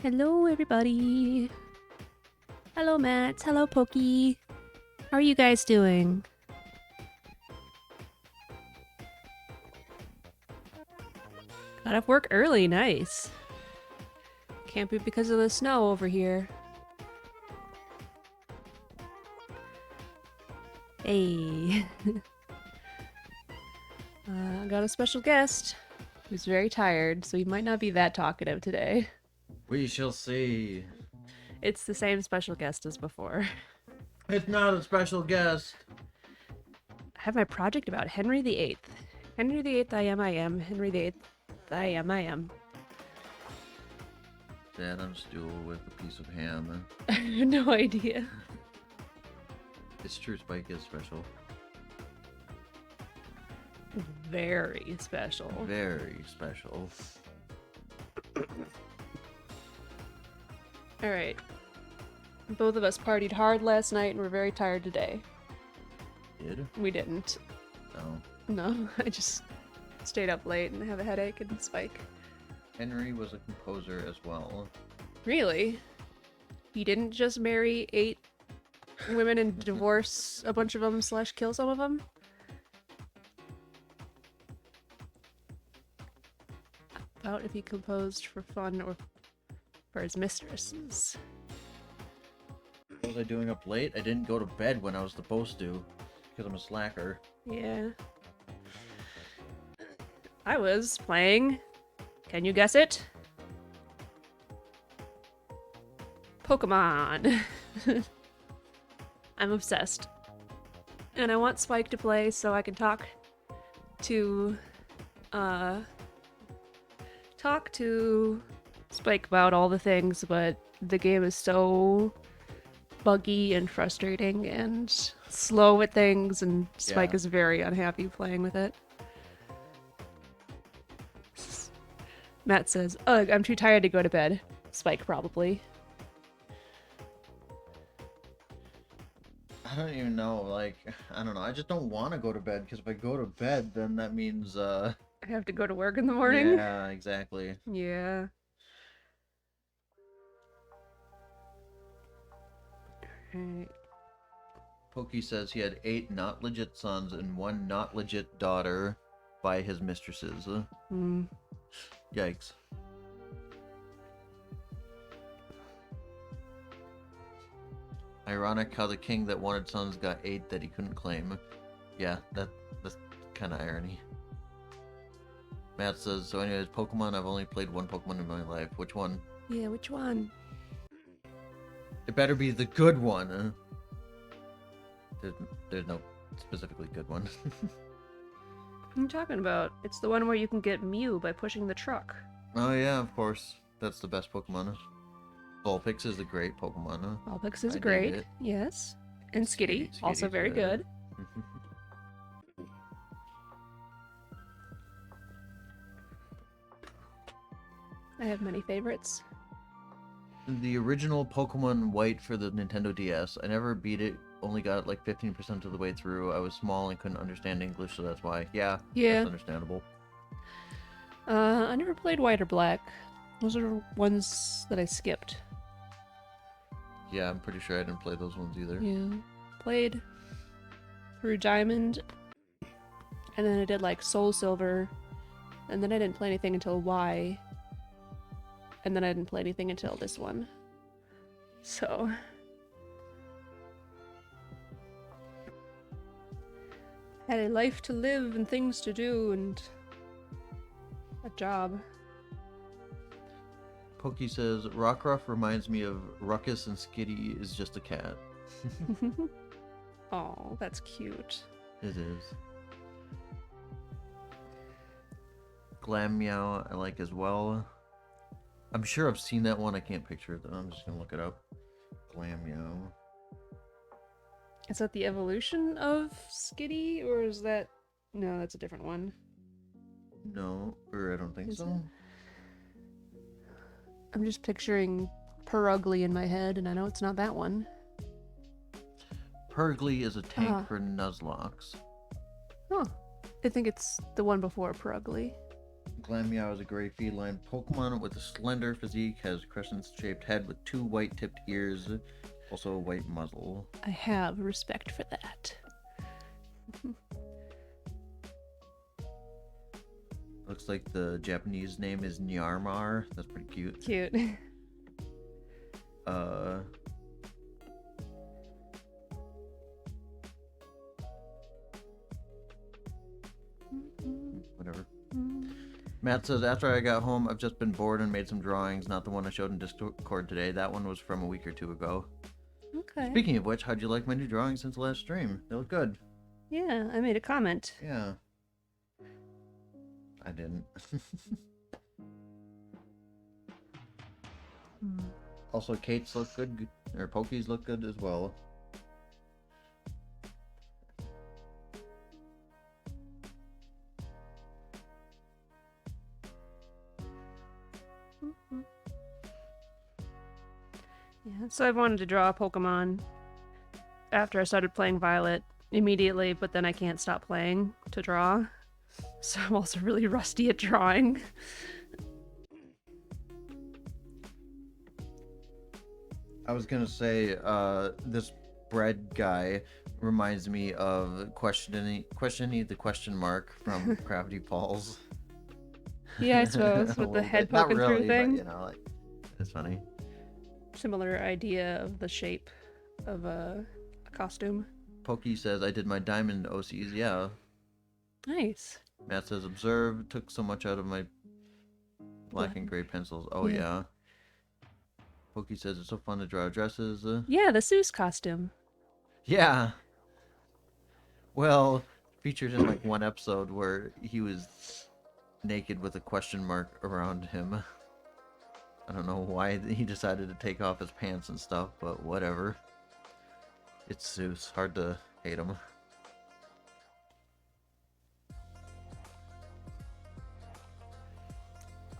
Hello, everybody. Hello, Matt. Hello, Pokey. How are you guys doing? Got off work early. Nice. Can't be because of the snow over here. Hey. Got a special guest who's very tired, so he might not be that talkative today. We shall see. It's the same special guest as before. It's not a special guest. I have my project about Henry VIII. Henry VIII, I am. Henry VIII, I am. Sat on a stool with a piece of ham. I have no idea. It's true, Spike is special. Very special. Very special. Alright. Both of us partied hard last night and we're very tired today. Did? We didn't. No. No, I just stayed up late and have a headache and spike. Henry was a composer as well. Really? He didn't just marry 8 women and divorce a bunch of them / kill some of them? About if he composed for fun or for his mistresses. What was I doing up late? I didn't go to bed when I was supposed to. Because I'm a slacker. Yeah. I was playing. Can you guess it? Pokemon. I'm obsessed. And I want Spike to play so I can talk to Spike about all the things, but the game is so buggy and frustrating and slow at things, and Spike is very unhappy playing with it. Matt says, "Ugh, I'm too tired to go to bed." Spike probably. I don't even know, like, I don't know. I just don't want to go to bed, because if I go to bed, then that means, I have to go to work in the morning? Yeah, exactly. Yeah. Alright. Pokey says he had 8 not legit sons and 1 not legit daughter by his mistresses. Yikes. Ironic how the king that wanted sons got 8 that he couldn't claim. Yeah, that's kind of irony. Matt says, so anyways, Pokemon, I've only played 1 Pokemon in my life. Which one? Yeah, which one? It better be the good one. There's no specifically good one. What are you talking about? It's the one where you can get Mew by pushing the truck. Oh yeah, of course. That's the best Pokemon. Vulpix is a great Pokemon. Vulpix is great, yes. And Skitty, also very good. I have many favorites. The original Pokemon White for the Nintendo DS, I never beat it, only got like 15% of the way through. I was small and couldn't understand English, so that's why. Yeah, that's understandable. I never played White or Black. Those are ones that I skipped. Yeah, I'm pretty sure I didn't play those ones either. Yeah. Played through Diamond, and then I did like Soul Silver, and then I didn't play anything until Y, and then I didn't play anything until this one. So... had a life to live and things to do and a job. Pokey says, Rockruff reminds me of Ruckus and Skitty is just a cat. Oh, that's cute. It is. Glam Meow I like as well. I'm sure I've seen that one. I can't picture it though. I'm just gonna look it up. Glam Meow. Is that the evolution of Skitty, or is that... No, that's a different one. No, or I don't think so. I'm just picturing Purugly in my head, and I know it's not that one. Purugly is a tank for Nuzlocke. Oh, I think it's the one before Purugly. Glameow is a gray feline Pokemon with a slender physique, has a crescent-shaped head with 2 white-tipped ears, also a white muzzle. I have respect for that. Looks like the Japanese name is Nyarmar. That's pretty cute. Cute. Whatever. Matt says, after I got home, I've just been bored and made some drawings. Not the one I showed in Discord today. That one was from a week or 2 ago. Okay. Speaking of which, how'd you like my new drawings since the last stream? They look good. Yeah, I made a comment. Yeah. I didn't. Also, Kate's look good, or Pokies look good as well. Yeah, so I wanted to draw a Pokemon after I started playing Violet immediately, but then I can't stop playing to draw. So I'm also really rusty at drawing. I was gonna say, this bread guy reminds me of questioning the question mark from Crafty Paul's. Yeah, I suppose, with the head poking Not really, through thing. But, you know, like, it's funny. Similar idea of the shape of a costume. Pokey says, I did my diamond OCs, yeah. Nice. Matt says, observe, took so much out of my black and gray pencils. Oh, yeah. Pokey says, it's so fun to draw dresses. Yeah, the Seuss costume. Yeah. Well, featured in like one episode where he was naked with a question mark around him. I don't know why he decided to take off his pants and stuff, but whatever. It's Seuss. Hard to hate him.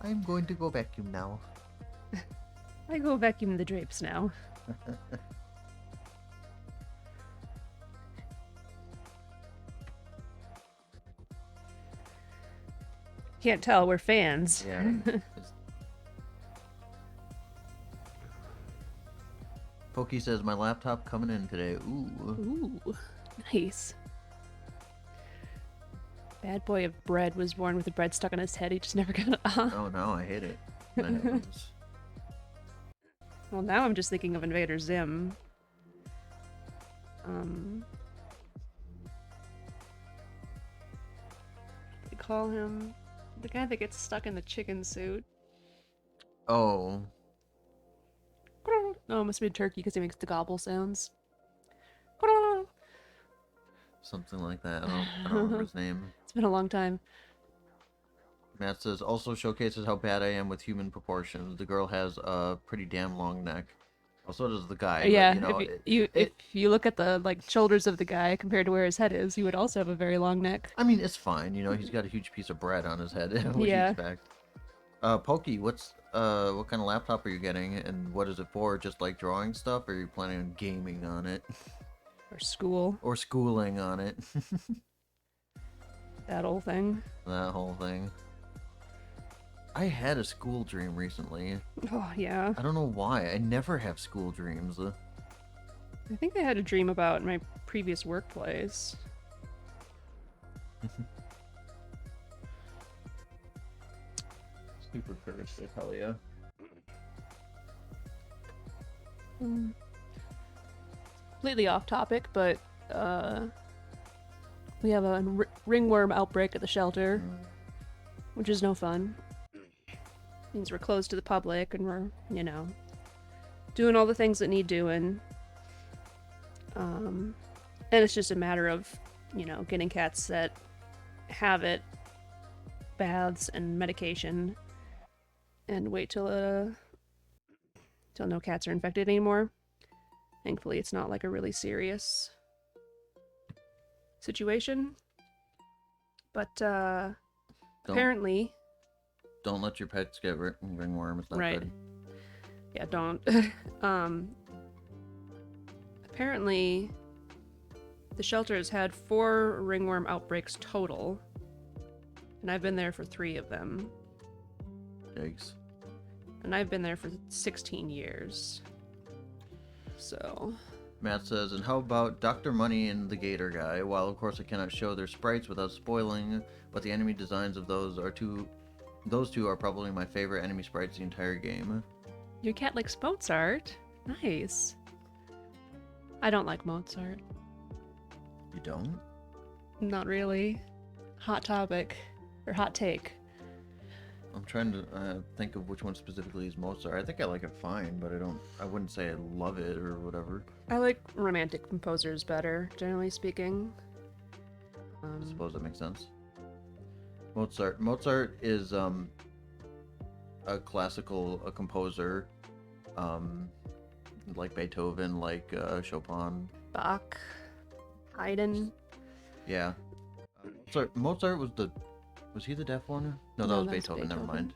I'm going to go vacuum now. I go vacuum the drapes now. Can't tell, we're fans. Yeah. Pokey says, my laptop coming in today. Ooh. Ooh, nice. Bad boy of bread was born with the bread stuck on his head. He just never got it off. Oh no, I hate it. That happens. Well, now I'm just thinking of Invader Zim. They call him the guy that gets stuck in the chicken suit. Oh. Oh, it must be a turkey because he makes the gobble sounds. Something like that. I don't remember his name. It's been a long time. Matt says, also showcases how bad I am with human proportions. The girl has a pretty damn long neck. Well, so does the guy. Yeah, but, you know, if you look at the shoulders of the guy compared to where his head is, you would also have a very long neck. I mean, it's fine. You know, he's got a huge piece of bread on his head. What do you expect? Pokey, what kind of laptop are you getting, and what is it for? Just like drawing stuff, or are you planning on gaming on it? Or school. Or schooling on it. That whole thing. That whole thing. I had a school dream recently. Oh, yeah. I don't know why. I never have school dreams. I think I had a dream about my previous workplace. Super cursed, I tell ya. Completely off topic, but we have a ringworm outbreak at the shelter, which is no fun. Means we're closed to the public and we're, you know, doing all the things that need doing. And it's just a matter of, you know, getting cats that have it, baths and medication, and wait till no cats are infected anymore. Thankfully, it's not like a really serious situation. But apparently, don't let your pets get ringworm. It's not good. Yeah, don't. Apparently, the shelter has had 4 ringworm outbreaks total. and I've been there for 3 of them. Yikes. And I've been there for 16 years. So... Matt says, and how about Dr. Money and the Gator Guy? While of course I cannot show their sprites without spoiling, but the enemy designs of those two are probably my favorite enemy sprites the entire game. Your cat likes Mozart? Nice. I don't like Mozart. You don't? Not really. Hot topic. Or hot take. I'm trying to think of which one specifically is Mozart. I think I like it fine, but I wouldn't say I love it or whatever. I like romantic composers better, generally speaking. I suppose that makes sense. Mozart is a classical composer, like Beethoven, like Chopin. Bach. Haydn. Yeah. Mozart was he the deaf one? No, that was Beethoven. Never mind.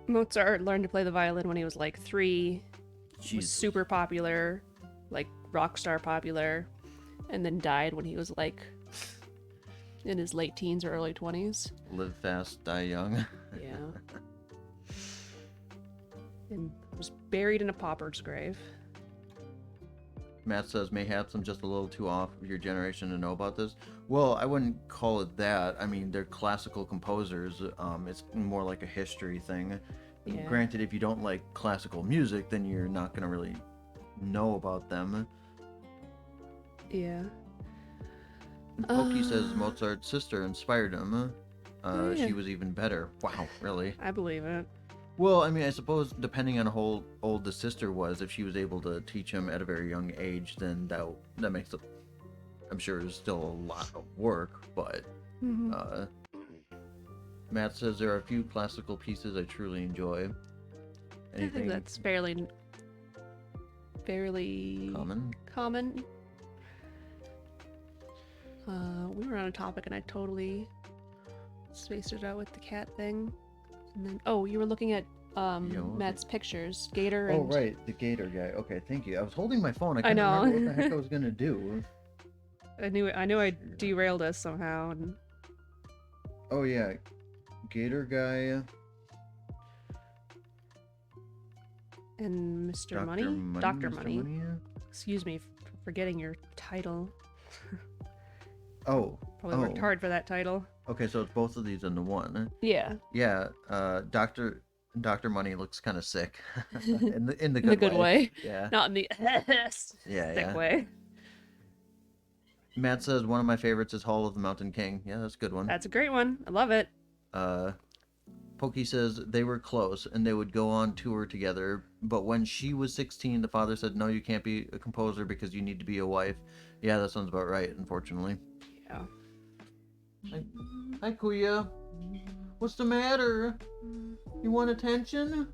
Mozart learned to play the violin when he was like 3. Jeez. Was super popular, like rock star popular, and then died when he was like in his late teens or early 20s. Live fast, die young. Yeah. And was buried in a pauper's grave. Matt says, mayhaps I'm just a little too off of your generation to know about this. Well, I wouldn't call it that. I mean, they're classical composers. It's more like a history thing. Yeah. Granted, if you don't like classical music, then you're not going to really know about them. Yeah. And Pokey says Mozart's sister inspired him. Yeah. She was even better. Wow, really? I believe it. Well, I mean, I suppose depending on how old the sister was, if she was able to teach him at a very young age, then that makes it. I'm sure it's still a lot of work, but Matt says there are a few classical pieces I truly enjoy. I think that's fairly common. We were on a topic and I totally spaced it out with the cat thing. And then, you were looking at Matt's pictures. Gator and... Oh, right, the Gator guy. Okay, thank you. I was holding my phone. I I couldn't know. remember what the heck I was going to do. I knew I derailed us somehow. And... Oh, yeah. Gator guy. And Mr. Money? Dr. Money. Excuse me for forgetting your title. Oh. Probably worked hard for that title. Okay, so it's both of these into one. Yeah. Yeah, Dr. Money looks kind of sick. in the good way. Yeah. Not in the sick way. Matt says one of my favorites is Hall of the Mountain King. Yeah, that's a good one. That's a great one. I love it. Pokey says they were close and they would go on tour together, but when she was 16, the father said, no, you can't be a composer because you need to be a wife. Yeah, that sounds about right, unfortunately. Yeah. Hi, Kuya. What's the matter? You want attention?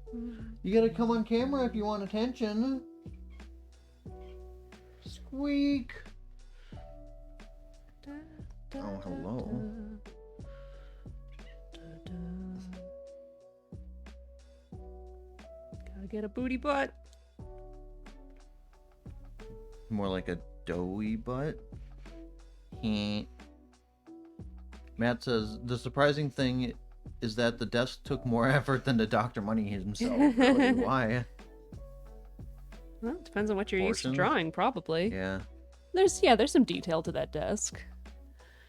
You gotta come on camera if you want attention. Squeak. Oh, hello. Gotta get a booty butt. More like a doughy butt. Matt says, the surprising thing is that the desk took more effort than the Dr. Money himself. Really? Why? Well, it depends on what you're used to drawing, probably. Yeah. There's some detail to that desk.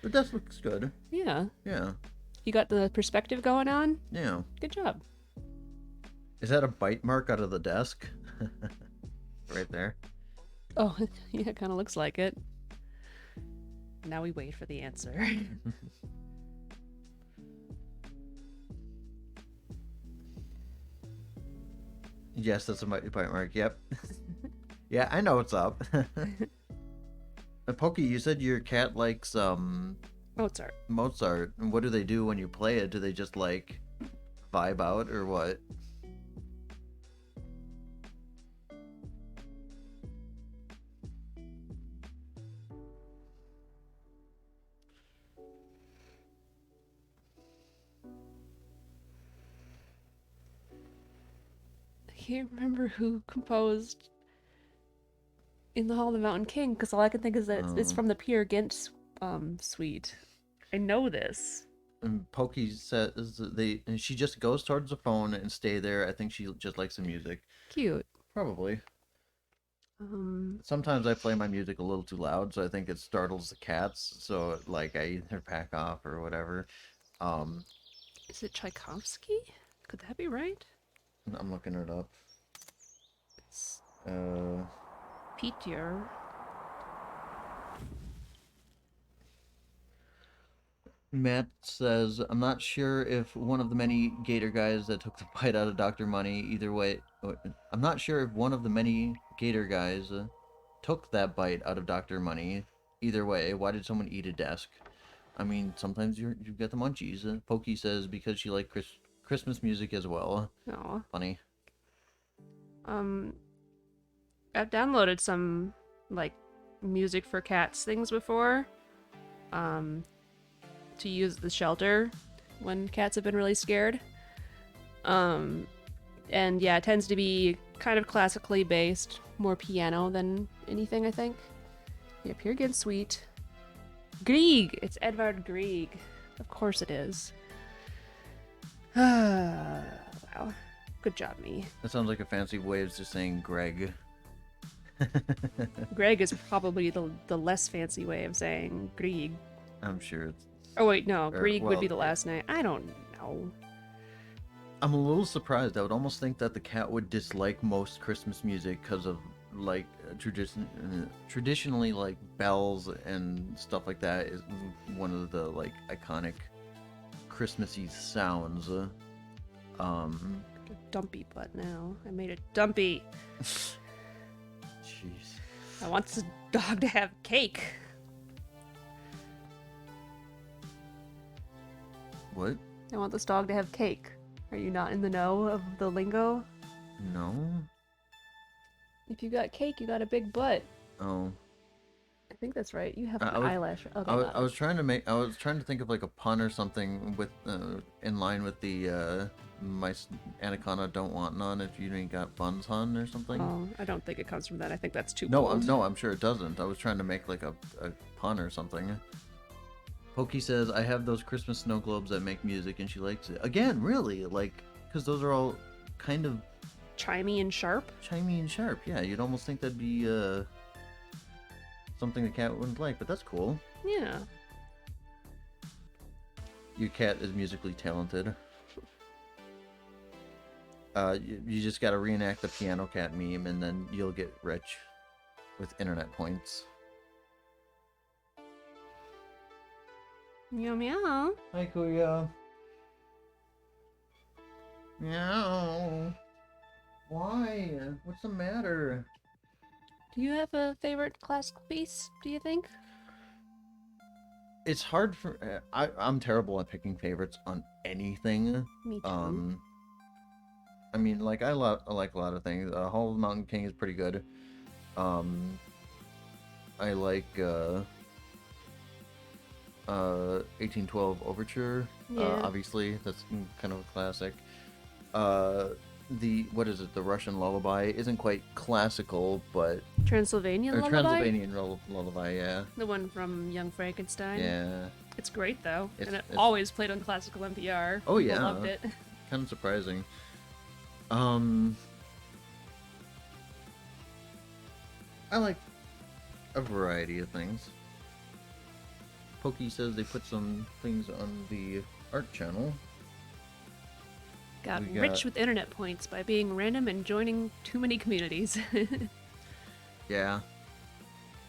The desk looks good. Yeah. Yeah. You got the perspective going on? Yeah. Good job. Is that a bite mark out of the desk? Right there. Oh, yeah, it kind of looks like it. Now we wait for the answer. Yes, that's a bite mark. Yep. Yeah, I know what's up. Pokey, you said your cat likes Mozart. Mozart. And what do they do when you play it? Do they just like vibe out or what? I can't remember who composed In the Hall of the Mountain King, because all I can think is that it's from the Peer Gynt suite. I know this. And Pokey says and she just goes towards the phone and stay there. I think she just likes the music. Cute. Probably. Um, Sometimes I play my music a little too loud, so I think it startles the cats. So like I either pack off or whatever. Um, is it Tchaikovsky? Could that be right? I'm looking it up. It's Uh, Peter. Matt says, I'm not sure if one of the many Gator guys that took the bite out of Dr. Money, either way. I'm not sure if one of the many Gator guys took that bite out of Dr. Money. Either way, why did someone eat a desk? I mean, sometimes you get the munchies. Pokey says, because she liked Christmas music as well. Oh. Funny. I've downloaded some, like, music for cats things before. To use at the shelter when cats have been really scared. And yeah, it tends to be kind of classically based, more piano than anything, I think. Yep, you're good, sweet. Grieg! It's Edvard Grieg. Of course it is. Wow. Good job, me. That sounds like a fancy way of just saying Greg. Greg is probably the less fancy way of saying Grieg. I'm sure it's... Oh wait, no, Or, Grieg would well, be the last name. I don't know. I'm a little surprised. I would almost think that the cat would dislike most Christmas music because of like traditionally like bells and stuff like that is one of the like iconic Christmassy sounds. A dumpy butt now. I made it dumpy. Jeez. I want this dog to have cake. What? I want this dog to have cake. Are you not in the know of the lingo? No. If you got cake, you got a big butt. Oh. I think that's right. You have I an was- eyelash. Okay, I was trying to think of like a pun or something with in line with the my anaconda don't want none if you ain't got buns, hun, or something. Oh, I don't think it comes from that. I think that's too No, cold. no, I'm sure it doesn't. I was trying to make like a pun or something. Pokey says, I have those Christmas snow globes that make music and she likes it. Again, really? Like, because those are all kind of Chimey and sharp? chimey and sharp. Yeah, you'd almost think that'd be something the cat wouldn't like, but that's cool. Yeah. Your cat is musically talented. You just gotta reenact the piano cat meme and then you'll get rich with internet points. Meow meow. Hi, Kuya. Meow. Why? What's the matter? Do you have a favorite classical piece, do you think? It's hard for... I'm terrible at picking favorites on anything. Me too. I mean, like, I like a lot of things. Hall of the Mountain King is pretty good. I like, 1812 Overture. Yeah. Obviously, that's kind of a classic. What is it? The Russian Lullaby isn't quite classical, but... Transylvanian Or Lullaby? Transylvanian Lullaby, yeah. The one from Young Frankenstein? Yeah. It's great, though. It's- and it it's- always played on classical NPR. Oh, People yeah. loved it. Kind of surprising. I like a variety of things. Pokey says they put some things on the art channel. Got We rich got- with internet points by being random and joining too many communities. Yeah.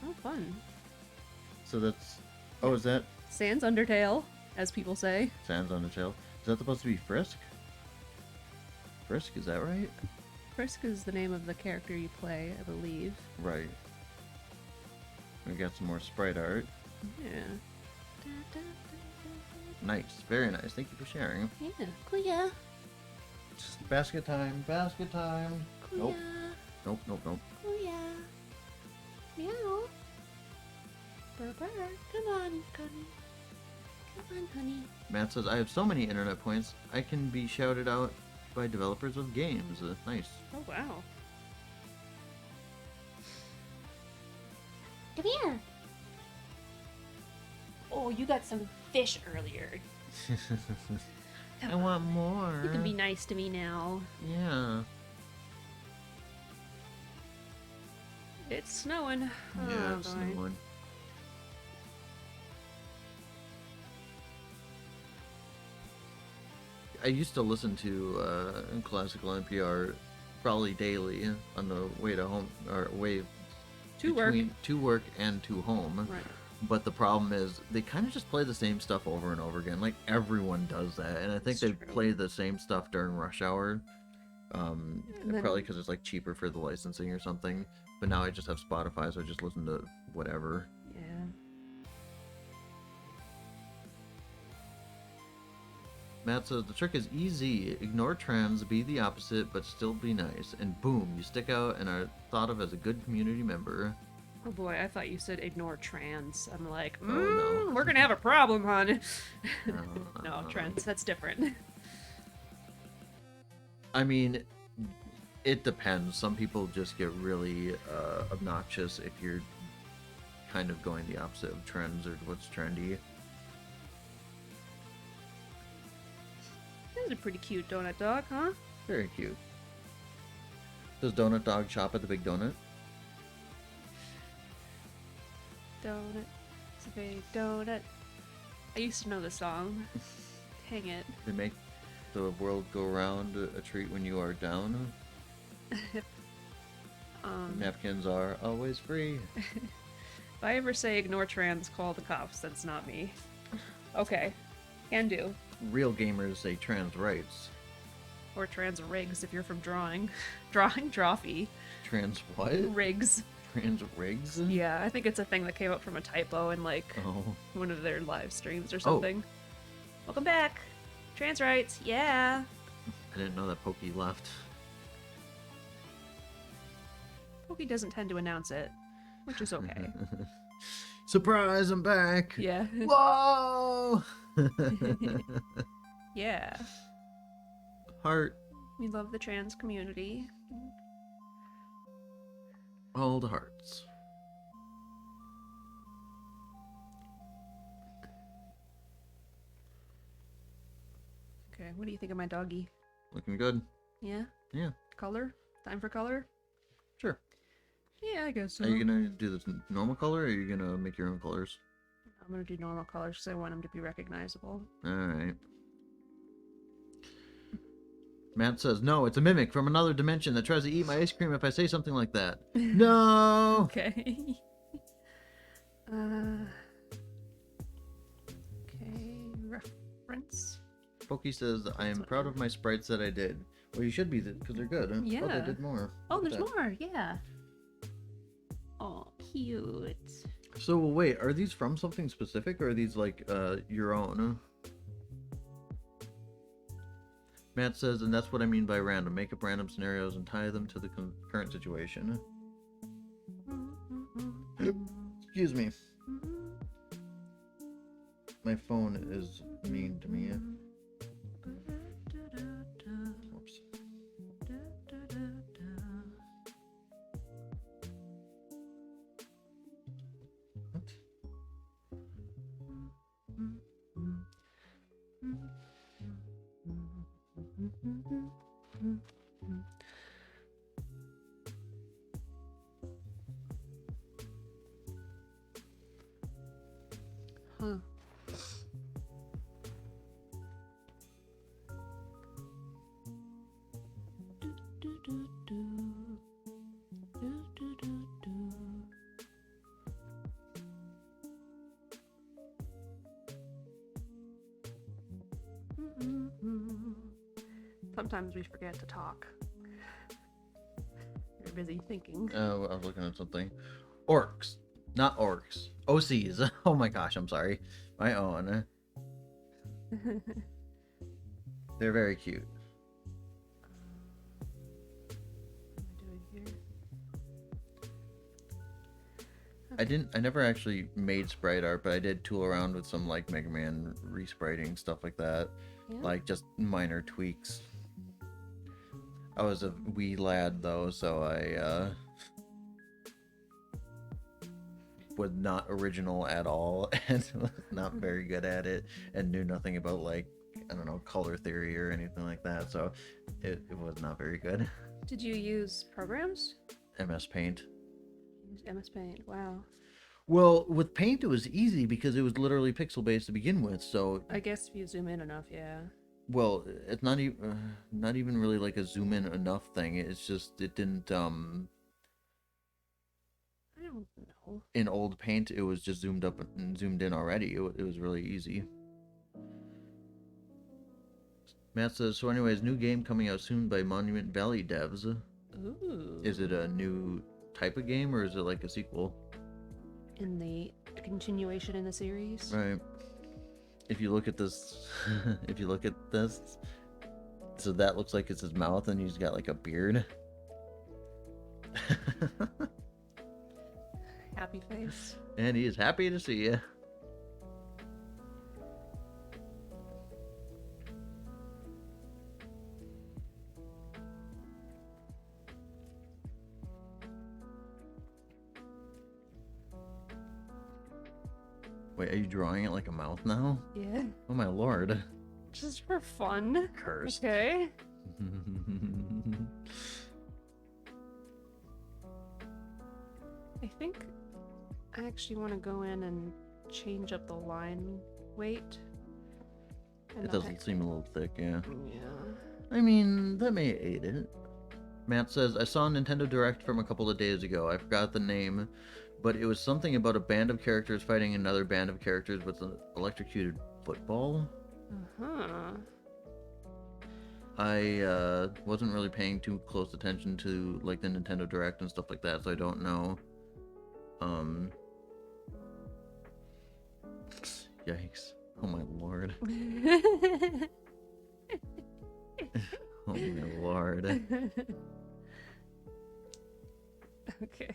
Oh, fun. So that's... Oh, is that Sans Undertale, as people say. Sans Undertale? Is that supposed to be Frisk? Frisk, is that right? Frisk is the name of the character you play, I believe. Right. We got some more sprite art. Yeah. Nice. Very nice. Thank you for sharing. Yeah. Kuya. Basket time. Basket time. Nope. Kuya. Nope, nope, nope. Kuya. Meow. Burr, burr. Come on, honey. Come on, honey. Matt says, I have so many internet points, I can be shouted out by developers of games. Nice. Oh, wow. Come here. Oh, you got some fish earlier. I want more. You can be nice to me now. Yeah. It's snowing. Yeah, Oh, it's boy. snowing. I used to listen to classical NPR probably daily on the way to home or way To work. to work and to home. Right. But the problem is they kind of just play the same stuff over and over again. Like everyone does that, and I think It's they true. play the same stuff during rush hour. And then- Probably because it's like cheaper for the licensing or something. But now I just have Spotify, so I just listen to whatever. Yeah. Matt says the trick is easy. Ignore trends, be the opposite, but still be nice. And boom, you stick out and are thought of as a good community member. Oh boy, I thought you said ignore trans. I'm like, no. we're gonna have a problem, hon. No, No, trans, that's different. I mean, it depends. Some people just get really obnoxious if you're kind of going the opposite of trends or what's trendy. That's a pretty cute donut dog, huh? Very cute. Does Donut Dog shop at the Big Donut? Donut. It's a big donut. I used to know the song. Dang it. They make the world go round, a treat when you are down. Napkins are always free. If I ever say ignore trans, call the cops. That's not me. Okay. Can do. Real gamers say trans rights. Or trans rigs if you're from drawing. Drawing Drawfee. Trans what? Rigs. Trans rigs? Yeah, I think it's a thing that came up from a typo in like Oh. one of their live streams or something. Welcome back. Trans rights. Yeah. I didn't know that Pokey left. Pokey doesn't tend to announce it, which is okay. Surprise, I'm back! Yeah. Whoa! Yeah. Heart. We love the trans community. All the hearts. Okay, what do you think of my doggy? Looking good. Yeah? Yeah, Color? Time for color? sure. Yeah, I guess so. Are you gonna do this normal color, or are you gonna make your own colors? I'm gonna do normal colors because I want them to be recognizable. Alright. Matt says, no, it's a mimic from another dimension that tries to eat my ice cream if I say something like that. No! Okay. Okay, reference. Pokey says, I am That's proud of my sprites that I did. Well, you should be, because they're good. Huh? Oh, Yeah. they did more. Oh, Look there's at that. more, yeah. Oh, cute. So, wait, are these from something specific, or are these, like, your own? Matt says, and that's what I mean by random. Make up random scenarios and tie them to the current situation. Excuse me. My phone is mean to me. Whoops. What? Huh. Sometimes we forget to talk. You're busy thinking. Oh, I was looking at something. Orcs. Not orcs. OCs. Oh my gosh, I'm sorry. My own. They're very cute. What am I doing here? I never actually made sprite art, but I did tool around with some like Mega Man respriting, stuff like that. Yeah. Like just minor tweaks. I was a wee lad though, so I was not original at all and was not very good at it and knew nothing about like, I don't know, color theory or anything like that. So it was not very good. Did you use programs? MS Paint. Use MS Paint. Wow. Well, with Paint, it was easy because it was literally pixel based to begin with. So, I guess if you zoom in enough, yeah. well, it's not even really like a zoom in enough thing. It's just it didn't. I don't know. In old Paint, it was just zoomed up and zoomed in already. It was really easy. Matt says, so anyways, new game coming out soon by Monument Valley devs. Ooh. Is it a new type of game or is it like a sequel? In the continuation in the series. Right. If you look at this, so that looks like it's his mouth and he's got like a beard. Happy face. And he is happy to see you. Wait, are you drawing it like a mouth now? Yeah. Oh my lord. Just for fun. Cursed. Okay. I think I actually want to go in and change up the line weight. And It doesn't seem a little thick, yeah. Yeah. I mean, that may aid it. Matt says, I saw a Nintendo Direct from a couple of days ago. I forgot the name, but it was something about a band of characters fighting another band of characters with an electrocuted football. Uh-huh. I wasn't really paying too close attention to like the Nintendo Direct and stuff like that, so I don't know. Yikes. Oh my lord. Oh my lord. Okay.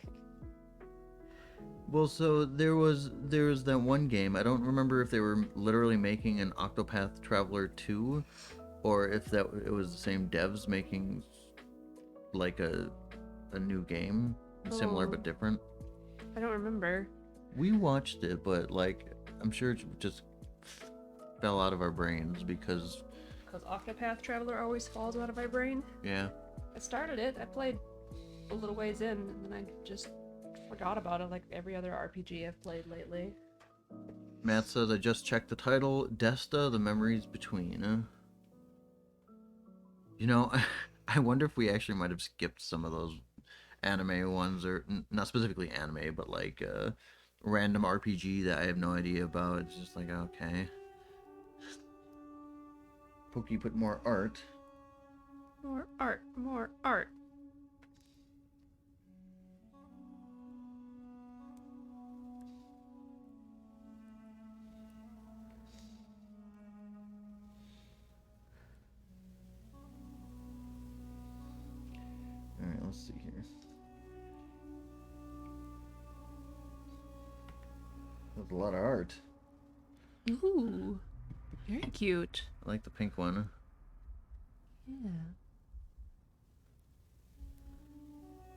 Well, so there was that one game. I don't remember if they were literally making an Octopath Traveler 2 or if it was the same devs making like a new game, similar but different. I don't remember. We watched it, but like I'm sure it just fell out of our brains because Octopath Traveler always falls out of my brain. yeah. I started it, I played a little ways in, and then I just forgot about it like every other RPG I've played lately. Matt says, I just checked the title, Desta, The Memories Between. You know, I wonder if we actually might have skipped some of those anime ones, or not specifically anime, but like random RPG that I have no idea about. It's just like, okay. Pokey put more art. More art, more art. Alright, let's see here. That's a lot of art. Ooh, very cute. I like the pink one. Yeah.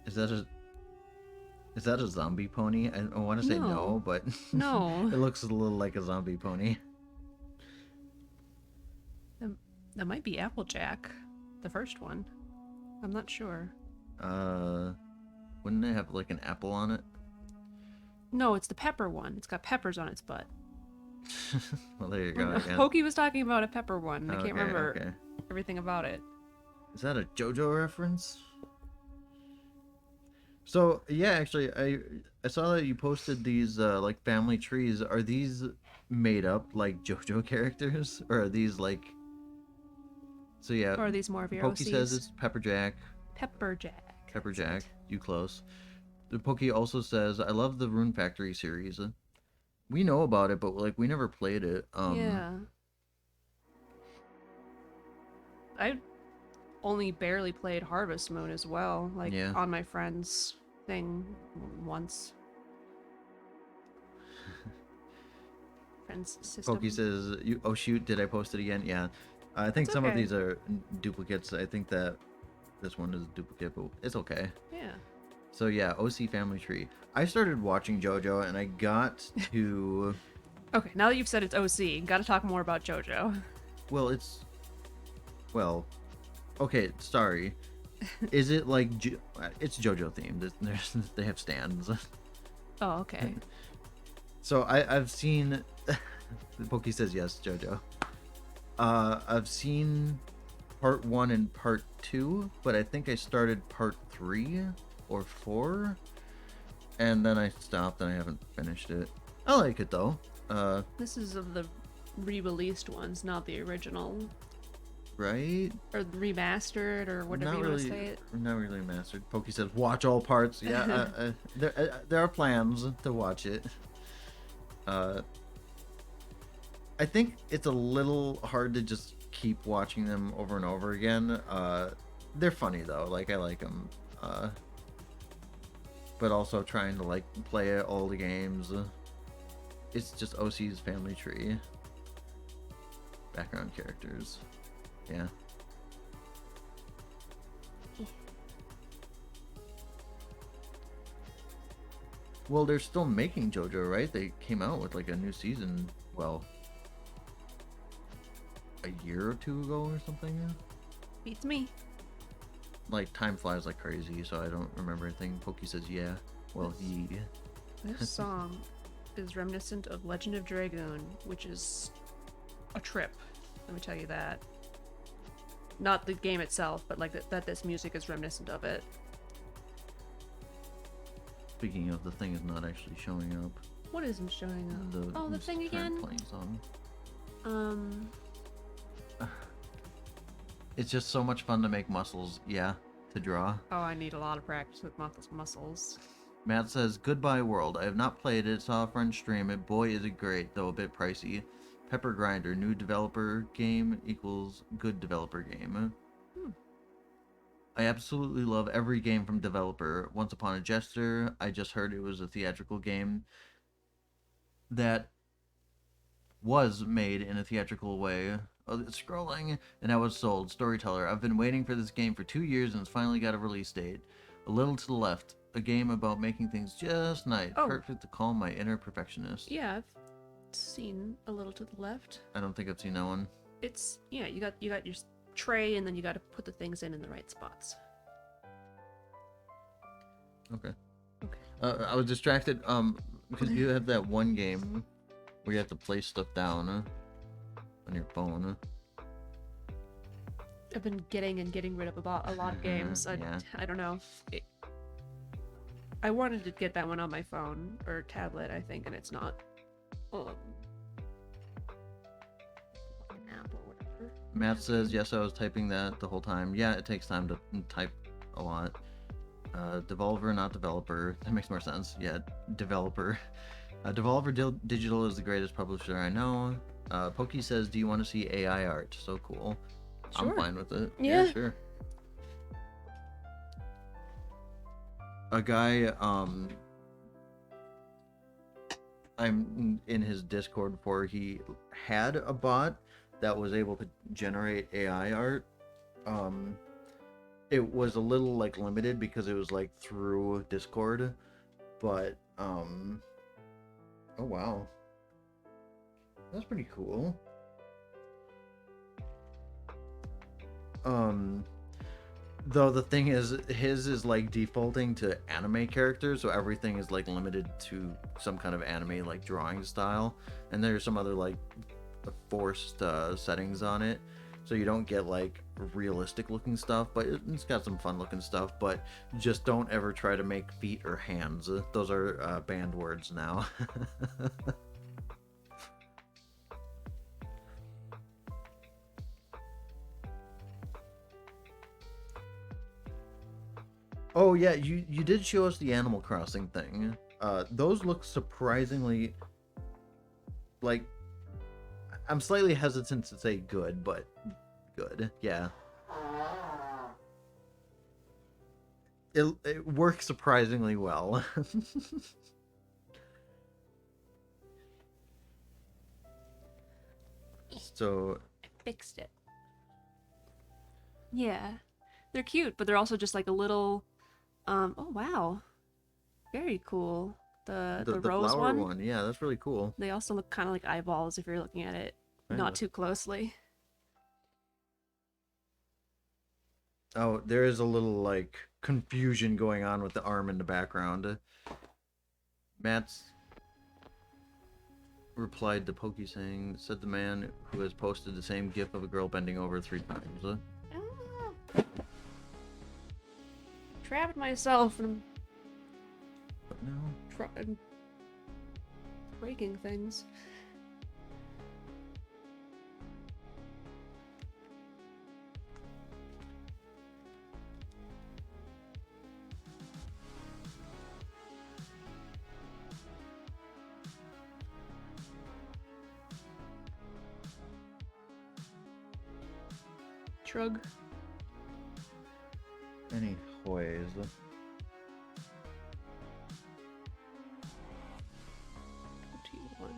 Is that a zombie pony? I want to say no, but No. it looks a little like a zombie pony. That might be Applejack, the first one. I'm not sure. Wouldn't it have like an apple on it? No, it's the pepper one. It's got peppers on its butt. Well, there you go. I guess. Pokey was talking about a pepper one. I Okay, can't remember okay. everything about it. Is that a JoJo reference? So yeah, actually, I saw that you posted these like family trees. Are these made up like JoJo characters, or are these like? So yeah, Or are these more of your Pokey OCs? says it's Pepperjack. Pepperjack. Pepperjack, you close. The Pokey also says, I love the Rune Factory series. We know about it, but like we never played it. Yeah. I only barely played Harvest Moon as well, like Yeah. on my friend's thing once. Friend's system. Pokey says, oh shoot, did I post it again? Yeah. I think It's some of okay. these are duplicates. I think that this one is a duplicate, but it's okay. Yeah. So yeah, OC Family Tree. I started watching JoJo and I got to Okay, now that you've said it's OC, gotta talk more about JoJo. well, well, okay, sorry. Is it like it's JoJo themed? They have stands. Oh, okay. So I've seen Pokey says yes, JoJo. I've seen part 1 and part 2, but I think I started part 3 or 4 and then I stopped and I haven't finished it. I like it though. This is of the re-released ones, not the original. Right? Or remastered, or whatever Not you want really, to say it. not really mastered. Pokey says watch all parts. Yeah, there are plans to watch it. I think it's a little hard to just keep watching them over and over again. They're funny though. Like I like them. But also trying to like play all the games. It's just OC's Family Tree. Background characters. Yeah. Well, they're still making JoJo, right? They came out with like a new season, well, a year or 2 ago or something. Beats me. Like time flies like crazy, so I don't remember anything. Pokey says yeah. Well, he. This song is reminiscent of Legend of Dragoon, which is a trip. Let me tell you that. Not the game itself, but like that this music is reminiscent of it. Speaking of, the thing is not actually showing up. What isn't showing up? The The thing current again? Playing song. Um. It's just so much fun to make muscles. Yeah, to draw. Oh, I need a lot of practice with muscles. Matt says, Goodbye World. I have not played it. Saw a friend stream it. Boy, is it great, though a bit pricey. Pepper Grinder. New developer game equals good developer game. I absolutely love every game from developer. Once Upon a Jester. I just heard it was a theatrical game that was made in a theatrical way. Oh, it's scrolling, and I was sold. Storyteller. I've been waiting for this game for 2 years, and it's finally got a release date. A Little to the Left. A game about making things just right. Oh. Perfect to calm my inner perfectionist. Yeah, I've seen A Little to the Left. I don't think I've seen that one. It's you got your tray, and then you got to put the things in the right spots. Okay. Okay. I was distracted because you have that one game where you have to place stuff down on your phone. I've been getting rid of a lot of games. Yeah. I don't know. I wanted to get that one on my phone or tablet, I think, and it's not. An app or whatever. Matt says, yes, I was typing that the whole time. Yeah, it takes time to type a lot. Devolver, not developer. That makes more sense. Yeah, developer. Devolver Digital is the greatest publisher I know. Pokey says, do you want to see AI art? So cool. Sure. I'm fine with it. Yeah. Sure. A guy, I'm in his Discord before, he had a bot that was able to generate AI art. It was a little like limited because it was like through Discord, but oh wow, that's pretty cool. Though the thing is, his is like defaulting to anime characters, so everything is like limited to some kind of anime like drawing style, and there's some other like forced settings on it, so you don't get like realistic looking stuff, but it's got some fun looking stuff. But just don't ever try to make feet or hands. Those are banned words now. Oh yeah, you did show us the Animal Crossing thing. Those look surprisingly like, I'm slightly hesitant to say good, but good. Yeah. It works surprisingly well. So I fixed it. Yeah. They're cute, but they're also just like a little Oh wow. Very cool. The The rose flower one. one, yeah, that's really cool. They also look kind of like eyeballs if you're looking at it not Kinda. too closely. Oh, there is a little like confusion going on with the arm in the background. Matt's replied to Pokey saying, said the man who has posted the same gif of a girl bending over 3 times. Ah, trapped myself and But no. I'm breaking things. Shrug. Anyways. One.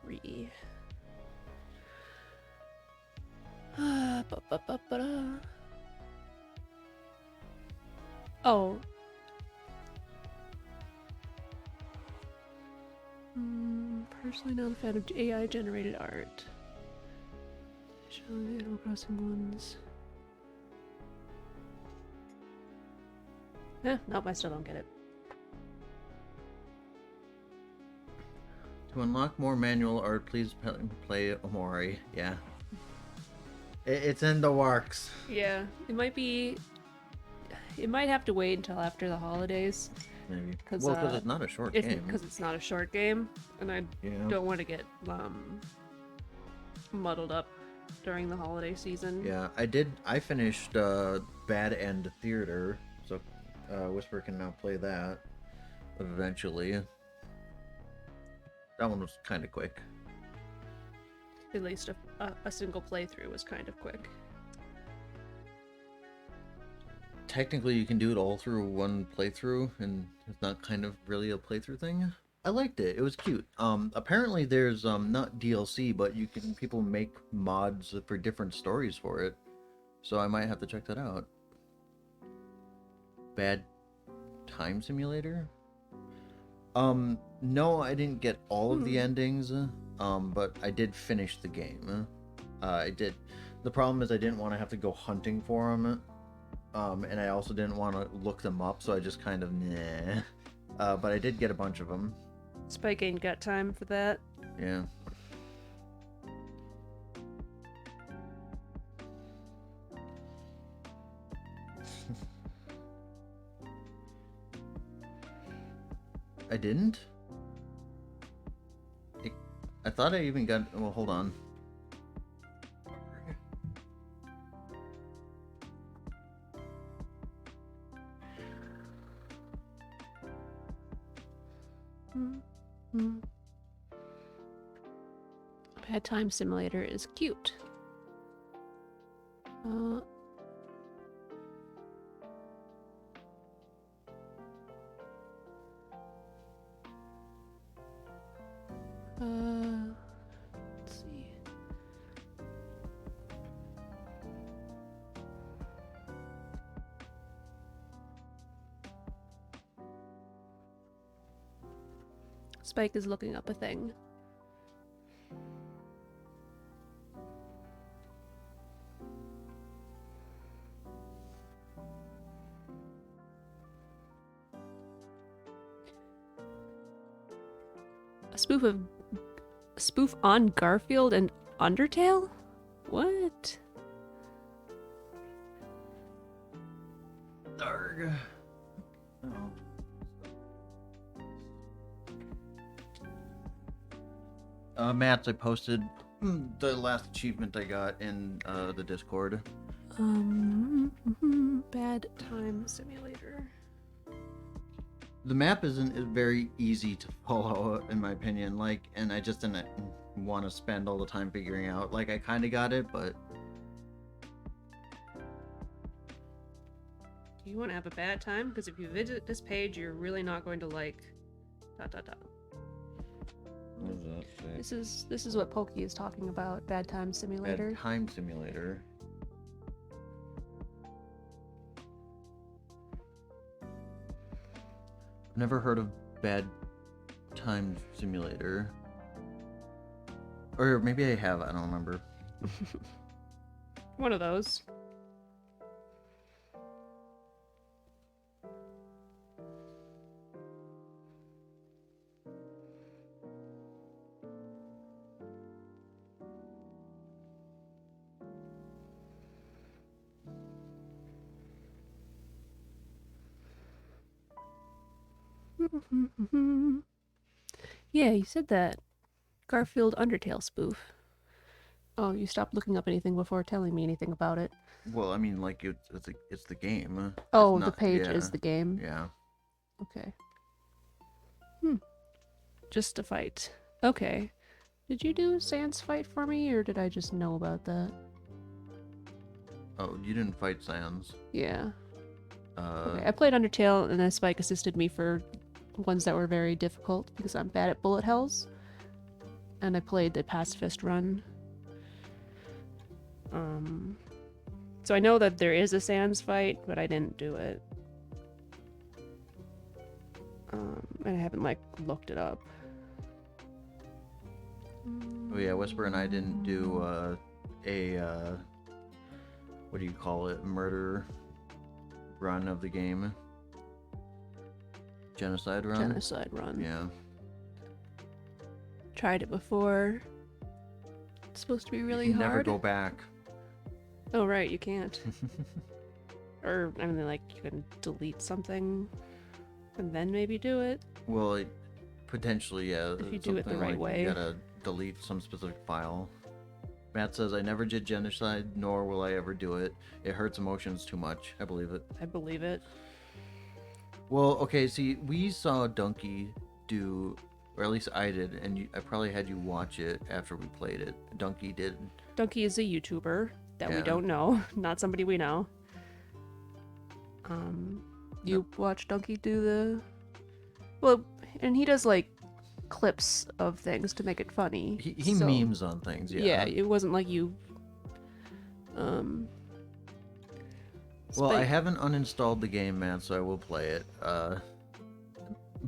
3. Oh. Personally not a fan of AI generated art. Showing the Animal Crossing ones. Nope, I still don't get it. To unlock more manual art, please play Omori. Yeah. It's in the works. Yeah, it might be. It might have to wait until after the holidays. Maybe. Cause, Because it's not a short game. Because it's not a short game, and I Yeah. don't want to get muddled up during the holiday season. Yeah, I finished Bad End Theater, so Whisper can now play that eventually. That one was kind of quick. At least a single playthrough was kind of quick. Technically, you can do it all through one playthrough, and it's not kind of really a playthrough thing. I liked it. It was cute. Apparently there's not DLC, but people make mods for different stories for it. So I might have to check that out. Bad Time Simulator? No, I didn't get all of the endings. But I did finish the game. I did. The problem is I didn't want to have to go hunting for them. And I also didn't want to look them up, so I just kind of nah. But I did get a bunch of them. Spike ain't got time for that. Yeah. I didn't? I thought I even got... Well, hold on. Bad Time Simulator is cute. Let's see. Spike is looking up a thing. A spoof on Garfield and Undertale? What? Darg. Matt, I posted the last achievement I got in the Discord. Bad Time Simulator. The map is very easy to follow, in my opinion. Like, and I just didn't want to spend all the time figuring out. Like, I kind of got it, but Do you want to have a bad time? Because if you visit this page, you're really not going to like. ... What does that say? This is what Pokey is talking about. Bad Time Simulator. Bad Time Simulator. Never heard of Bad Time Simulator. Or maybe I have, I don't remember. One of those. Yeah, you said that. Garfield Undertale spoof. Oh, you stopped looking up anything before telling me anything about it. Well, I mean, like, it's the game. Oh, It's the not, page yeah, is the game. Yeah. Okay. Just a fight. Okay. Did you do Sans fight for me, or did I just know about that? Oh, you didn't fight Sans. Yeah. Uh, Okay, I played Undertale, and then Spike assisted me for ones that were very difficult, because I'm bad at bullet hells. And I played the pacifist run. So I know that there is a Sans fight, but I didn't do it. And I haven't, like, looked it up. oh yeah, Whisper and I didn't do what do you call it? Murder run of the game. Genocide run? Genocide run. Yeah. Tried it before. It's supposed to be really you can hard. never go back. Oh, right, you can't. Or, I mean, like, you can delete something and then maybe do it. Well, potentially, yeah. If you do it the something right like way. You gotta delete some specific file. Matt says, I never did genocide, nor will I ever do it. It hurts emotions too much. I believe it. I believe it. Well, okay, see, we saw Donkey do, or at least I did, and I probably had you watch it after we played it. Donkey did. Donkey is a YouTuber that we Yeah. don't know, not somebody we know. You watch Donkey do the... Well, and he does, like, clips of things to make it funny. He so... memes on things, yeah. Yeah, it wasn't like you... Well, I haven't uninstalled the game, man, so I will play it.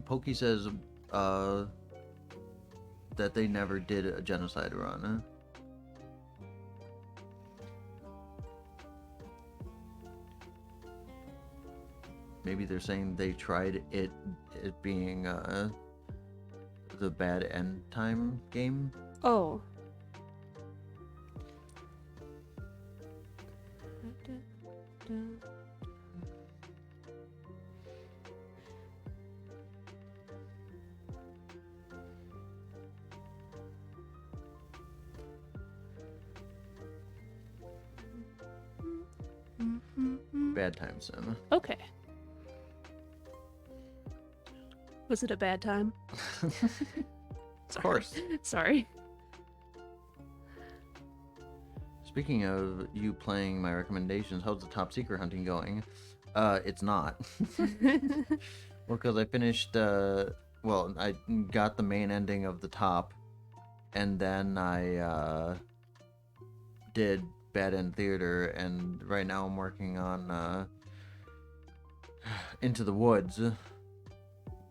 Pokey says that they never did a genocide run. Maybe they're saying they tried it being the bad end time game. Oh. Bad time sim. Okay. Was it a bad time? Of course. Sorry. Speaking of you playing my recommendations, how's the top secret hunting going? It's not. Well, because I finished, well, I got the main ending of the top, and then I did Bad End Theater, and right now I'm working on Into the Woods,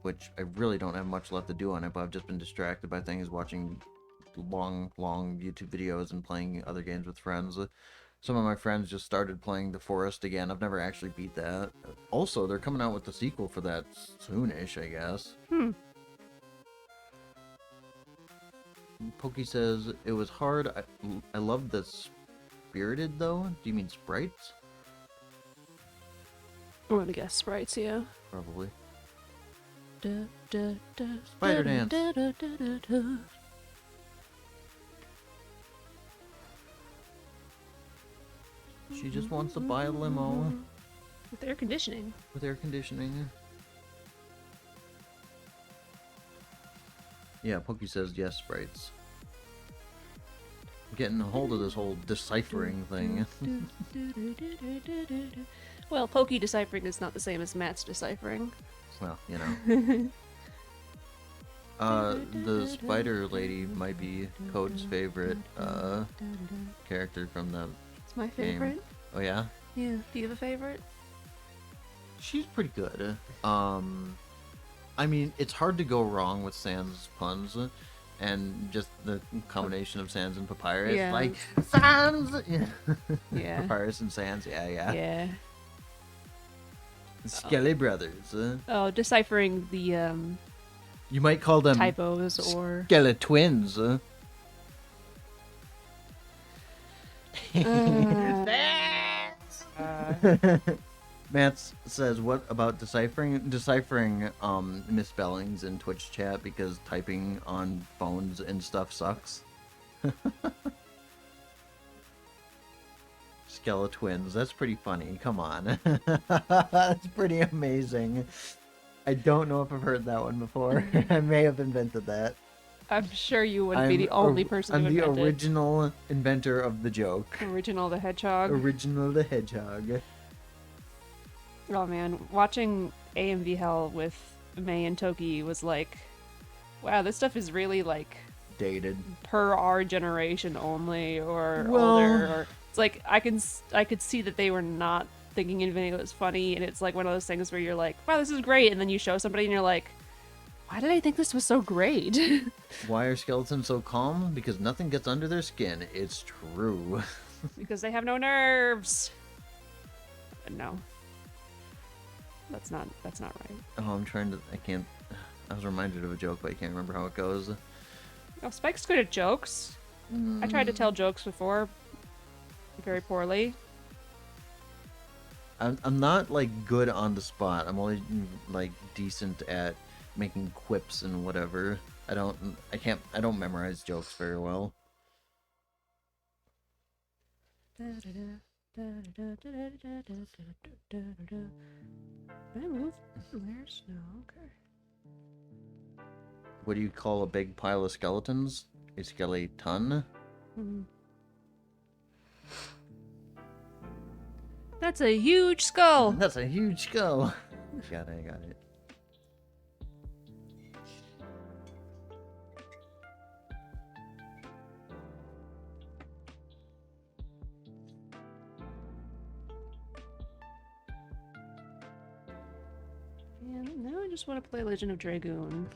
which I really don't have much left to do on it, but I've just been distracted by things, watching long YouTube videos and playing other games with friends. Some of my friends just started playing The Forest again. I've never actually beat that. Also, they're coming out with the sequel for that soonish, I guess. Pokey says, it was hard. I love the Spirited, though. Do you mean Sprites? I'm gonna guess sprites, yeah. Probably. Spider Dance. She just wants to buy a limo With air conditioning. with air conditioning. Yeah, Pokey says yes, sprites. I'm getting a hold of this whole deciphering thing. Well, Pokey deciphering is not the same as Matt's deciphering. Well, you know. The spider lady might be Code's favorite character from the It's my game. favorite. Oh yeah? Yeah. Do you have a favorite? She's pretty good. I mean, it's hard to go wrong with Sans puns, and just the combination of Sans and Papyrus. Yeah. Like, Sans! Yeah. Yeah. Papyrus and Sans, yeah. Yeah. Skelly Brothers. Oh, deciphering the You might call them typos or Skelly Twins. Matt says, "What about deciphering misspellings in Twitch chat because typing on phones and stuff sucks?" Skella twins. That's pretty funny. Come on, that's pretty amazing. I don't know if I've heard that one before. I may have invented that. I'm sure you wouldn't be the only person I'm who the invented original inventor of the joke. Original the Hedgehog. Original the Hedgehog. Oh man, watching AMV Hell with May and Toki was like, wow, this stuff is really like Dated. per our generation only, or Well- older, or it's like I could see that they were not thinking anything was funny, and it's like one of those things where you're like, wow, this is great, and then you show somebody and you're like, why did I think this was so great? Why are skeletons so calm? Because nothing gets under their skin. It's true. Because they have no nerves. No. That's not right. Oh, I'm trying to. I was reminded of a joke, but I can't remember how it goes. Oh, Spike's good at jokes. I tried to tell jokes before. Very poorly. I'm not like good on the spot. I'm only like decent at making quips and whatever. I don't memorize jokes very well. Did I move? Where's no? Okay. What do you call a big pile of skeletons? A skeleton? That's a huge skull. That's a huge skull. Got it. And now I just want to play Legend of Dragoon.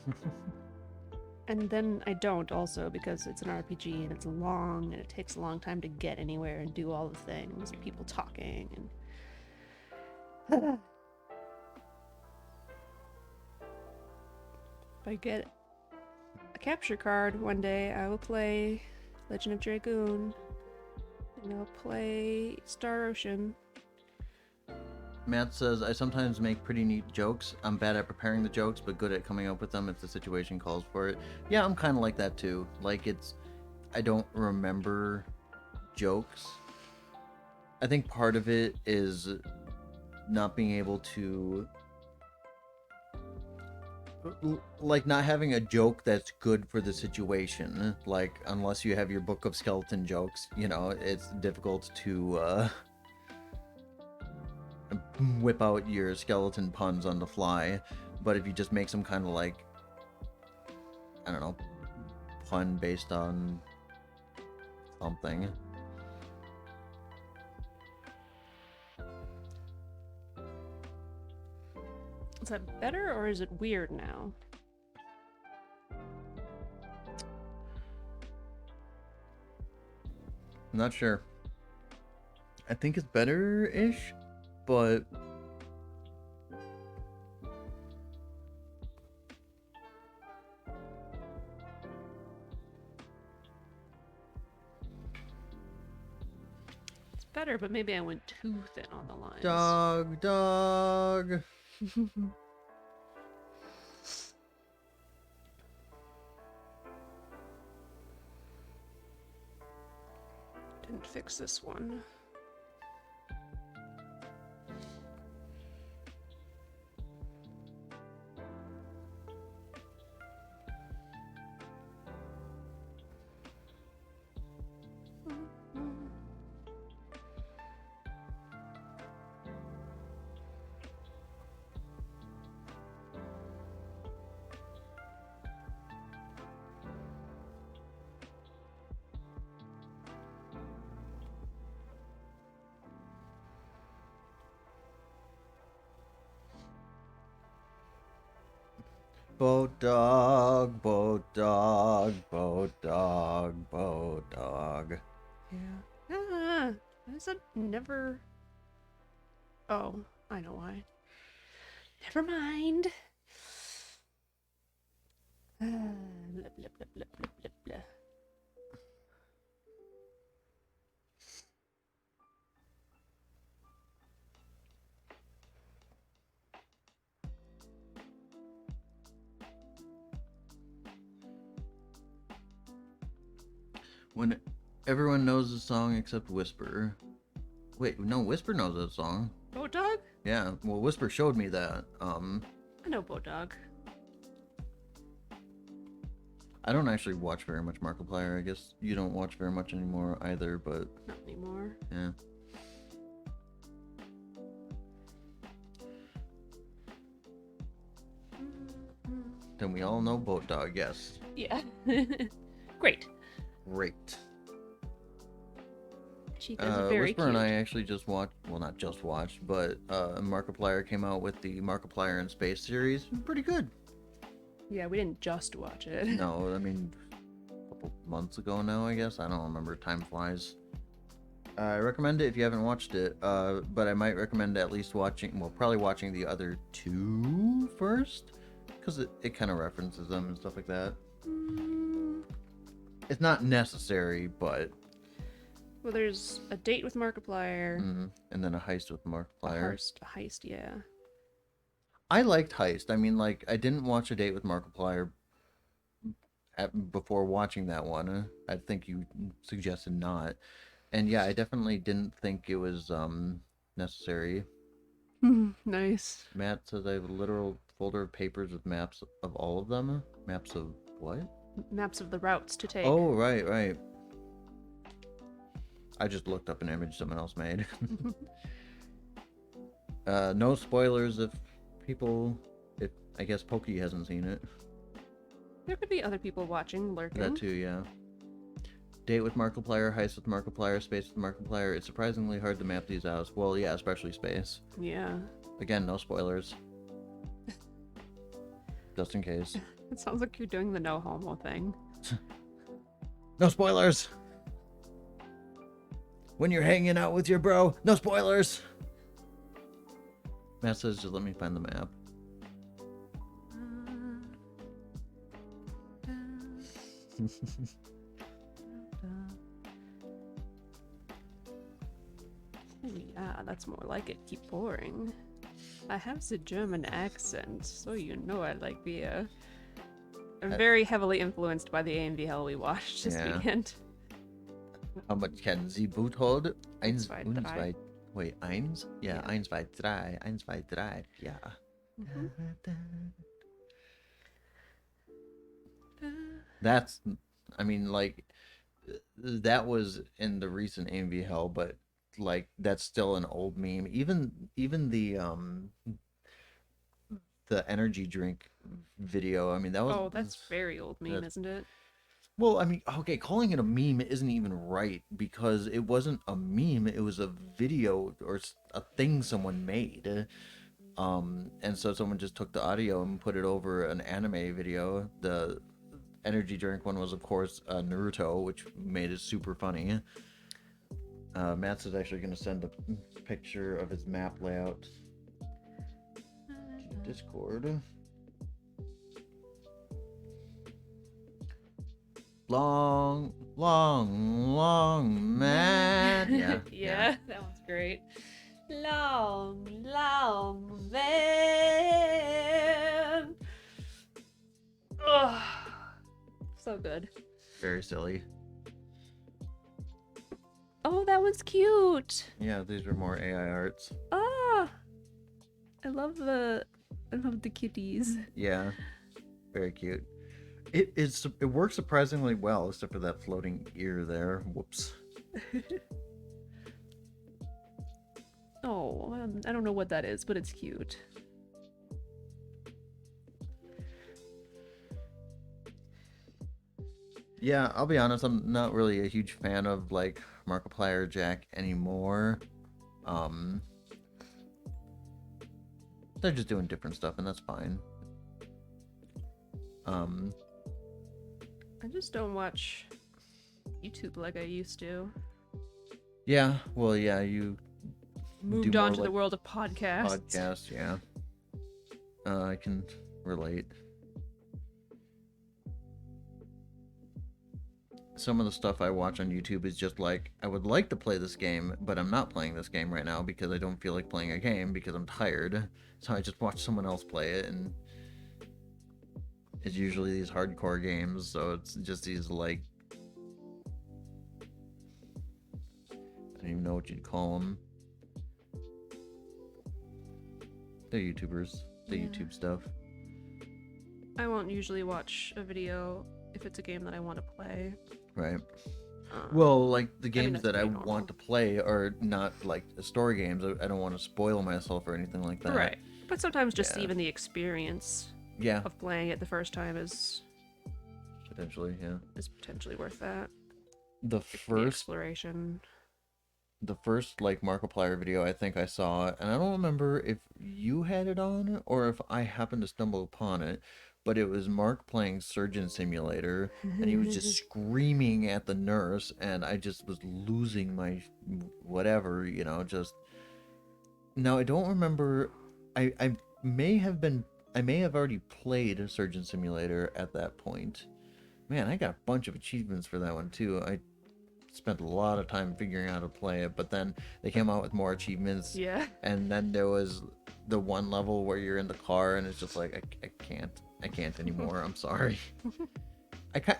And then I don't also because it's an RPG and it's long and it takes a long time to get anywhere and do all the things and people talking and if I get a capture card one day, I will play Legend of Dragoon and I'll play Star Ocean. Matt says, I sometimes make pretty neat jokes. I'm bad at preparing the jokes, but good at coming up with them if the situation calls for it. Yeah, I'm kind of like that too. Like, I don't remember jokes. I think part of it is not being able to, like, not having a joke that's good for the situation. Like, unless you have your book of skeleton jokes, it's difficult to, whip out your skeleton puns on the fly. But if you just make some kind of like, I don't know, pun based on something. Is that better or is it weird now? I'm not sure. I think it's better-ish, but It's better, but maybe I went too thin on the lines. dog. Didn't fix this one. Boat dog, boat dog, boat dog, boat dog. Yeah. I said never. Oh, I know why. Never mind. Blah, blah, blah, blah, blah, blah, blah. When everyone knows the song except Whisper. Wait, no, Whisper knows that song. Boat dog? Yeah, well, Whisper showed me that. I know boat dog. I don't actually watch very much Markiplier. I guess you don't watch very much anymore either, but Not anymore. yeah. Then we all know Boat Dog, yes. Yeah. Great. Great. She does very Whisper cute. and I actually just watched, well, not just watched, but Markiplier came out with the Markiplier in Space series. Pretty good. Yeah, we didn't just watch it. No, I mean, a couple months ago now, I guess. I don't remember. Time flies. I recommend it if you haven't watched it, but I might recommend at least watching, well, probably watching the other two first, because it kind of references them and stuff like that. It's not necessary, but... Well, there's a date with Markiplier. And then a heist with Markiplier. A heist, yeah. I liked Heist. I mean, like, I didn't watch A Date with Markiplier before watching that one. I think you suggested not. And yeah, I definitely didn't think it was necessary. Nice. Matt says I have a literal folder of papers with maps of all of them. Maps of what? Maps of the routes to take. Oh, right, right. I just looked up an image someone else made. No spoilers if I guess Pokey hasn't seen it. There could be other people watching, lurking. That too, yeah. Date with Markiplier, heist with Markiplier, space with Markiplier. It's surprisingly hard to map these out. Well, yeah, especially space. Yeah. Again, no spoilers. Just in case. It sounds like you're doing the no homo thing. No spoilers! When you're hanging out with your bro, no spoilers! Matt says, just let me find the map. Yeah, that's more like it. Keep pouring. I have the German accent, so you know I like beer. I'm very heavily influenced by the AMV Hell we watched this weekend. How much can the boot hold? Eins, Zwei, und drei. zwei. Wait, eins? Yeah, Yeah. 1, 2, 3. 1, 2, 3. Yeah. That's, I mean, like, that was in the recent AMV Hell, but like that's still an old meme. Even the energy drink video. I mean, that was. Oh, that's very old meme, isn't it? Well, I mean, okay, calling it a meme isn't even right because it wasn't a meme. It was a video or a thing someone made. And so someone just took the audio and put it over an anime video. The energy drink one was, of course, Naruto, which made it super funny. Matt's is actually going to send a picture of his map layout to Discord. Long, long, long man. Yeah. Yeah, that one's great. Long, long van. Ugh. So good. Very silly. Oh, that one's cute. Yeah, these are more AI arts. Ah, I love the kitties. Yeah, very cute. It works surprisingly well, except for that floating ear there. Whoops. Oh, I don't know what that is, but it's cute. Yeah, I'll be honest, I'm not really a huge fan of like Markiplier Jack anymore. They're just doing different stuff, and that's fine. I just don't watch YouTube like I used to. Yeah, well, yeah, you Moved do on more to the like world of podcasts. podcasts, yeah. I can relate. Some of the stuff I watch on YouTube is just like, I would like to play this game, but I'm not playing this game right now because I don't feel like playing a game because I'm tired. So I just watch someone else play it, and it's usually these hardcore games, so it's just these like, I don't even know what you'd call them. They're YouTubers. They YouTube stuff. I won't usually watch a video if it's a game that I want to play. Right. Well, like the I mean, games that's that I pretty normal. want to play are not like story games. I don't want to spoil myself or anything like that. Right. But sometimes just Yeah. even the experience Yeah, of playing it the first time is potentially, yeah. potentially worth that. The The first exploration. like Markiplier video I think I saw, and I don't remember if you had it on or if I happened to stumble upon it, but it was Mark playing Surgeon Simulator, and he was just screaming at the nurse, and I just was losing my whatever, just. Now I don't remember. I may have been. I may have already played Surgeon Simulator at that point. Man, I got a bunch of achievements for that one too. I spent a lot of time figuring out how to play it, but then they came out with more achievements. Yeah. And then there was the one level where you're in the car, and it's just like I can't anymore. I'm sorry.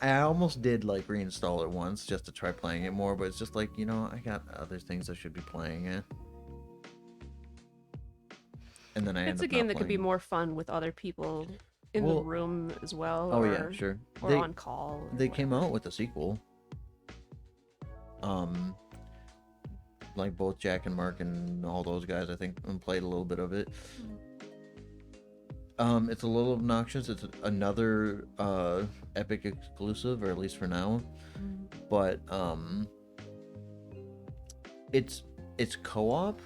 I almost did like reinstall it once just to try playing it more, but it's just like, I got other things I should be playing it. And then I It's end a up game not that could be playing. more fun with other people in the room as well. Oh or, yeah, sure. Or on call. Or they came out with a sequel. Like both Jack and Mark and all those guys, I think, played a little bit of it. It's a little obnoxious. It's another Epic exclusive, or at least for now. But it's co-op,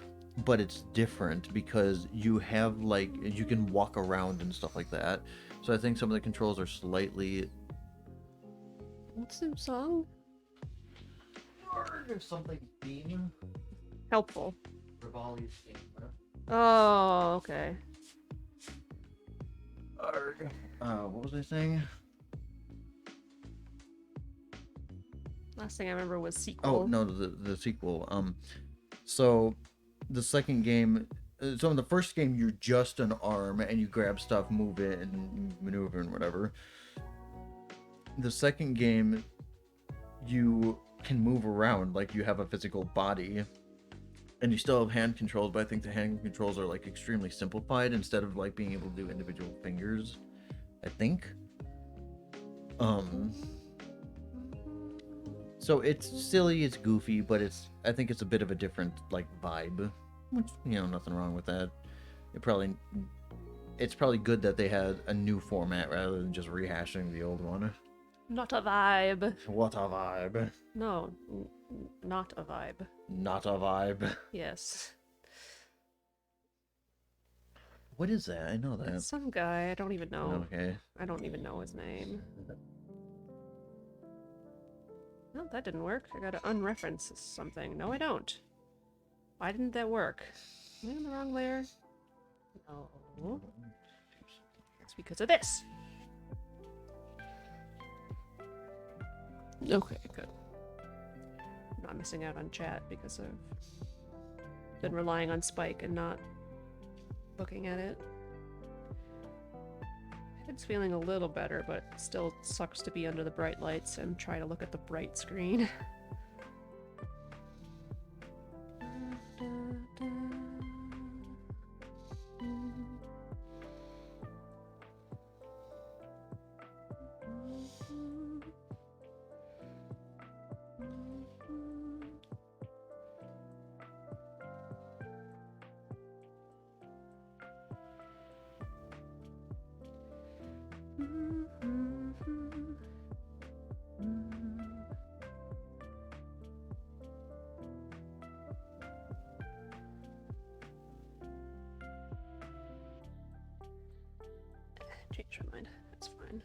but it's different because you have like you can walk around and stuff like that. So I think some of the controls are slightly. What's the song? Or something theme. Helpful. Rivali's theme. Oh, okay. What was I saying? Last thing I remember was sequel. Oh no, the sequel. So the second game. So in the first game, you're just an arm and you grab stuff, move it, and maneuver and whatever. The second game, you can move around like you have a physical body, and you still have hand controls, but I think the hand controls are like extremely simplified instead of like being able to do individual fingers, I think. So it's silly, it's goofy, but I think it's a bit of a different like vibe, which, nothing wrong with that. It's probably good that they had a new format rather than just rehashing the old one. Not a vibe. What a vibe. No, not a vibe. Not a vibe. Yes. What is that? I know that. It's some guy. I don't even know. Okay. I don't even know his name. No, that didn't work. I gotta unreference something. No, I don't. Why didn't that work? Am I on the wrong layer? No. It's because of this. Okay, good. I'm not missing out on chat because I've been relying on Spike and not looking at it. It's feeling a little better, but still sucks to be under the bright lights and try to look at the bright screen. Change my mind. That's fine.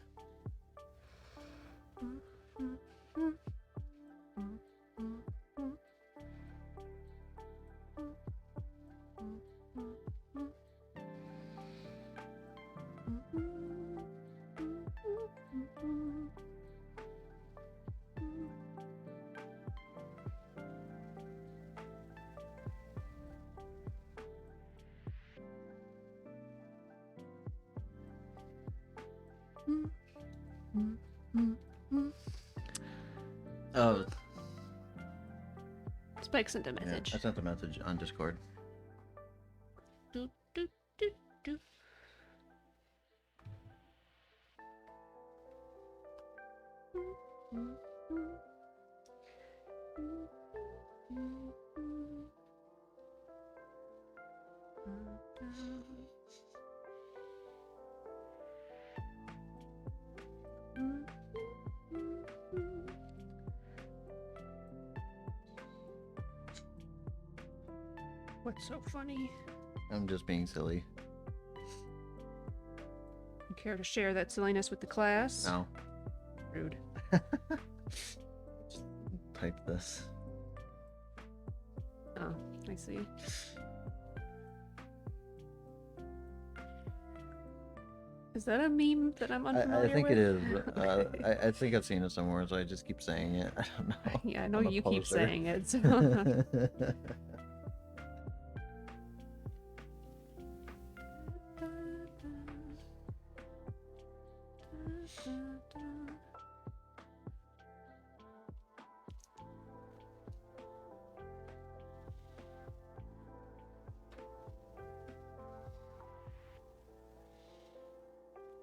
Oh, Spike sent a yeah, message. I sent a message on Discord. Do, do, do, do. What's so funny? I'm just being silly. You care to share that silliness with the class? No. Rude. Just type this. Oh, I see. Is that a meme that I'm unfamiliar I think with? it is. Okay. I think I've seen it somewhere, so I just keep saying it. I don't know. Yeah, I know I'm a you keep poser. saying it. So.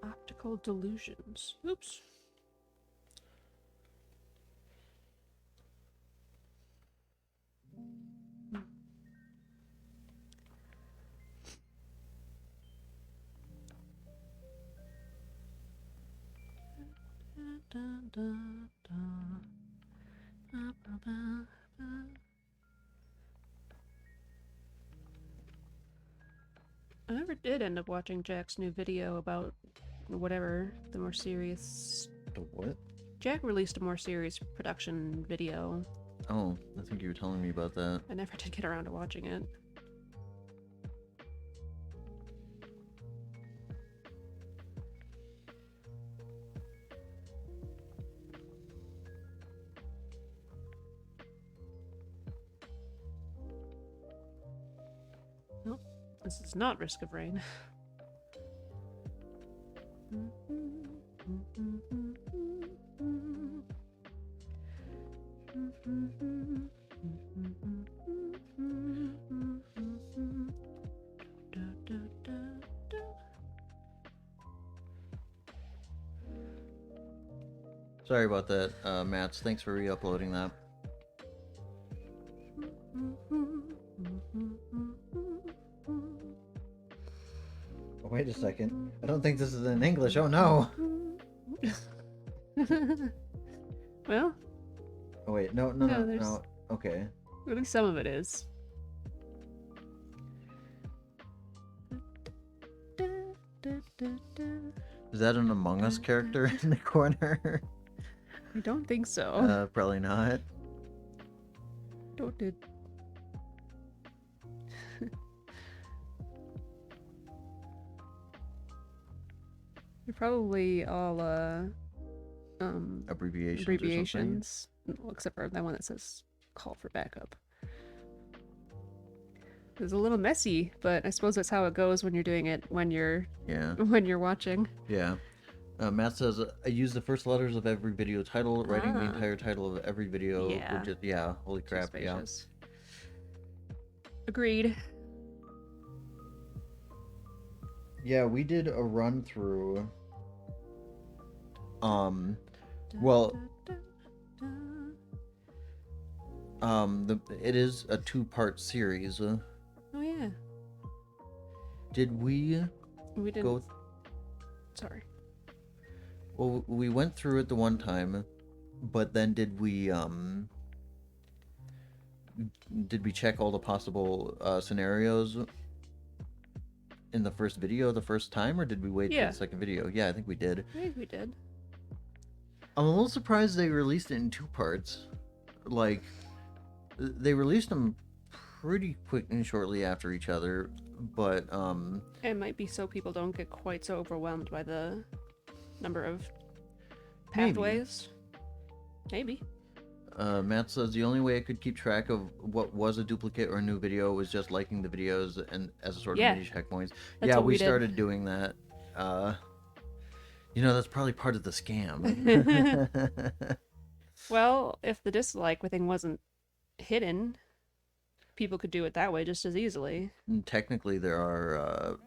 Optical delusions. Oops. I never did end up watching Jack's new video about whatever, the more serious... The what? Jack released a more serious production video. Oh, I think you were telling me about that. I never did get around to watching it. Nope, this is not Risk of Rain. Sorry about that, Mats. Thanks for re-uploading that. Oh, wait a second. I don't think this is in English. Oh no! Well, Oh wait, no. there's- Okay. at least some of it is. Is that an Among Us character in the corner? I don't think so. Probably not. Don't did. They're probably all Abbreviations. abbreviations, well, except for that one that says "call for backup." It's a little messy, but I suppose that's how it goes when you're doing it when you're Yeah. watching. Yeah. Matt says, I use the first letters of every video title, writing the Ah. entire title of every video. Yeah. Which is, yeah, holy Too crap, yeah. spacious. Agreed. Yeah, we did a run through. Well, it is a 2-part series. Oh yeah. Did we We didn't. go? Sorry. Well, we went through it the one time, but then did we check all the possible scenarios in the first video the first time, or did we wait for Yeah. the second video? Yeah, I think we did. I think we did. I'm a little surprised they released it in 2 parts. Like, they released them pretty quick and shortly after each other, but It might be so people don't get quite so overwhelmed by the number of Maybe. pathways. Maybe. Matt says the only way I could keep track of what was a duplicate or a new video was just liking the videos and as a sort of Yeah. mini checkpoints. That's Yeah, what we we did. started doing that. That's probably part of the scam. Well, if the dislike thing wasn't hidden, people could do it that way just as easily. And technically, there are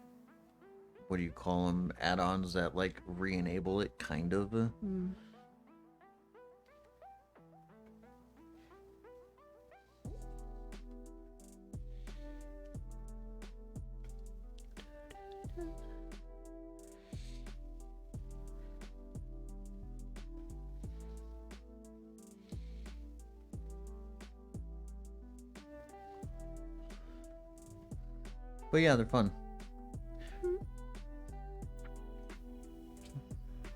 what do you call them? Add-ons that like re-enable it, kind of. Hmm. But yeah, they're fun.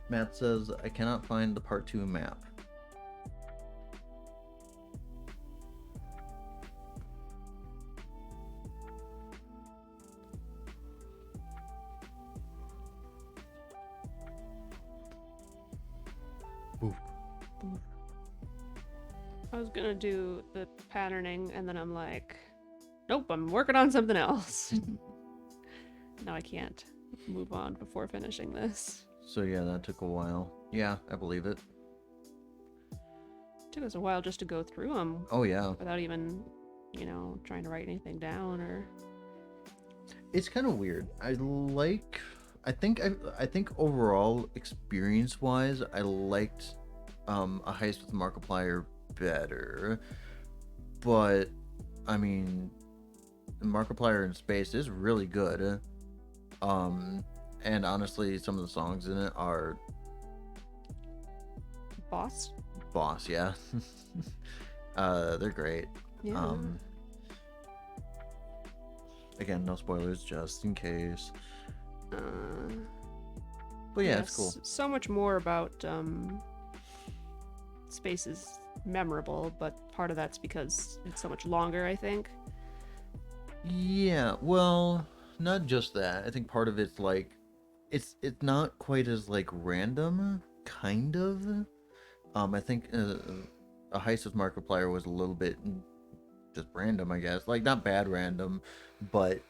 Matt says, I cannot find the part 2 map. Oof. I was gonna do the patterning, and then I'm like, nope, I'm working on something else. Now I can't move on before finishing this. So yeah, that took a while. Yeah, I believe it. It took us a while just to go through them Oh yeah. without even, trying to write anything down or. It's kind of weird. I think overall experience wise, I liked a heist with Markiplier better. But I mean, Markiplier in space is really good. And honestly, some of the songs in it are Boss? boss, yeah. They're great. Yeah. Again, no spoilers, just in case. Uh, But yeah, it's cool. So much more about space is memorable, but part of that's because it's so much longer, I think. Yeah, well, not just that. I think part of it's like it's not quite as like random, kind of. I think a heist with Markiplier was a little bit just random, I guess. Like not bad random, but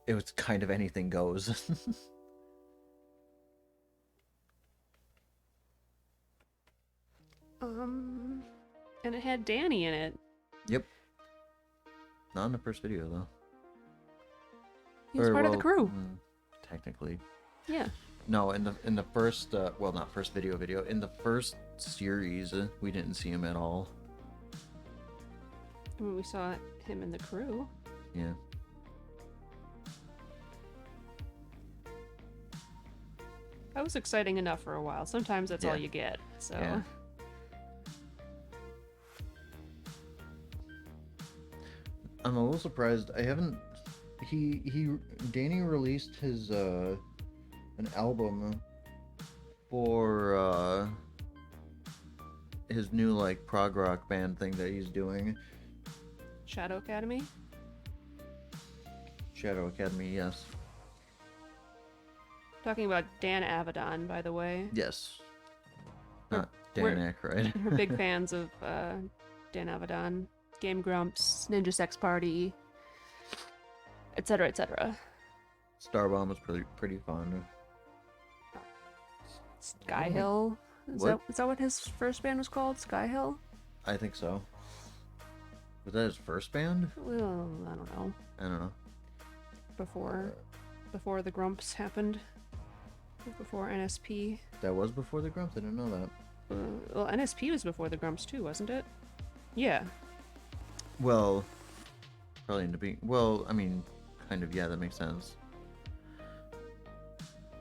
it was kind of anything goes. And it had Danny in it. Yep. Not in the first video though. He was part of the crew. Technically. Yeah. No, in the first well, not first video. In the first series, we didn't see him at all. I mean, we saw him in the crew. Yeah. That was exciting enough for a while. Sometimes that's all you get. So. Yeah. I'm a little surprised. I haven't. Danny released his an album for his new like prog rock band thing that he's doing. Shadow Academy? Shadow Academy, yes. Talking about Dan Avedon, by the way. Yes. We're- Not Dan Aykroyd. We're big fans of Dan Avedon, Game Grumps, Ninja Sex Party, etc., etc. Starbomb was pretty fun. Skyhill? Is that what his first band was called? Skyhill? I think so. Was that his first band? Well, I don't know. I don't know. Before the Grumps happened. Before NSP. That was before the Grumps? I didn't know that. Well, NSP was before the Grumps too, wasn't it? Yeah. Well, probably in the beginning. Well, I mean, kind of, yeah, that makes sense.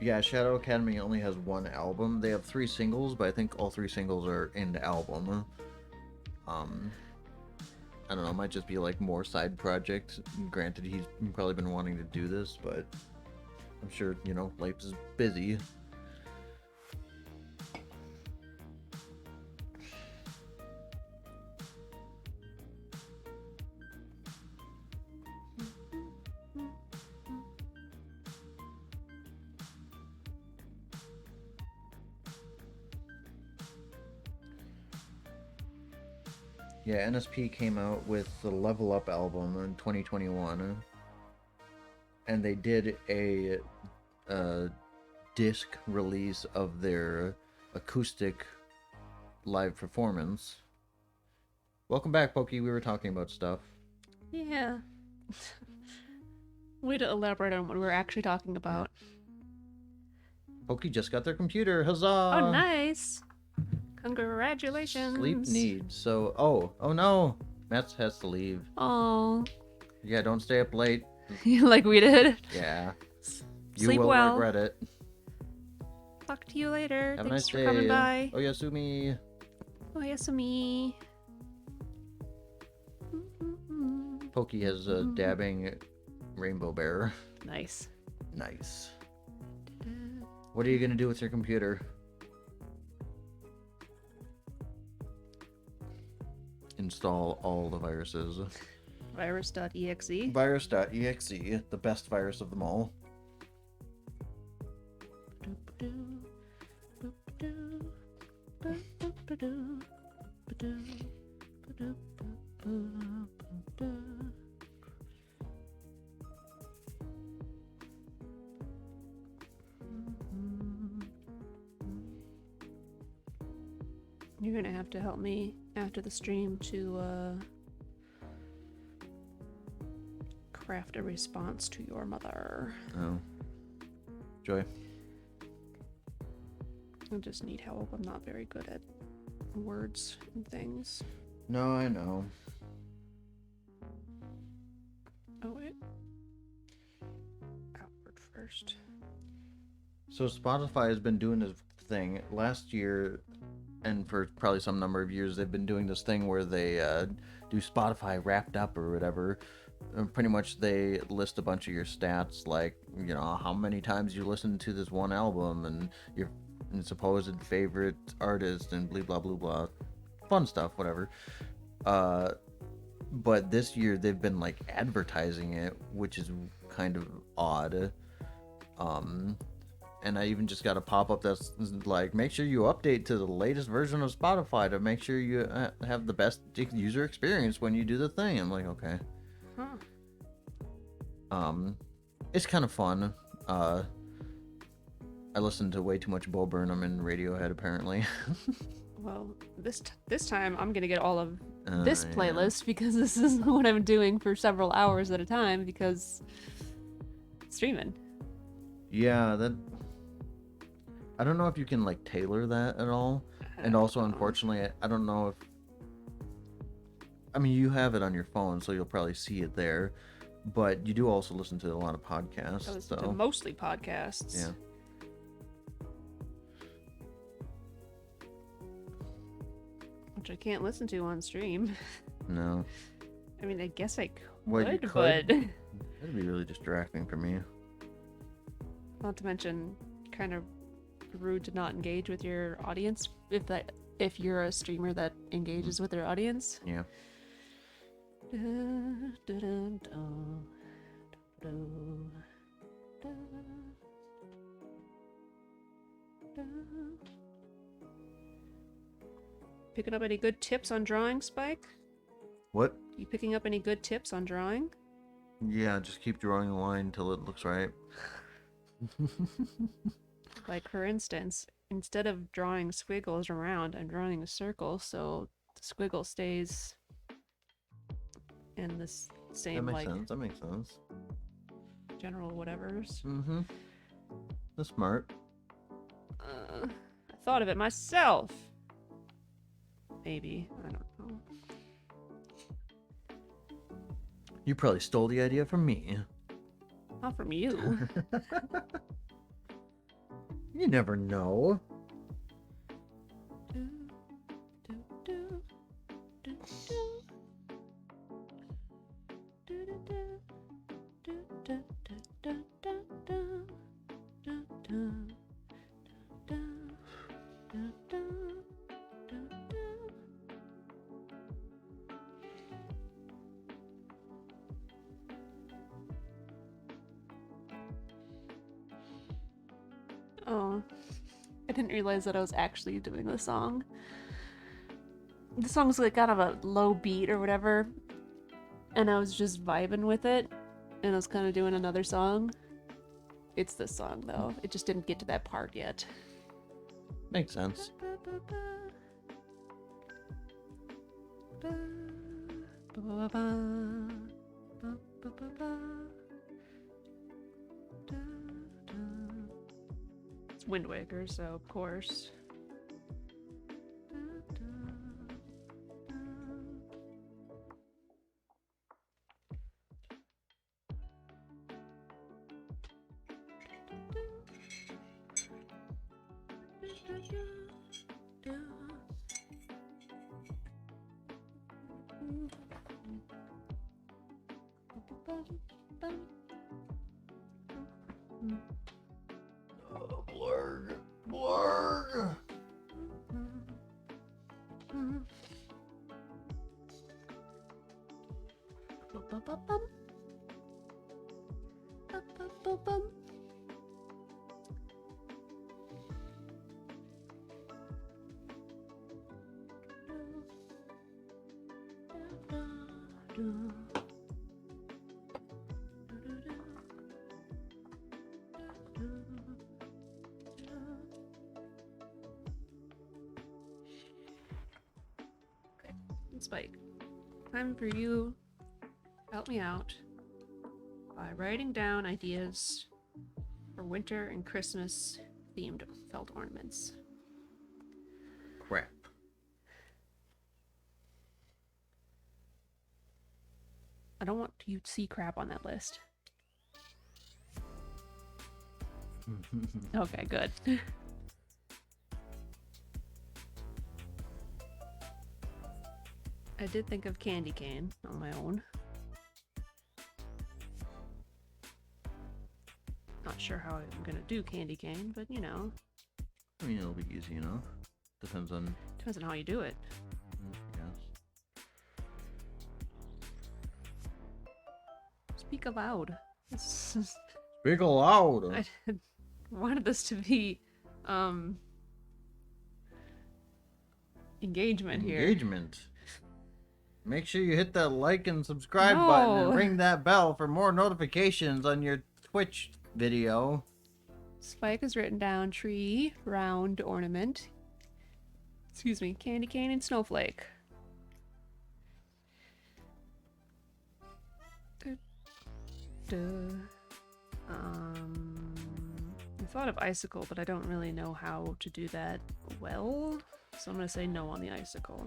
Yeah, Shadow Academy only has one album. They have 3 singles, but I think all 3 singles are in the album. I don't know, it might just be like more side projects. Granted, he's probably been wanting to do this, but I'm sure, life is busy. Yeah, NSP came out with the Level Up album in 2021, and they did a disc release of their acoustic live performance. Welcome back, Pokey. We were talking about stuff. Yeah. Way to elaborate on what we're actually talking about. Pokey just got their computer. Huzzah! Oh, nice. Congratulations. Sleep needs. So, oh no. Matt has to leave. Oh. Yeah, don't stay up late. Like we did. Yeah. You Sleep will well. regret it. Talk to you later. Have a Thanks nice for day. coming by. Oh, Yasumi. Oh, Yasumi. Pokey has a dabbing rainbow bear. Nice. Nice. What are you gonna do with your computer? Install all the viruses. Virus.exe. Virus.exe, the best virus of them all. You're gonna have to help me after the stream to craft a response to your mother. Oh. Joy. I just need help. I'm not very good at words and things. No, I know. Oh, wait. Outward first. So Spotify has been doing this thing. Last year, and for probably some number of years, they've been doing this thing where they do Spotify Wrapped Up or whatever. Pretty much they list a bunch of your stats, like, you know, how many times you listened to this one album and your supposed favorite artist and blah, blah, blah, blah. Fun stuff, whatever. But this year they've been, like, advertising it, which is kind of odd. And I even just got a pop-up that's like, make sure you update to the latest version of Spotify to make sure you have the best user experience when you do the thing. I'm like, okay. Huh. It's kind of fun. I listened to way too much Bo Burnham and Radiohead, apparently. Well, this time I'm gonna get all of this Yeah. playlist because this is what I'm doing for several hours at a time because streaming. Yeah, that... I don't know if you can, like, tailor that at all. And also, unfortunately, I don't know if... I mean, you have it on your phone, so you'll probably see it there. But you do also listen to a lot of podcasts. I listen to mostly podcasts. Yeah. Which I can't listen to on stream. No. I mean, I guess I could, Well, you but could. That'd be really distracting for me. not to mention kind of rude to not engage with your audience if you're a streamer that engages with their audience. Yeah. Picking up any good tips on drawing, Spike? What? You picking up any good tips on drawing? Yeah, just keep drawing the line till it looks right. Like, for instance, instead of drawing squiggles around, I'm drawing a circle, so the squiggle stays in the same, That makes like, sense. That makes sense. general whatevers. Mm-hmm. That's smart. I thought of it myself. Maybe. I don't know. You probably stole the idea from me. Not from you. You never know. Oh, I didn't realize that I was actually doing the song. The song's like kind of a low beat or whatever, and I was just vibing with it, and I was kind of doing another song. It's this song though. It just didn't get to that part yet. Makes sense. It's Wind Waker, so of course. Oh, blurg. Blurg. Spike, time for you to help me out by writing down ideas for winter and Christmas themed felt ornaments. Crap. I don't want you to see crap on that list. Okay, good. I did think of candy cane on my own. Not sure how I'm gonna do candy cane, but you know. I mean, it'll be easy, you know? Depends on how you do it. yes. Speak aloud. Speak aloud. I wanted this to be engagement here. Engagement. Make sure you hit that like and subscribe button and No. ring that bell for more notifications on your Twitch video. Spike has written down tree, round ornament. Excuse me, candy cane and snowflake. I thought of icicle, but I don't really know how to do that well, so I'm gonna say no on the icicle.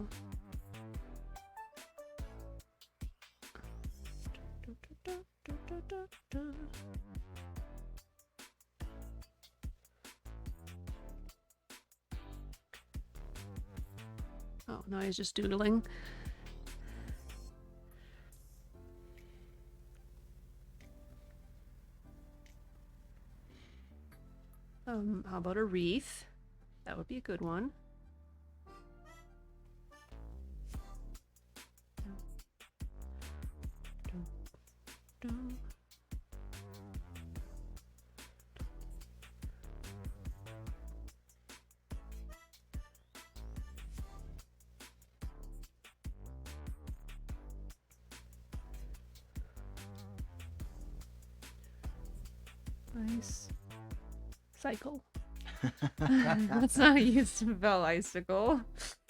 Oh, no, he's just doodling. How about a wreath? That would be a good one. Nice. Cycle. That's not used to spell icicle.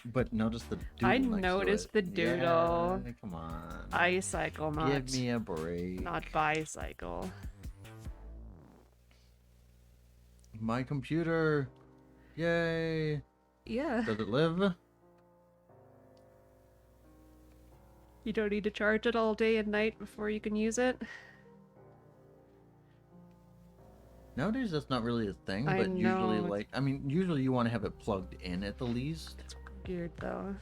But notice the doodle I next to noticed it. the doodle. Yeah, come on. Icycle, not Give me a break. not bicycle. My computer. Yay. Yeah. Does it live? You don't need to charge it all day and night before you can use it. Nowadays, that's not really a thing, I but usually, know. like, I mean, usually you want to have it plugged in at the least. It's weird though.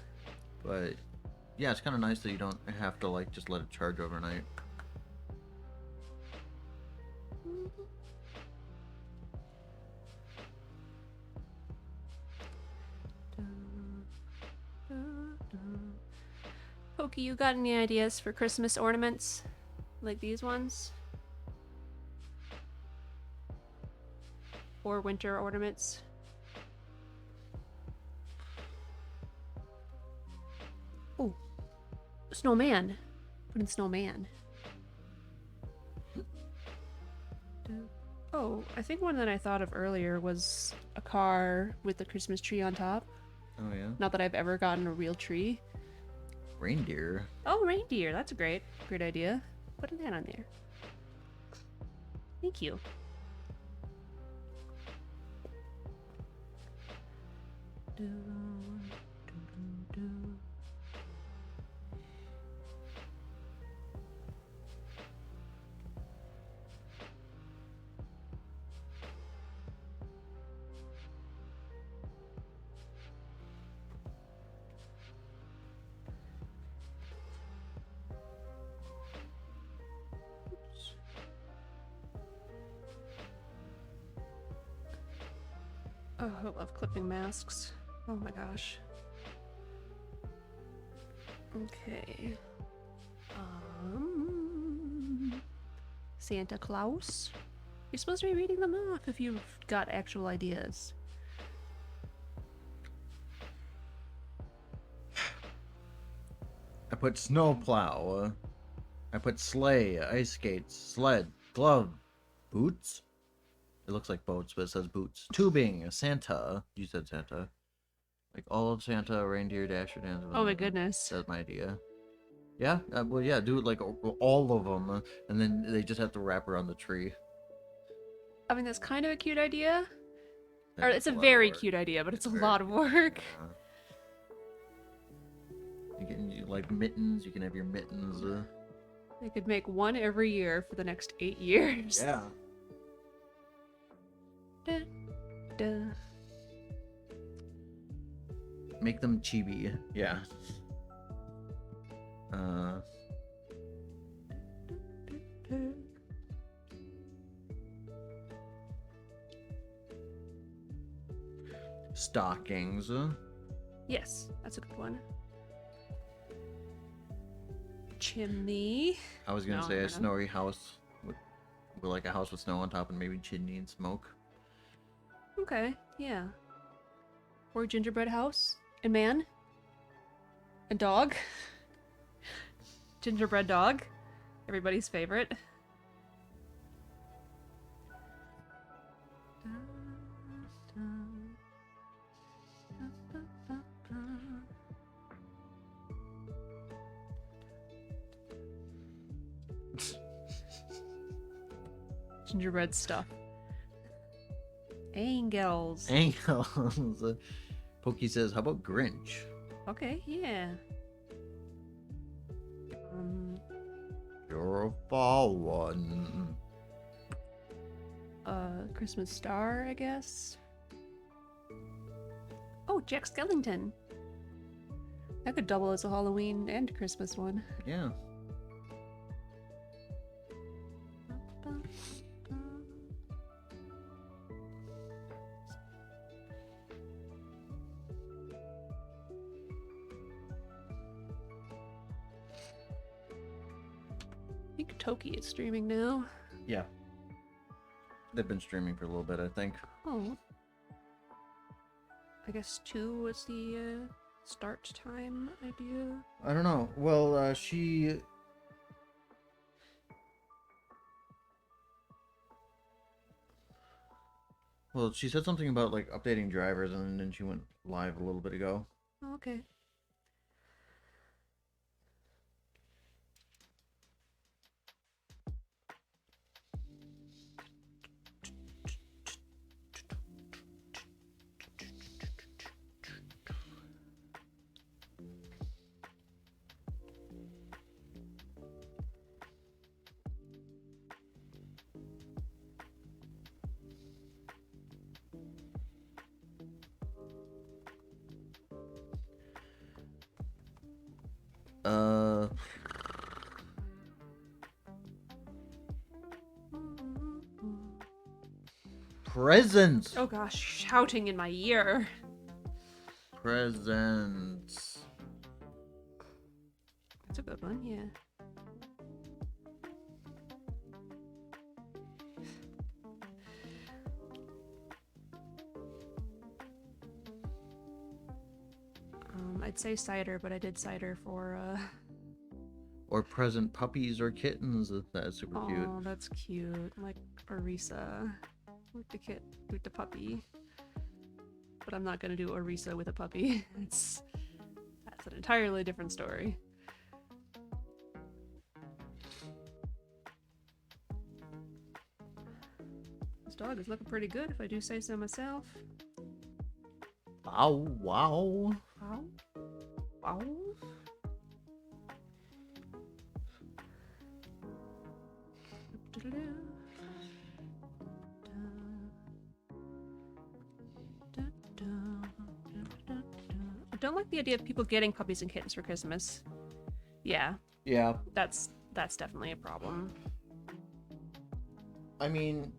But yeah, it's kind of nice that you don't have to, like, just let it charge overnight. Pokey, you got any ideas for Christmas ornaments? Like these ones? Or winter ornaments? Oh, snowman. Put in snowman. Oh, I think one that I thought of earlier was a car with the Christmas tree on top. Oh, yeah? Not that I've ever gotten a real tree. Reindeer. Oh, reindeer. That's a great idea. Put that on there. Thank you. Oh, I love clipping masks. Oh my gosh. Okay. Santa Claus? You're supposed to be reading them off if you've got actual ideas. I put snowplow. I put sleigh, ice skates, sled, glove, boots. It looks like boats, but it says boots. Tubing, Santa. You said Santa. Like all of Santa, reindeer, dasher, dancer. Oh my goodness. That's my idea. Yeah, well, yeah, do it like all of them, and then they just have to wrap around the tree. I mean, that's kind of a cute idea. Or That's it's a lot of very work. cute idea, but it's a very lot of work. You can like mittens. You can have your mittens. They could make one every year for the next 8 years. Yeah. Da, da. Make them chibi. Yeah. Stockings. Yes, that's a good one. Chimney. I was gonna No, say we're a not. snowy house with like a house with snow on top and maybe chimney and smoke. Okay, yeah. Or gingerbread house. And man. And dog. Gingerbread dog. Everybody's favorite. Gingerbread stuff. Angels. Angels. Pokey says, "How about Grinch?" Okay, yeah. You're a fall one. Christmas star, I guess. Oh, Jack Skellington. That could double as a Halloween and Christmas one. Yeah. I think Toki is streaming now. Yeah. They've been streaming for a little bit, I think. Oh. I guess 2 was the start time idea. I don't know. Well, she... Well, she said something about, like, updating drivers, and then she went live a little bit ago. Oh, okay. Presents! Oh gosh, shouting in my ear. Presents. That's a good one, yeah. I'd say cider, but I did cider for Or present puppies or kittens. That's super cute. Oh, that's cute. Like Orisa with the with the puppy. But I'm not gonna do Orisa with a puppy. That's an entirely different story. This dog is looking pretty good, if I do say so myself. Bow wow. Wow. Wow. I don't like the idea of people getting puppies and kittens for Christmas. Yeah, Yeah. that's definitely a problem. I mean,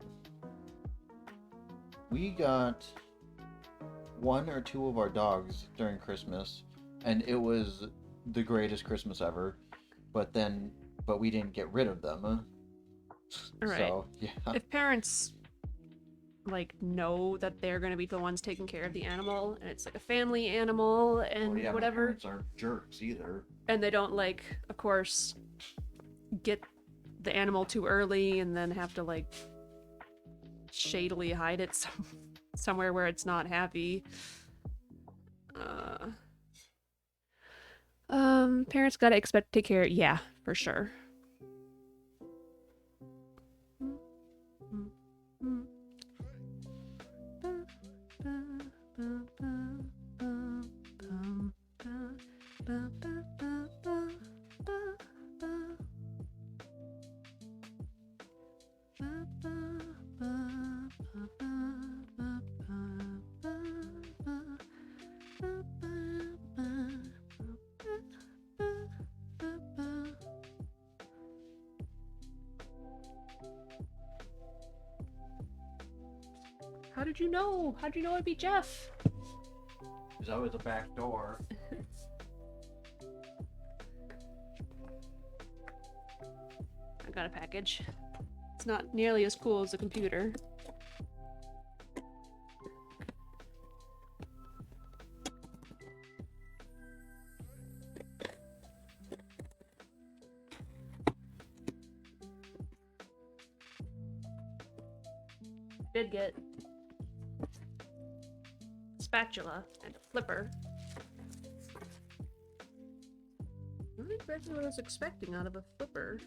we got 1 or 2 of our dogs during Christmas, and it was the greatest Christmas ever. But we didn't get rid of them. Right. So, yeah. If parents know that they're going to be the ones taking care of the animal, and it's like a family animal and whatever, parents aren't jerks either. and they don't of course, get the animal too early and then have to shadily hide it somewhere where it's not happy. Parents gotta expect to take care. Yeah, for sure. How did you know? How did you know it'd be Jeff? There's always a back door. I got a package. It's not nearly as cool as a computer. Did get spatula and a flipper. Not exactly what I was expecting out of a flipper.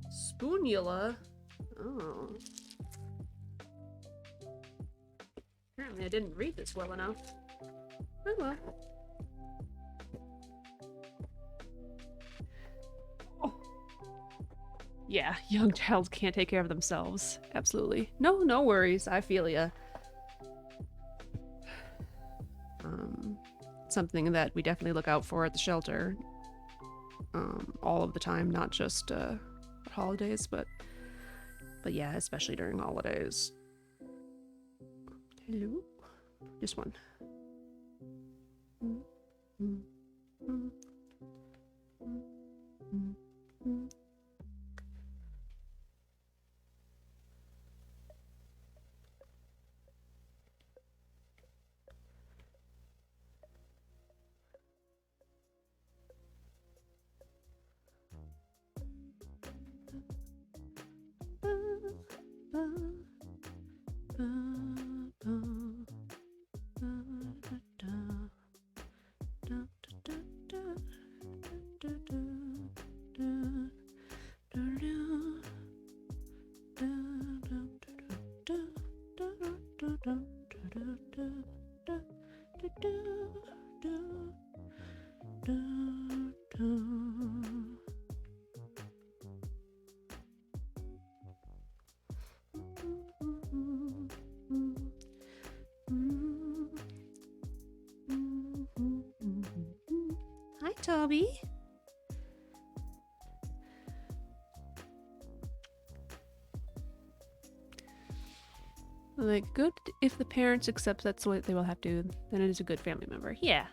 Spoonula? Oh. Apparently I didn't read this well enough. Oh well. Oh. Yeah, young childs can't take care of themselves. Absolutely. No worries. I feel ya. Something that we definitely look out for at the shelter. All of the time, not just holidays, but yeah, especially during holidays. Hello? Just one. Hi, Toby. Good if the parents accept that's what they will have to, then it is a good family member. Yeah.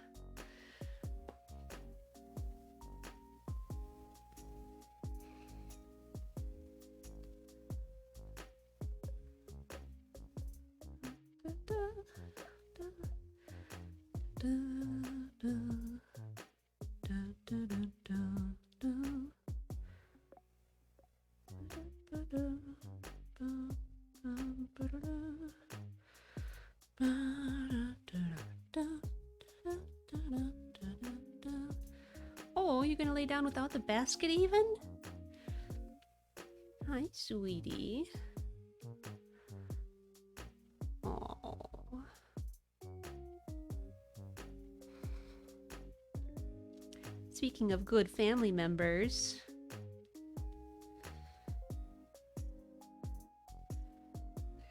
Oh, you're gonna lay down without the basket even? Hi, sweetie. Speaking of good family members,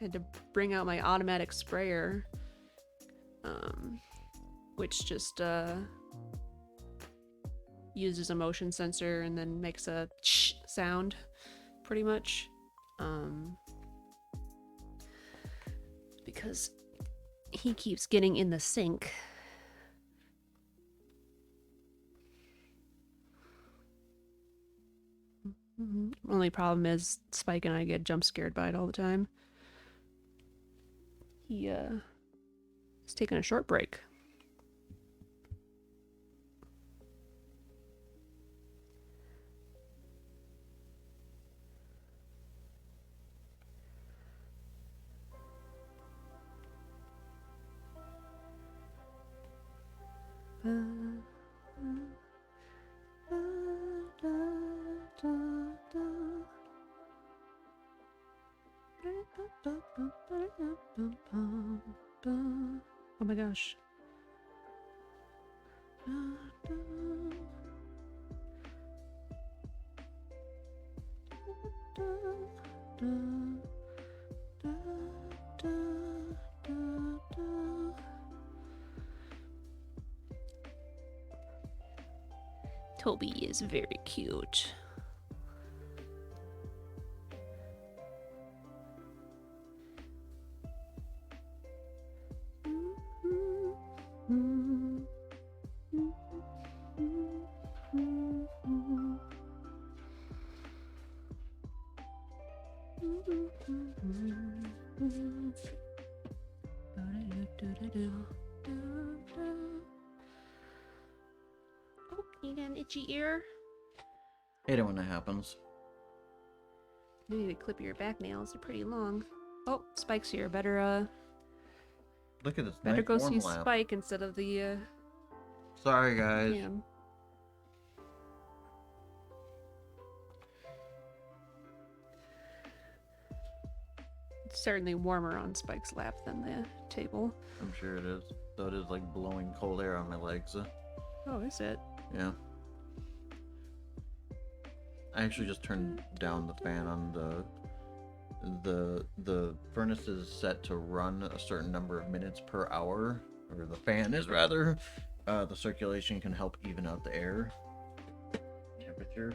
I had to bring out my automatic sprayer, which just uses a motion sensor and then makes a ch sound, pretty much. Because he keeps getting in the sink. Only problem is Spike and I get jump scared by it all the time. He is taking a short break. Oh my gosh. Toby is very cute. Oh, you got an itchy ear? Hate it when that happens. You need to clip your back nails. They're pretty long. Oh, Spike's here. Better Look at this better nice go warm see lap. Spike instead of the Sorry, guys. Cam. It's certainly warmer on Spike's lap than the table. I'm sure it is. Though it is like blowing cold air on my legs. Oh, is it? Yeah. I actually just turned down the fan on the furnace is set to run a certain number of minutes per hour, or the fan is rather. The circulation can help even out the air temperature.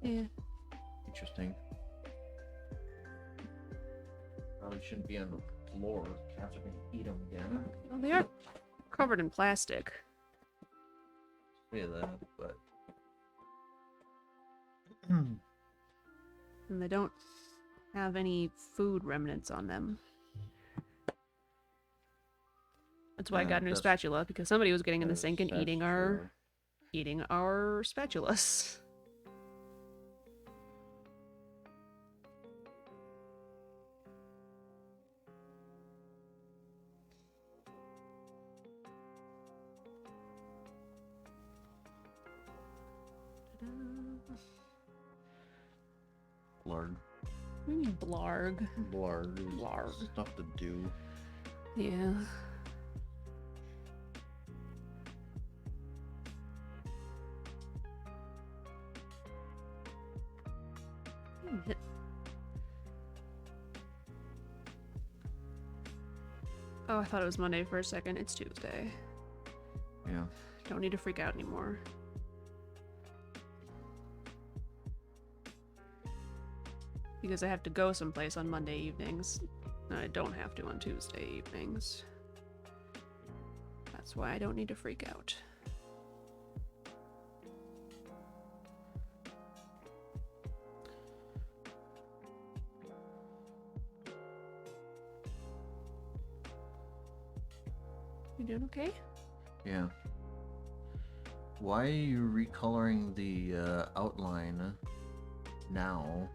Yeah. Interesting. Probably shouldn't be on the floor. Cats are gonna eat them again. Well, they are covered in plastic. Say that, but And they don't have any food remnants on them. That's why I got a new that's- spatula, because somebody was getting in the sink and that's eating true. our spatulas. Blarg. What do you mean blarg? Blarg. is Blarg. Stuff to do. Yeah. Oh, I thought it was Monday for a second. It's Tuesday. Yeah. Don't need to freak out anymore. Because I have to go someplace on Monday evenings. And I don't have to on Tuesday evenings. That's why I don't need to freak out. You doing okay? Yeah. Why are you recoloring the outline now?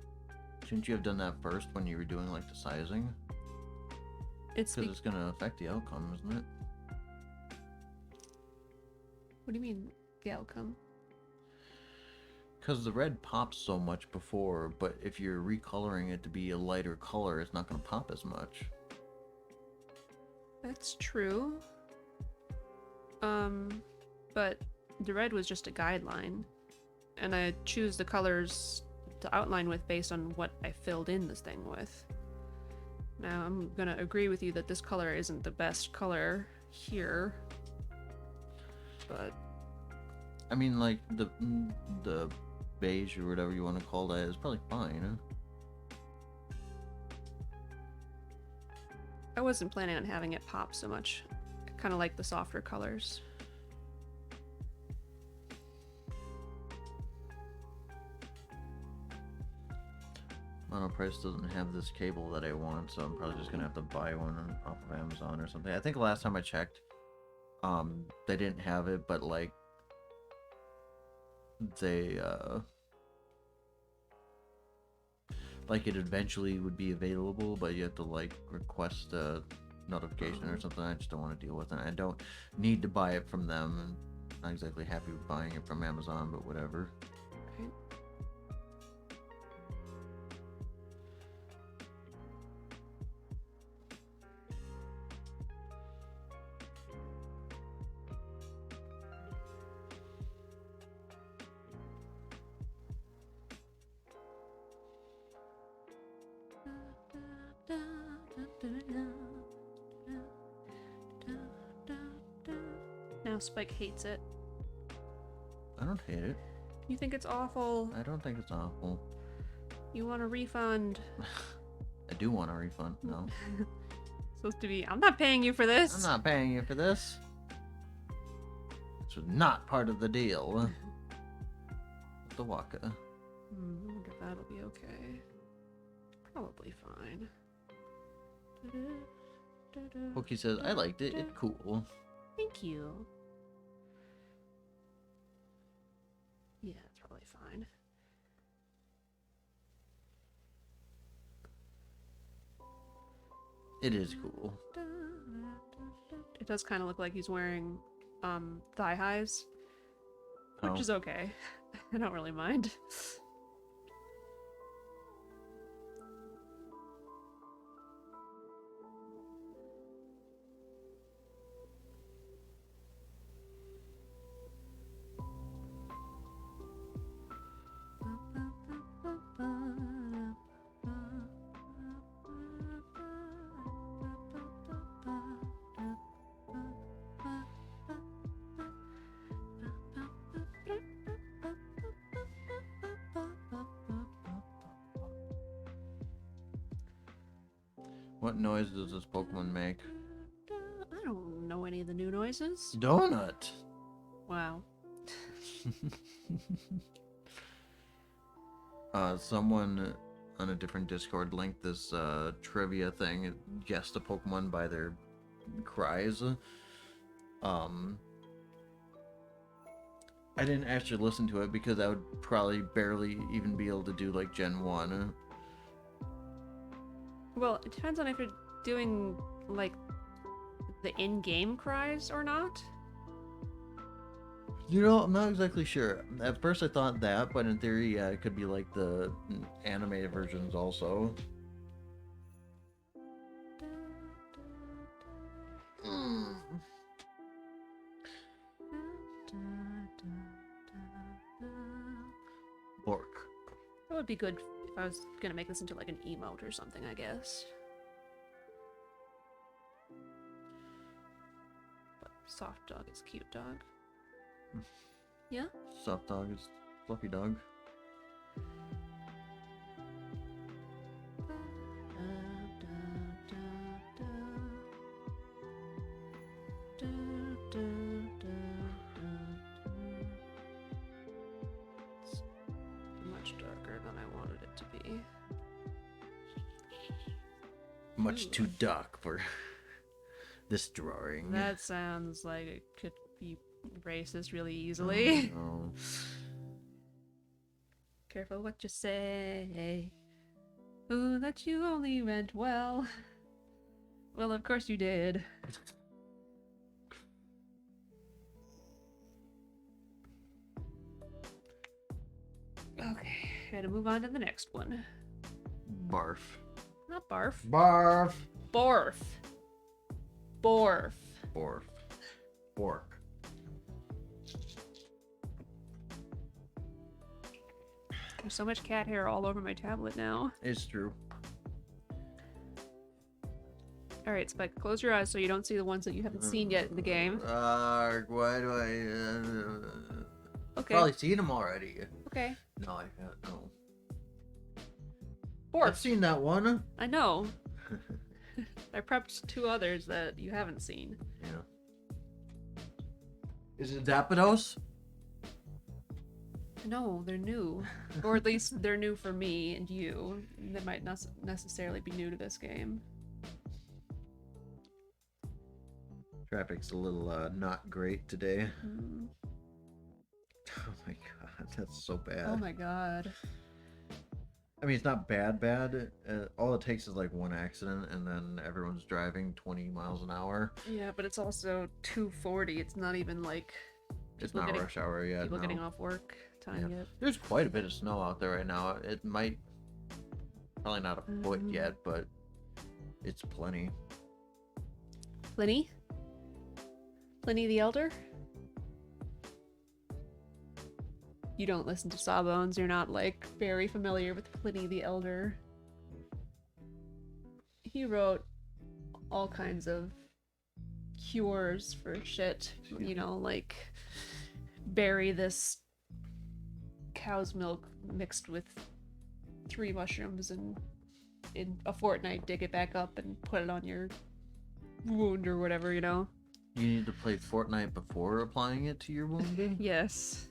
Shouldn't you have done that first when you were doing like the sizing? It's Because it's gonna affect the outcome, isn't it? What do you mean, the outcome? Because the red pops so much before, but if you're recoloring it to be a lighter color, it's not gonna pop as much. That's true. But the red was just a guideline, and I choose the colors to outline with based on what I filled in this thing with. Now, I'm gonna agree with you that this color isn't the best color here, but I mean, like, the beige or whatever you want to call that is probably fine, huh? I wasn't planning on having it pop so much. I kind of like the softer colors. Monoprice doesn't have this cable that I want, so I'm probably just gonna have to buy one off of Amazon or something. I think last time I checked, they didn't have it, but like they like it eventually would be available, but you have to like request a notification or something. I just don't want to deal with it. I don't need to buy it from them. I'm not exactly happy with buying it from Amazon, but whatever. Right. Now Spike hates it. I don't hate it. You think it's awful. I don't think it's awful. You want a refund. I do want a refund. No. Supposed to be, I'm not paying you for this. I'm not paying you for this. This was not part of the deal. The Waka. I wonder if that'll be okay. Probably fine. Pokey says, I liked it. It's cool. Thank you. Yeah, it's probably fine. It is cool. It does kind of look like he's wearing thigh highs, which is okay. I don't really mind. What noise does this Pokemon make? I don't know any of the new noises. Donut! Wow. Someone on a different Discord linked this trivia thing, guessed a Pokemon by their cries. I didn't actually listen to it because I would probably barely even be able to do like Gen 1. Well, it depends on if you're doing, like, the in-game cries or not. You know, I'm not exactly sure. At first I thought that, but in theory, yeah, it could be like the animated versions also. Bork. That would be good if I was gonna make this into, like, an emote or something, I guess. But soft dog is cute dog. Yeah? Soft dog is fluffy dog. It's much darker than I wanted it to be. Much Ooh. too dark for this drawing. That sounds like it could be racist really easily. Oh, Careful what you say. Ooh, that you only meant well. Well, of course you did. Okay, gotta move on to the next one. Barf. Not barf. Barf. Barf. Borf. Borf. Bork. There's so much cat hair all over my tablet now. It's true. Alright, Spike, close your eyes so you don't see the ones that you haven't seen yet in the game. Why do I... Okay. Probably seen them already. Okay. No, I haven't. No. Borf. I've seen that one. I know. I prepped 2 others that you haven't seen. Yeah. Is it Zapdos? No, they're new. Or at least they're new for me and you. They might not necessarily be new to this game. Traffic's a little not great today. Mm. Oh my god, that's so bad. Oh my god. I mean, it's not bad. All it takes is like one accident, and then everyone's driving 20 miles an hour. Yeah, but it's also 2:40. It's not even like It's people not getting- rush hour yet. people No. getting off work time Yeah. yet. There's quite a bit of snow out there right now. It might, probably not a foot yet, but it's plenty. Pliny? Pliny the Elder? You don't listen to Sawbones. You're not like very familiar with Pliny the Elder. He wrote all kinds of cures for shit. You know, like bury this cow's milk mixed with 3 mushrooms and in a fortnight dig it back up and put it on your wound or whatever, you know? You need to play Fortnite before applying it to your wound? Yes.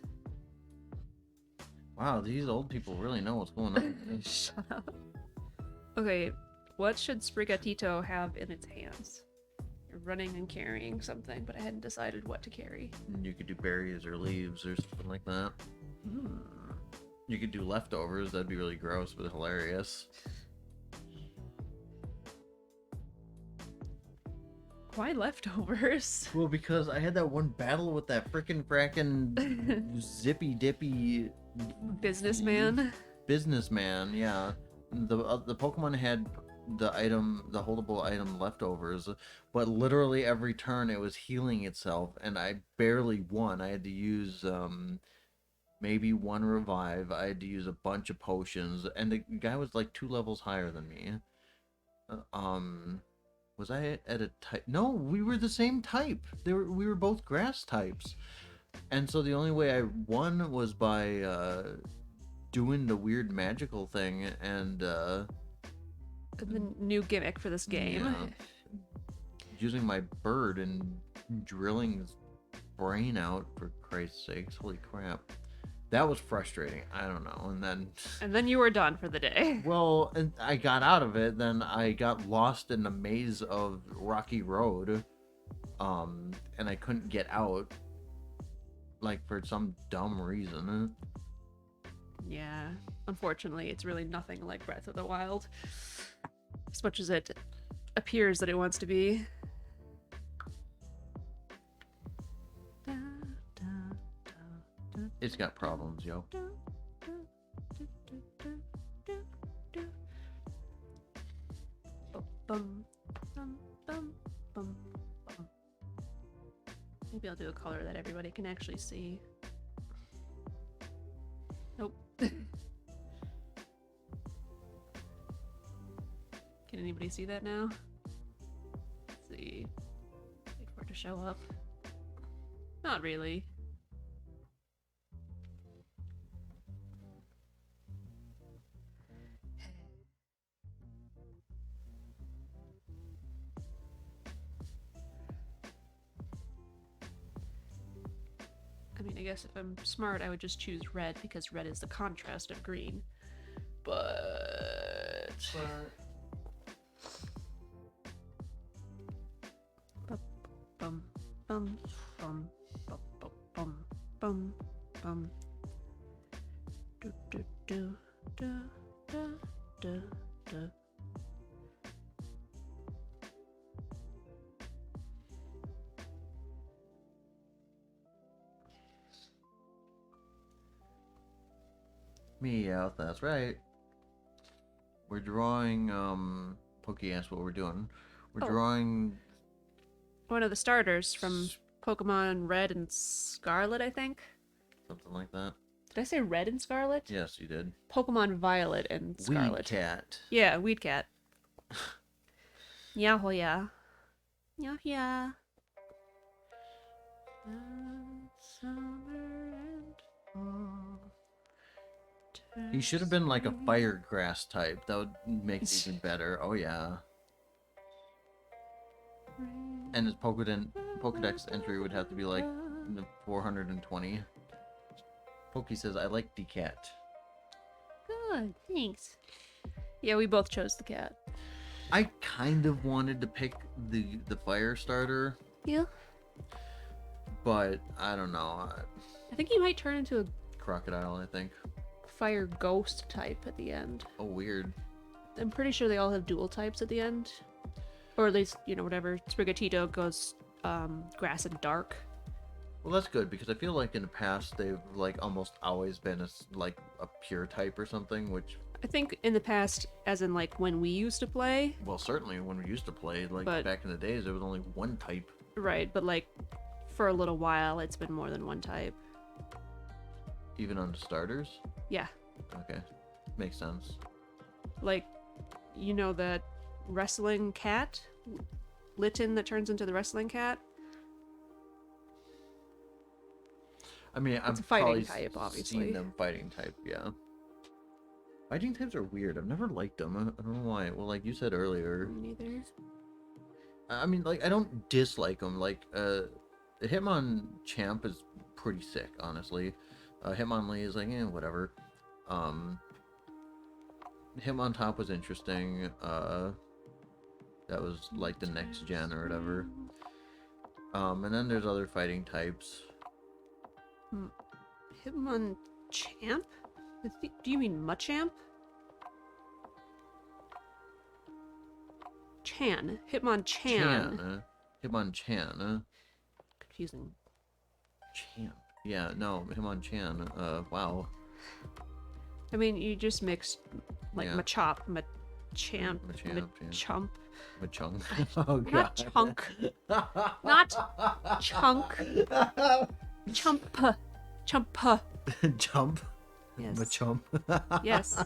Wow, these old people really know what's going on. Shut up. Okay, what should Sprigatito have in its hands? You're running and carrying something, but I hadn't decided what to carry. You could do berries or leaves or something like that. You could do leftovers. That'd be really gross, but hilarious. Why leftovers? Well, because I had that one battle with that frackin' zippy dippy Businessman? businessman. Yeah, the Pokemon had the holdable item leftovers, but literally every turn it was healing itself, and I barely won. I had to use maybe 1 revive. I had to use a bunch of potions, and the guy was like 2 levels higher than me. Was I at a type? No, we were the same type. We were both grass types, and so the only way I won was by doing the weird magical thing and The new gimmick for this game. yeah, using my bird and drilling his brain out, for Christ's sakes. Holy crap. That was frustrating. I don't know. And then you were done for the day. Well, and I got out of it. Then I got lost in the maze of Rocky Road, and I couldn't get out, like for some dumb reason. Yeah. Unfortunately, it's really nothing like Breath of the Wild. As much as it appears that it wants to be. It's got problems, yo. Maybe I'll do a color that everybody can actually see. Nope. Can anybody see that now? Let's see. Wait for it to show up. Not really. I mean, I guess if I'm smart, I would just choose red because red is the contrast of green. But... Bum, bum, bum, bum, bum, bum, bum. Do, do, do, do, do, do, do. Meowth, that's right. We're drawing, Pokey asked what we're doing. We're Oh. drawing one of the starters from Pokemon Red and Scarlet, I think. Something like that. Did I say Red and Scarlet? Yes, you did. Pokemon Violet and Scarlet. Weed cat. Yeah, Weed Cat. Yeah, yeah. Yeah, yeah. He should have been like a fire grass type. That would make it even better. Oh yeah. And his Pokedex entry would have to be like 420. Pokey says, I like the cat. Good, thanks. Yeah, we both chose the cat. I kind of wanted to pick the fire starter, Yeah. but I don't know. I think he might turn into a Crocodile, I think. fire ghost type at the end. Oh, weird. I'm pretty sure they all have dual types at the end. Or at least, you know, whatever. Sprigatito goes grass and dark. Well, that's good, because I feel like in the past they've like almost always been like a pure type or something, which... I think in the past, as in like when we used to play. Well, certainly when we used to play, like but, back in the days, there was only one type. Right, but like for a little while, it's been more than one type. Even on the starters? Yeah. Okay. Makes sense. Like, you know that wrestling cat? Litten that turns into the wrestling cat? I mean, it's a fighting type, obviously. Seen them fighting type, yeah. Fighting types are weird. I've never liked them. I don't know why. Well, like you said earlier. Neither. I mean, like, I don't dislike them. Like, the Hitmonchamp is pretty sick, honestly. Hitmonlee is like, whatever. Hitmontop was interesting. That was like the next gen or whatever. And then there's other fighting types. Hitmonchamp? Do you mean Machamp? Chan. Hitmonchan. Hitmonchan. Confusing. Champ. Yeah, no, Hitmonchan. Wow. I mean, you just mixed like Yeah. Machop, Machamp, Machump. Machunk. Oh, God. Not chunk. Not chunk. Chumpa. Chumpa. Jump. Yes. Machump. Yes.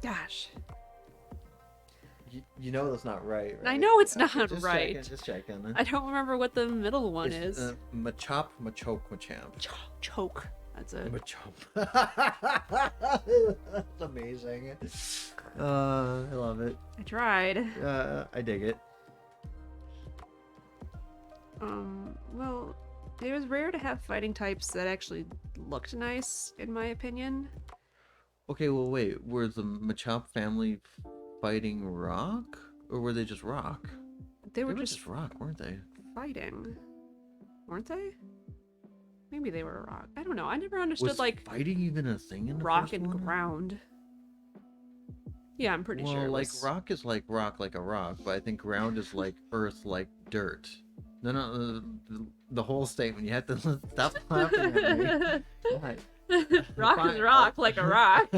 Gosh. You know that's not right, right? I know it's not just right. Just checking. I don't remember what the middle one It's, is. Machop, Machoke, Machamp. Choke. That's it. Machump. That's amazing. I love it. I tried. I dig it. Well, it was rare to have fighting types that actually looked nice, in my opinion. Okay, well, wait. Were the Machop family fighting rock? Or were they just rock? They were just rock, weren't they? fighting. Weren't they? Maybe they were rock. I don't know. I never understood, Was like, fighting even a thing in the rock first and one? ground. Yeah, I'm pretty sure Well, it like, was... rock is like rock, like a rock, but I think ground is like earth, like dirt. No, the whole statement. You have to stop laughing at me. God. Rock is rock, like a rock.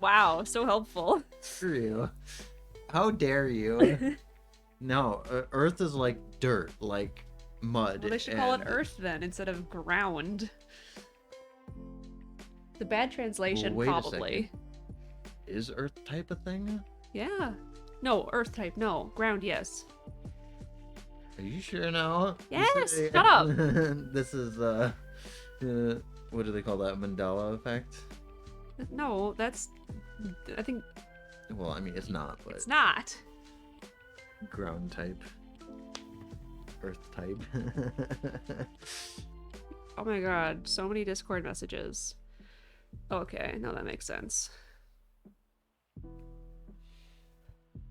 Wow, so helpful. Screw you. How dare you? No, earth is like dirt, like mud. Well, they should call it earth then, instead of ground. The bad translation, Wait a probably. Is earth type a thing? Yeah. No, earth type, no. Ground, yes. Are you sure now? Yes, shut up. This is, what do they call that? Mandela effect? No, that's... I think... Well, I mean, it's not, but... It's not. Ground type. Earth type. Oh my god, so many Discord messages. Okay, no, that makes sense.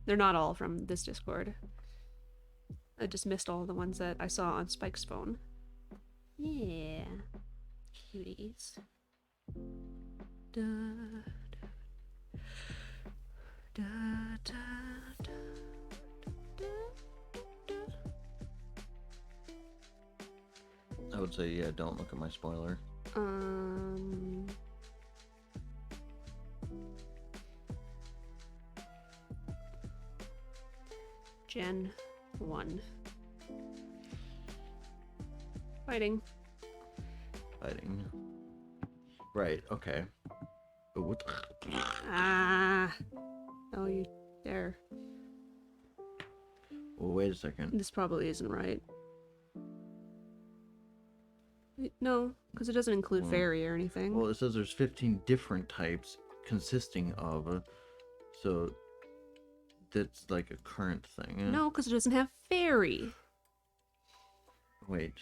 They're not all from this Discord. I just missed all the ones that I saw on Spike's phone. Yeah. Cuties. Da, da, da, da, da, da. I would say, yeah, don't look at my spoiler. Gen 1. Fighting. Fighting. Right, okay. Oh, what the... Ah. Oh, you there. Well, wait a second. This probably isn't right. No, because it doesn't include fairy or anything. Well, it says there's 15 different types consisting of, so that's like a current thing. No, because it doesn't have fairy. Wait.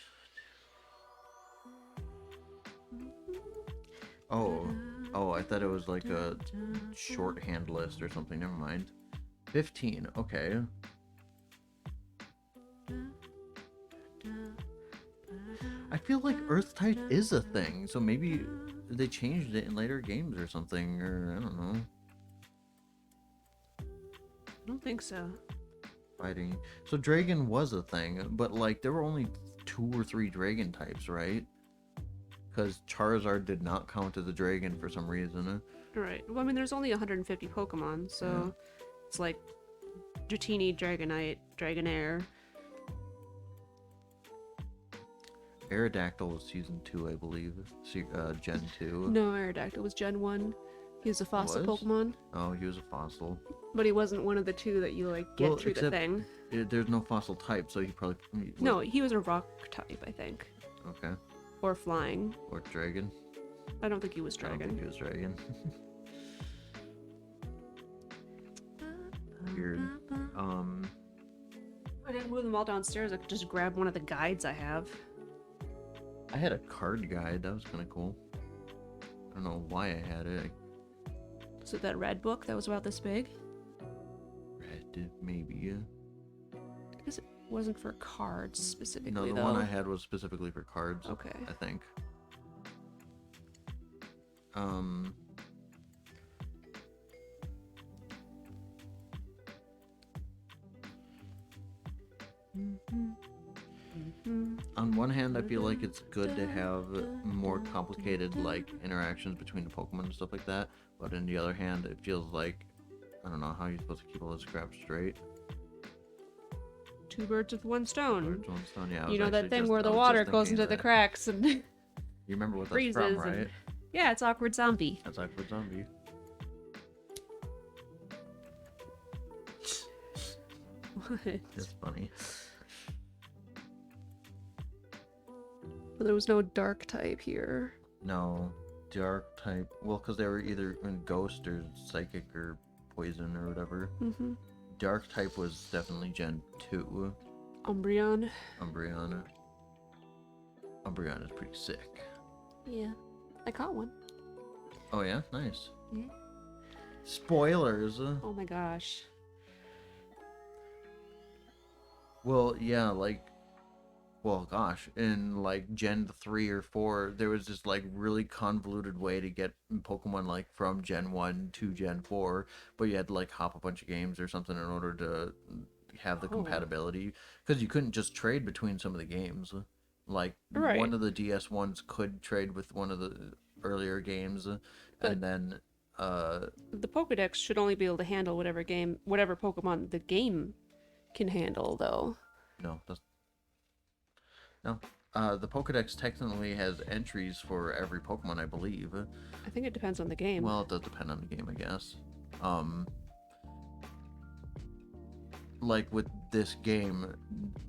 Oh, I thought it was like a shorthand list or something. Never mind. 15, okay. I feel like Earth type is a thing, so maybe they changed it in later games or something, or I don't know. I don't think so. Fighting. So dragon was a thing, but like there were only 2 or 3 dragon types, right? Because Charizard did not count as a dragon for some reason. Right. Well, I mean, there's only 150 Pokemon, so it's like Dratini, Dragonite, Dragonair. Aerodactyl was season 2, I believe. Gen 2. No, Aerodactyl was Gen 1. He was a fossil Was? Pokemon. Oh, he was a fossil. But he wasn't one of the 2 that you, like, get through the except thing. There's no fossil type, so he probably... No, he was a rock type, I think. Okay. Or flying. Or dragon. I don't think he was I don't dragon. think he was dragon. Weird. I didn't move them all downstairs. I could just grab one of the guides I have. I had a card guide. That was kind of cool. I don't know why I had it. Was it that red book that was about this big? Red, maybe. I guess it wasn't for cards specifically, No, the though. one I had was specifically for cards. Okay. I think. On one hand, I feel like it's good to have more complicated like interactions between the Pokemon and stuff like that. But on the other hand, it feels like I don't know how you're supposed to keep all this crap straight. 2 birds with 1 stone. Birds, one stone, yeah, I You was know that actually thing just- where I the was water just goes thinking into the that. cracks and You remember what that's freezes. from, right? And... Yeah, it's Awkward Zombie. That's Awkward Zombie. What? It's funny. But there was no dark type here. No, dark type. Well, because they were either in ghost or psychic or poison or whatever. Mm-hmm. Dark type was definitely Gen 2. Umbreon. Umbreon. Umbreon is pretty sick. Yeah. I caught one. Oh yeah? Nice. Yeah. Spoilers! Oh my gosh. Well, yeah, like... Well, gosh, in like Gen 3 or 4, there was this like really convoluted way to get Pokemon like from Gen 1 to Gen 4, but you had to like hop a bunch of games or something in order to have the compatibility, because you couldn't just trade between some of the games. Like one of the DS ones could trade with one of the earlier games, and then the Pokédex should only be able to handle whatever Pokemon the game can handle, though. No, the Pokédex technically has entries for every Pokemon, I believe. I think it depends on the game. Well, it does depend on the game, I guess. Like with this game,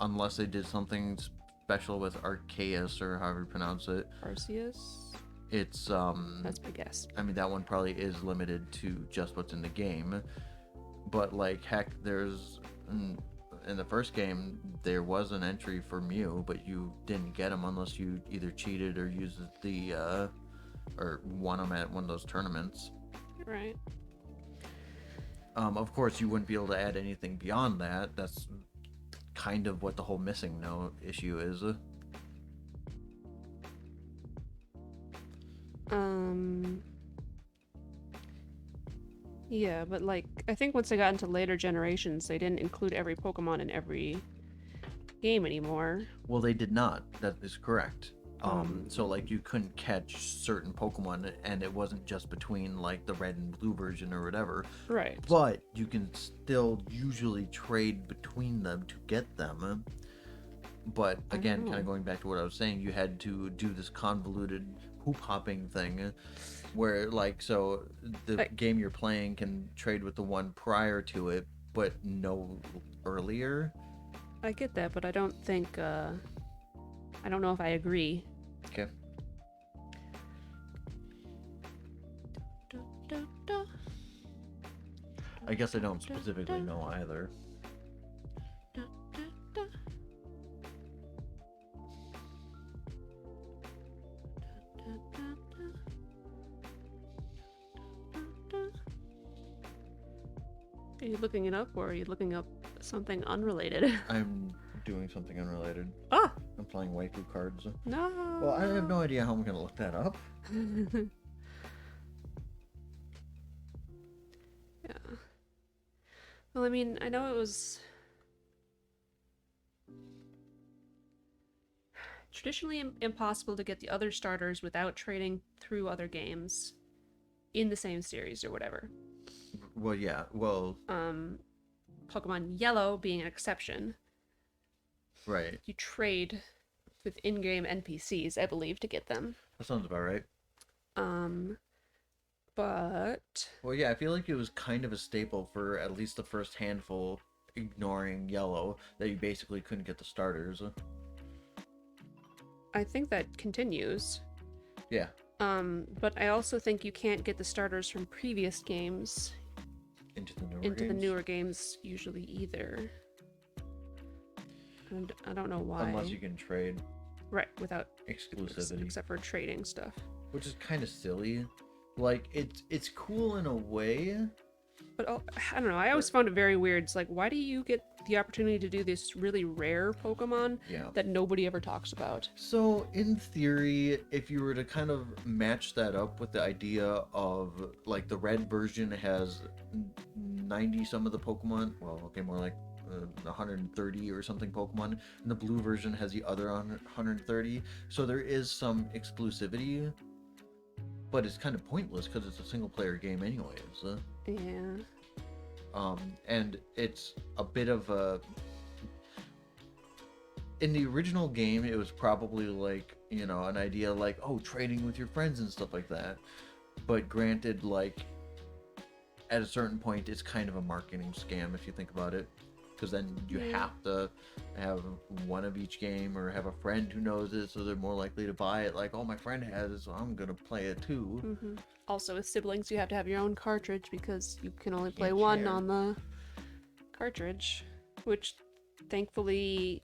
unless they did something special with Arceus or however you pronounce it, Arceus? it's That's my guess. I mean, that one probably is limited to just what's in the game. But like, heck, there's in the first game there was an entry for Mew, but you didn't get him unless you either cheated or used the or won him at one of those tournaments. Right. Of course, you wouldn't be able to add anything beyond that. That's kind of what the whole missing no issue is. Yeah, but like, I think once they got into later generations, they didn't include every Pokemon in every game anymore. Well, they did not. That is correct. So like you couldn't catch certain Pokemon, and it wasn't just between like the red and blue version or whatever. Right. But you can still usually trade between them to get them. But again, kind of going back to what I was saying, you had to do this convoluted hoop hopping thing where like so the game you're playing can trade with the one prior to it, but no earlier. I get that, but I don't think I don't know if I agree. Okay. I guess I don't specifically know either. Are you looking it up, or are you looking up something unrelated? I'm doing something unrelated. Ah! I'm playing waifu cards. No! Well, I have no idea how I'm gonna look that up. Yeah. Well, I mean, I know it was traditionally impossible to get the other starters without trading through other games in the same series or whatever. Well, yeah. Well, Pokemon Yellow being an exception. right. You trade with in-game NPCs, I believe, to get them. That sounds about right. But Well, yeah, I feel like it was kind of a staple for at least the first handful, ignoring Yellow, that you basically couldn't get the starters. I think that continues. Yeah. But I also think you can't get the starters from previous games Into the newer into games? the newer games usually either. And I don't know why. Unless you can trade Right, without exclusivity. except for trading stuff. Which is kind of silly. Like, it's cool in a way. But I don't know, I always found it very weird. It's like, why do you get the opportunity to do this really rare Pokemon that nobody ever talks about? So, in theory, if you were to kind of match that up with the idea of, like, the red version has 90 some of the Pokemon, well, okay, more like 130 or something Pokemon, and the blue version has the other 130, so there is some exclusivity, but it's kind of pointless because it's a single player game anyways. Yeah. And it's a bit of a... In the original game, it was probably like, you know, an idea like, oh, trading with your friends and stuff like that. But granted, like, at a certain point, it's kind of a marketing scam if you think about it. Because then you have to have one of each game or have a friend who knows it, so they're more likely to buy it. Like, oh, my friend has it, so I'm going to play it too. Mm-hmm. Also, with siblings, you have to have your own cartridge because you can only play one on the cartridge. Which, thankfully,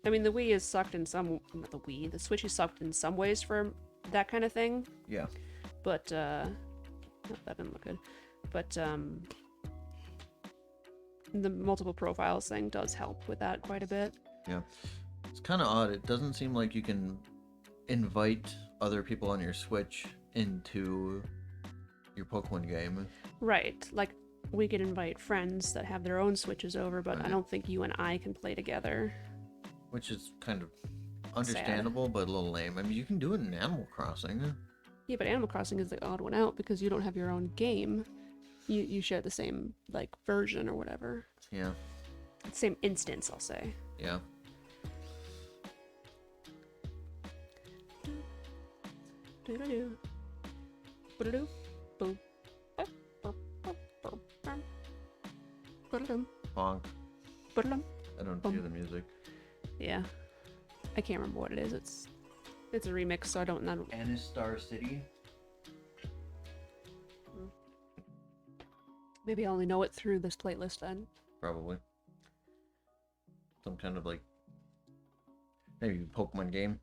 I mean, the Wii is sucked in some... Not the Wii, the Switch is sucked in some ways for that kind of thing. Yeah. But, no, that didn't look good. But, the multiple profiles thing does help with that quite a bit. Yeah. It's kind of odd. It doesn't seem like you can invite other people on your Switch into your Pokemon game. Right. Like, we could invite friends that have their own Switches over, but I don't think you and I can play together. Which is kind of understandable, but a little lame. I mean, you can do it in Animal Crossing. Yeah, but Animal Crossing is the odd one out because you don't have your own game. You share the same, like, version or whatever. Yeah. Same instance, I'll say. Yeah. Bonk. I don't hear the music. Yeah. I can't remember what it is. It's a remix, so I don't know. Anistar City? Maybe I only know it through this playlist then. Probably. Some kind of like... Maybe Pokemon game.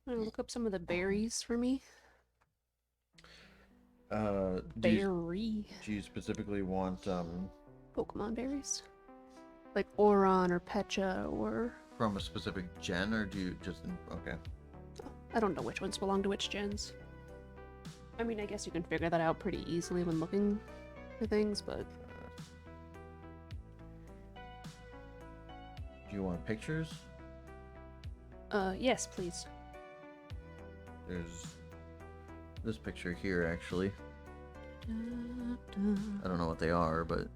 Look up some of the berries for me. Do you specifically want Pokemon berries? Like Oron or Pecha or... from a specific gen, or do you just... Okay. I don't know which ones belong to which gens. I mean, I guess you can figure that out pretty easily when looking for things, but... Do you want pictures? Yes, please. There's this picture here, actually. I don't know what they are, but...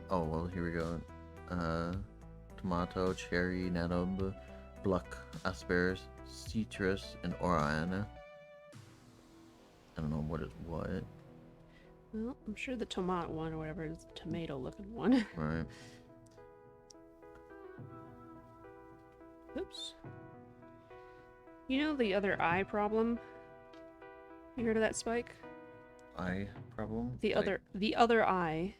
Oh, well, here we go. Tomato, cherry, natub, bluck, asparagus, citrus, and oriana. I don't know what is what. Well, I'm sure the tomato one or whatever is the tomato-looking one. Right. Oops. You know the other eye problem? You heard of that, Spike? Eye problem? The Like, other eye.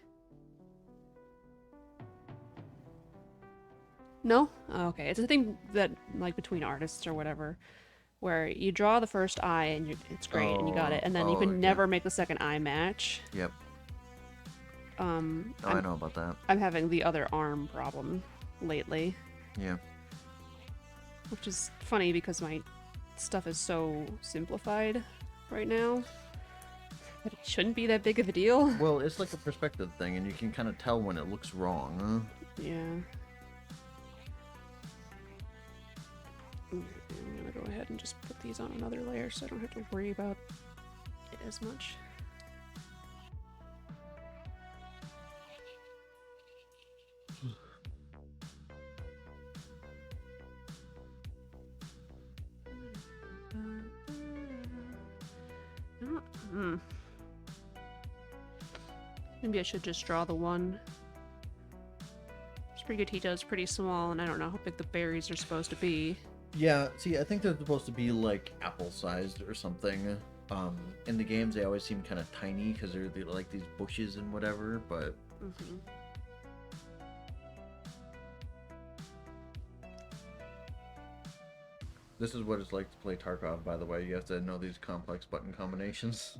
No? Oh, okay. It's a thing that, like, between artists or whatever, where you draw the first eye and it's great and you got it, and then you can okay. never make the second eye match. Yep. Oh, I know about that. I'm having the other arm problem lately. Yeah. Which is funny because my stuff is so simplified right now that it shouldn't be that big of a deal. Well, it's like a perspective thing, and you can kind of tell when it looks wrong. Yeah. I'm gonna go ahead and just put these on another layer so I don't have to worry about it as much. Maybe I should just draw the one. Sprigatito's pretty small, and I don't know how big the berries are supposed to be. Yeah, see, I think they're supposed to be like apple-sized or something. In the games, they always seem kind of tiny because they're like these bushes and whatever, but... This is what it's like to play Tarkov, by the way. You have to know these complex button combinations.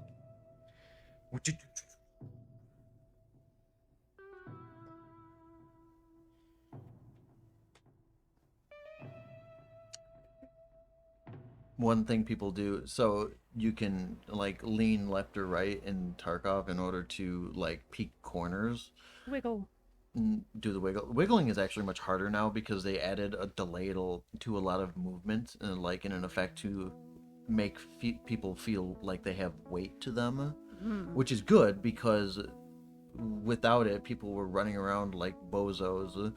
One thing people do, so you can like lean left or right in Tarkov in order to like peek corners. Wiggle. Do the wiggle. Wiggling is actually much harder now because they added a delay to a lot of movement and like in an effect to make people feel like they have weight to them, which is good because without it, people were running around like bozos,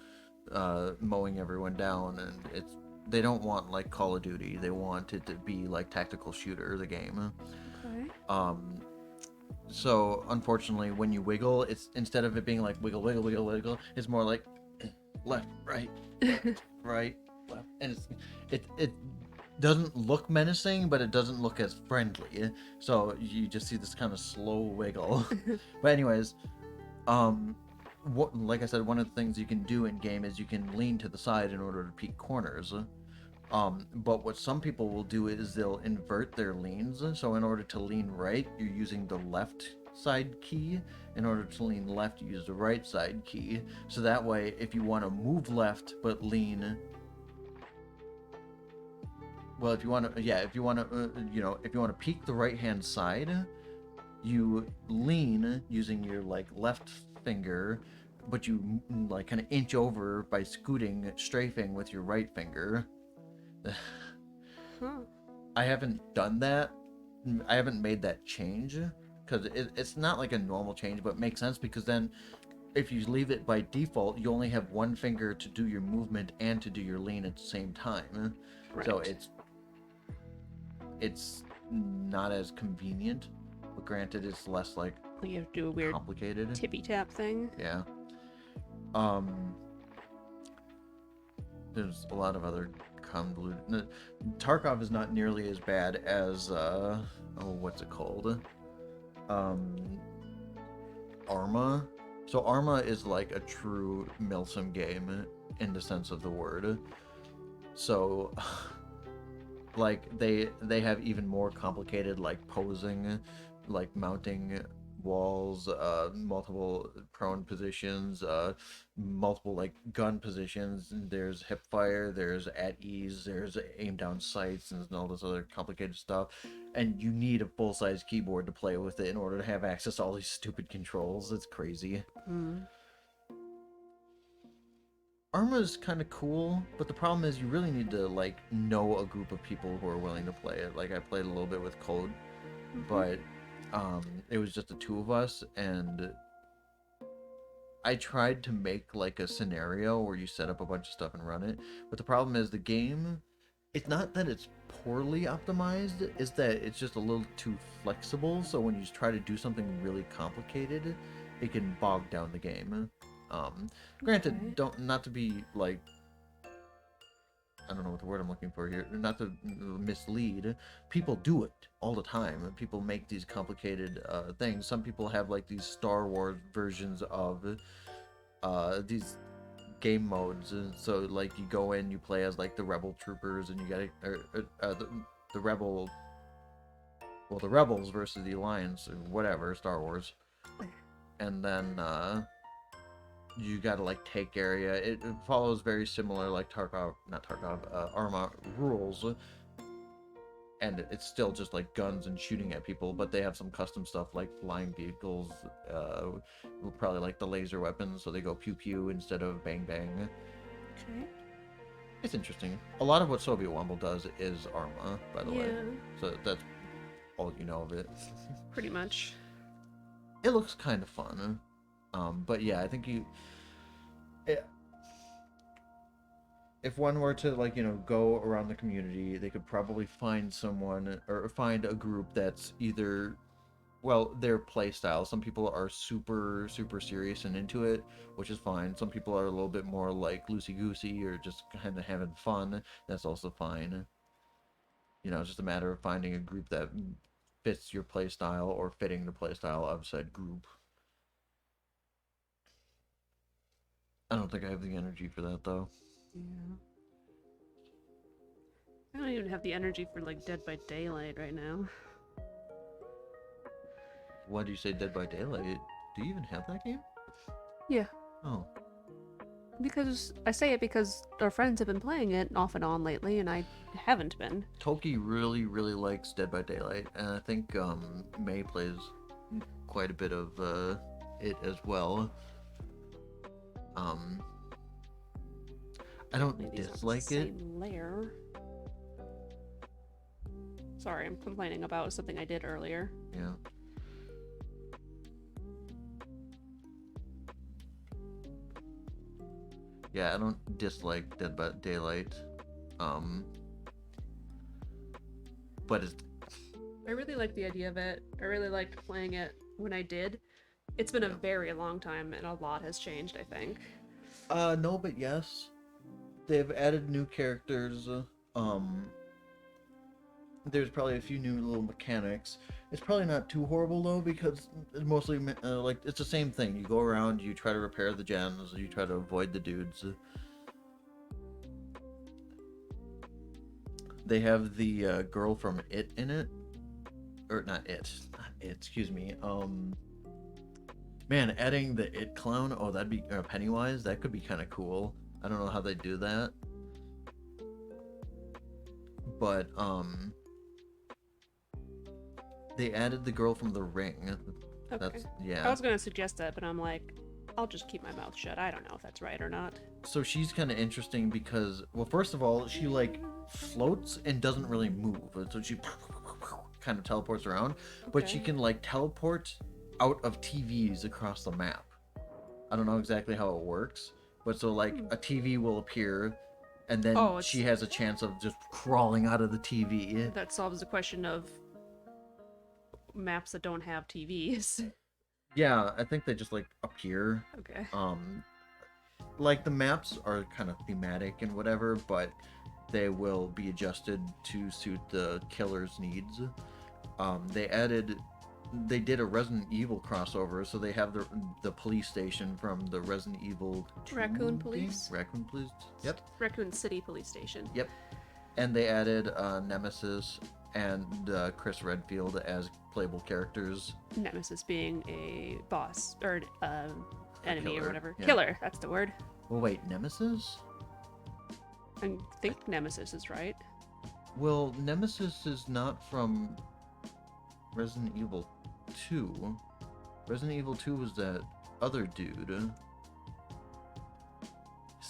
mowing everyone down, and they don't want like Call of Duty. They want it to be like tactical shooter, the game. Okay. So unfortunately, when you wiggle, it's instead of it being like wiggle, wiggle, wiggle, wiggle, it's more like left, right, left, right, left, and it doesn't look menacing, but it doesn't look as friendly. So you just see this kind of slow wiggle. But anyways, like I said, one of the things you can do in game is you can lean to the side in order to peek corners. But what some people will do is they'll invert their leans. So in order to lean right, you're using the left side key. In order to lean left, you use the right side key. So that way, if you want to move left but lean, well, if you want to peek the right hand side, you lean using your like left finger, but you like kind of inch over by strafing with your right finger. I haven't done that. I haven't made that change because it's not like a normal change, but it makes sense because then if you leave it by default, you only have one finger to do your movement and to do your lean at the same time. Right. So it's not as convenient, but granted, it's less like you have to do a weird complicated tippy tap thing. Yeah. There's a lot of other convoluted. Tarkov is not nearly as bad as what's it called? Arma. So Arma is like a true Milsim game in the sense of the word. So like they have even more complicated like posing, like mounting walls, multiple prone positions, multiple like gun positions. There's hip fire, there's at ease, there's aim down sights, and all this other complicated stuff. And you need a full-size keyboard to play with it in order to have access to all these stupid controls. It's crazy. Arma is kind of cool, but the problem is you really need to like know a group of people who are willing to play it. Like I played a little bit with Code, but it was just the two of us, and I tried to make like a scenario where you set up a bunch of stuff and run it, but the problem is the game, it's not that it's poorly optimized, it's that it's just a little too flexible, so when you try to do something really complicated, it can bog down the game. Granted, Okay. don't not to be like, I don't know what the word I'm looking for here, not to mislead. People do it all the time. People make these complicated things. Some people have like these Star Wars versions of these game modes, and so like you go in, you play as like the rebel troopers, and you gotta the rebel, well, the rebels versus the alliance, or whatever, Star Wars, and then you gotta like take area. It follows very similar like Arma rules, and it's still just like guns and shooting at people, but they have some custom stuff like flying vehicles, probably like the laser weapons, so they go pew pew instead of bang bang. Okay. It's interesting. A lot of what Soviet Womble does is Arma, by the way, Yeah, so that's all you know of it. pretty much. It looks kind of fun, but yeah, I think if one were to like go around the community, they could probably find someone or find a group that's either, well, their play style. Some people are super serious and into it, which is fine. Some people are a little bit more like loosey goosey or just kind of having fun. That's also fine. It's just a matter of finding a group that fits your play style or fitting the play style of said group. I don't think I have the energy for that though. Yeah. I don't even have the energy for like Dead by Daylight right now. Why do you say Dead by Daylight? Do you even have that game? Yeah. Oh. Because I say it because our friends have been playing it off and on lately, and I haven't been. Toki really likes Dead by Daylight, and I think May plays quite a bit of it as well. I don't Maybe it's not the dislike it. same layer. Sorry, I'm complaining about something I did earlier. Yeah. Yeah, I don't dislike Dead by Daylight. But it's I really like the idea of it. I really liked playing it when I did. It's been a very long time, and a lot has changed, I think. no, but yes. They've added new characters. There's probably a few new little mechanics. It's probably not too horrible though, because it's mostly like it's the same thing. You go around, you try to repair the gens, you try to avoid the dudes. They have the girl from It in it, or not It, excuse me. Man, adding the It clown. Oh, that'd be Pennywise. That could be kind of cool. I don't know how they do that, but they added the girl from The Ring. Okay. That's, yeah. I was gonna suggest that, but I'm like, I'll just keep my mouth shut. I don't know if that's right or not. So she's kind of interesting because, well, first of all, she like floats and doesn't really move. So she kind of teleports around, but she Okay. can like teleport out of TVs across the map. I don't know exactly how it works, but so like a TV will appear, and then Oh, she has a chance of just crawling out of the TV. That solves the question of maps that don't have TVs. Yeah, I think they just like appear. Okay. Like the maps are kind of thematic and whatever, but they will be adjusted to suit the killer's needs. They did a Resident Evil crossover, so they have the police station from the Resident Evil 2 Raccoon game? Police? Raccoon Police. Yep. Raccoon City Police Station. Yep. And they added Nemesis and Chris Redfield as playable characters. Nemesis being a boss or enemy killer, or whatever. yeah. Killer, that's the word. Well, wait, Nemesis? I think Nemesis is right. Well, Nemesis is not from Resident Evil 2. Resident Evil 2 was that other dude.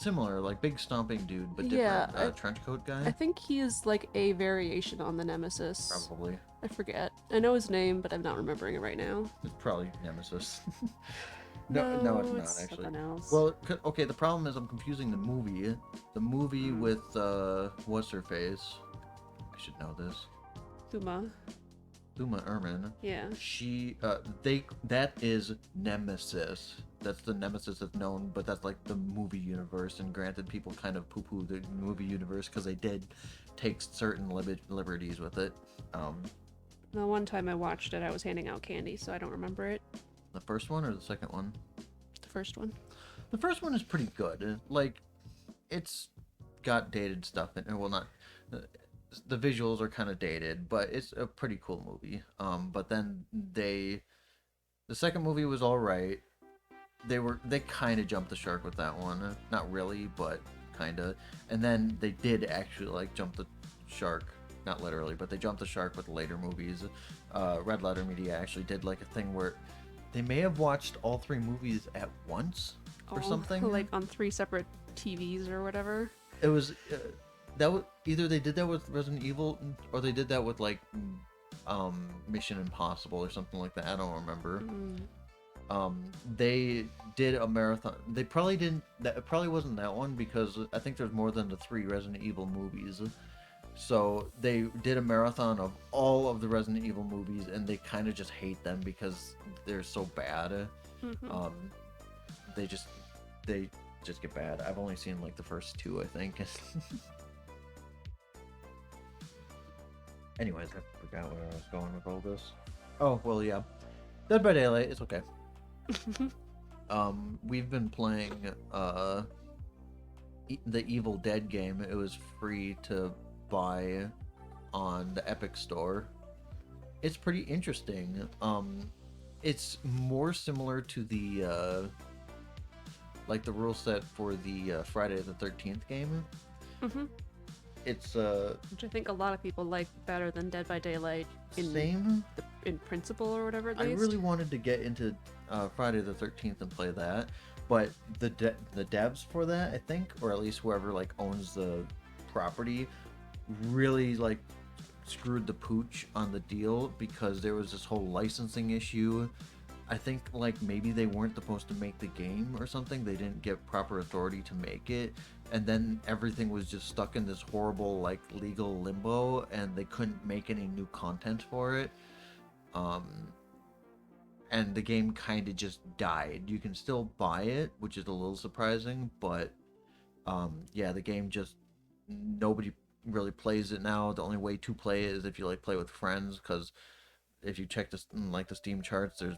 similar, like big stomping dude, but Yeah, different. Trench coat I guy, think he is like a variation on the Nemesis. probably. I forget. I know his name, but I'm not remembering it right now. It's probably Nemesis. No, No, it's not it's actually. something else. Well, okay. The problem is I'm confusing the movie. The movie with what's her face? I should know this. Thuma. Uma Thurman. Yeah. That is Nemesis. That's the Nemesis that's known, but that's like the movie universe. And granted, people kind of poo-poo the movie universe because they did take certain liberties with it. The one time I watched it, I was handing out candy, so I don't remember it. The first one or the second one? The first one. The first one is pretty good. Like, it's got dated stuff in it. Well, not. The visuals are kind of dated, but it's a pretty cool movie. But then the second movie was all right. They kind of jumped the shark with that one. Not really, but kind of. And then they did actually like jump the shark, not literally, but they jumped the shark with later movies. Red Letter Media actually did like a thing where they may have watched all three movies at once or something. Like on 3 separate TVs or whatever. It was that was either they did that with Resident Evil or they did that with like Mission Impossible or something like that. I don't remember. They did a marathon. They probably didn't. It probably wasn't that one because I think there's more than the 3 Resident Evil movies. So they did a marathon of all of the Resident Evil movies, and they kind of just hate them because they're so bad. They just get bad. I've only seen like the first 2, I think. Anyways, I forgot where I was going with all this. Oh well, yeah, Dead by Daylight. It's okay. We've been playing the Evil Dead game. It was free to buy on the Epic Store. It's pretty interesting. It's more similar to the like the rule set for the Friday the 13th game. It's which I think a lot of people like better than Dead by Daylight in principle or whatever. At least. I really wanted to get into Friday the 13th and play that, but the devs for that, I think, or at least whoever like owns the property, really like screwed the pooch on the deal because there was this whole licensing issue. I think like maybe they weren't supposed to make the game or something. They didn't get proper authority to make it, and then everything was just stuck in this horrible like legal limbo, and they couldn't make any new content for it. And the game kind of just died. You can still buy it, which is a little surprising, but yeah, the game just nobody really plays it now. The only way to play it is if you like play with friends, because if you check the like the Steam charts, there's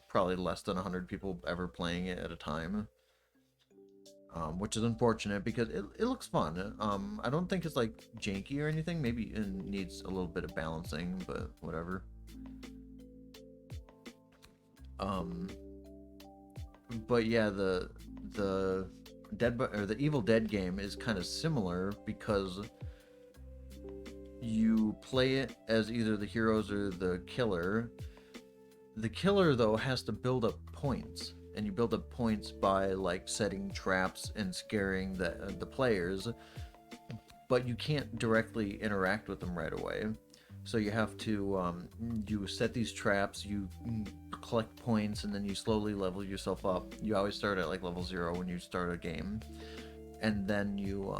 probably less than 100 people ever playing it at a time, which is unfortunate because it looks fun. I don't think it's like janky or anything. Maybe it needs a little bit of balancing, but whatever. But yeah, the Evil Dead game is kind of similar because you play it as either the heroes or the killer. The killer, though, has to build up points, and you build up points by like setting traps and scaring the players, but you can't directly interact with them right away. So you have to you set these traps, you collect points, and then you slowly level yourself up. You always start at like level 0 when you start a game, and then you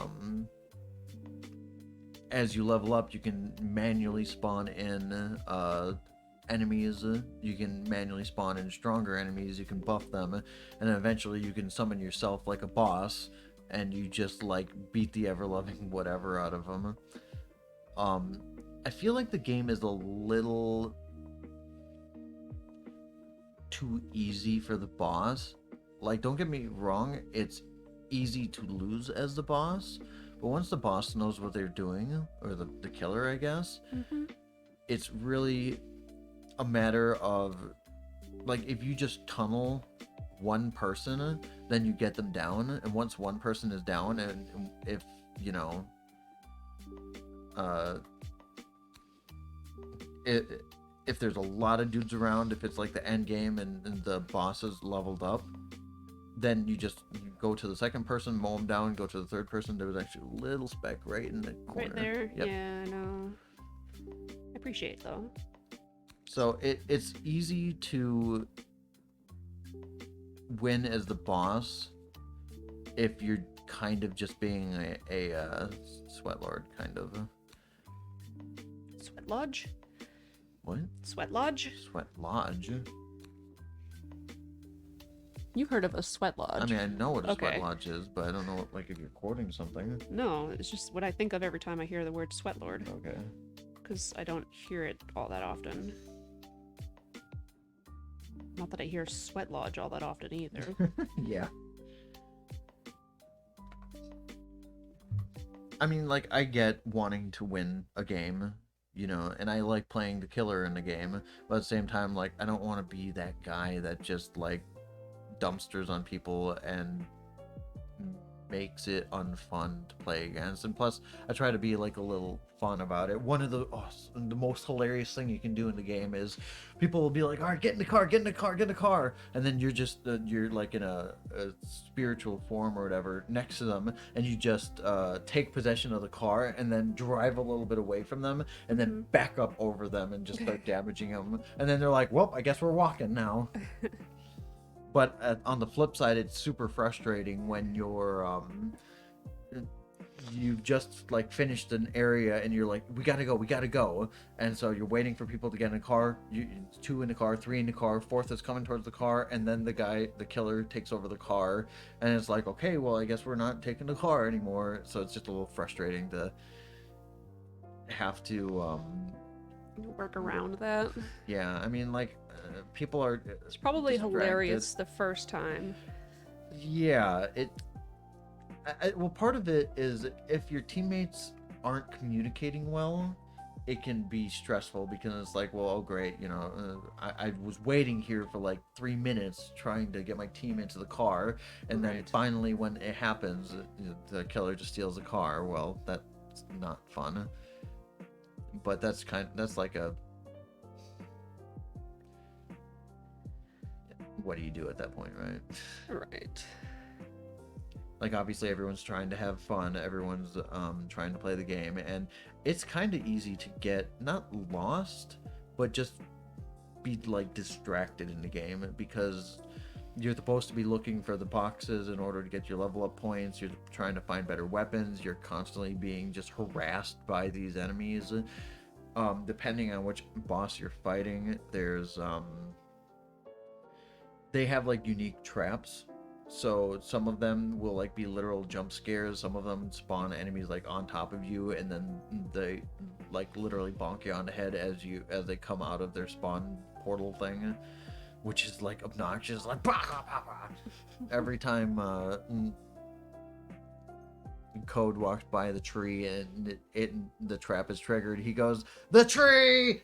as you level up, you can manually spawn in enemies. You can manually spawn in stronger enemies. You can buff them, and then eventually you can summon yourself like a boss, and you just like beat the ever-loving whatever out of them. I feel like the game is a little too easy for the boss. Like, don't get me wrong, it's easy to lose as the boss, but once the boss knows what they're doing, or the killer, I guess, it's really a matter of like if you just tunnel one person, then you get them down, and once one person is down, and if you know if there's a lot of dudes around, if it's like the end game and the boss is leveled up, then you go to the second person, mow them down, go to the third person. There was actually a little speck right in the corner. Right there? Yep. Yeah, I know. I appreciate it, though. So it's easy to win as the boss if you're kind of just being a sweat lord, kind of. Sweat Lodge? What? Sweat Lodge? Sweat lodge? You've heard of a sweat lodge. I mean, I know what a Okay. sweat lodge is, but I don't know what, like, if you're quoting something. No, it's just what I think of every time I hear the word sweat lord. Okay. Because I don't hear it all that often. Not that I hear sweat lodge all that often either. Yeah. I mean, like, I get wanting to win a game, you know, and I like playing the killer in the game, but at the same time, like, I don't want to be that guy that just, like, dumpsters on people and makes it unfun to play against. And plus, I try to be like a little fun about it. One of the most hilarious thing you can do in the game is people will be like, all right, get in the car, get in the car, get in the car, and then you're just you're like in a spiritual form or whatever next to them, and you just take possession of the car and then drive a little bit away from them and then back up over them and just start damaging them, and then they're like, well, I guess we're walking now. But on the flip side, it's super frustrating when you've just like finished an area and you're like, we gotta go, and so you're waiting for people to get in a car. Two in the car, three in the car, fourth is coming towards the car, and then the killer takes over the car, and it's like, okay, well, I guess we're not taking the car anymore. So it's just a little frustrating to have to work around that. Yeah, I mean, like, people are. It's probably distracted. hilarious the first time. Yeah, well, part of it is if your teammates aren't communicating well, it can be stressful because it's like, well, oh great, you know, I was waiting here for like 3 minutes trying to get my team into the car, and then finally when it happens, the killer just steals the car. Well, that's not fun. But that's like a. What do you do at that point, right? Right. Like, obviously everyone's trying to have fun, everyone's trying to play the game, and it's kind of easy to get not lost, but just be like distracted in the game, because you're supposed to be looking for the boxes in order to get your level up points. You're trying to find better weapons. You're constantly being just harassed by these enemies. Depending on which boss you're fighting, there's they have like unique traps. So some of them will like be literal jump scares. Some of them spawn enemies like on top of you, and then they like literally bonk you on the head as they come out of their spawn portal thing, which is like obnoxious, like bah, bah, bah, bah. Every time Code walks by the tree and the trap is triggered, he goes, the tree,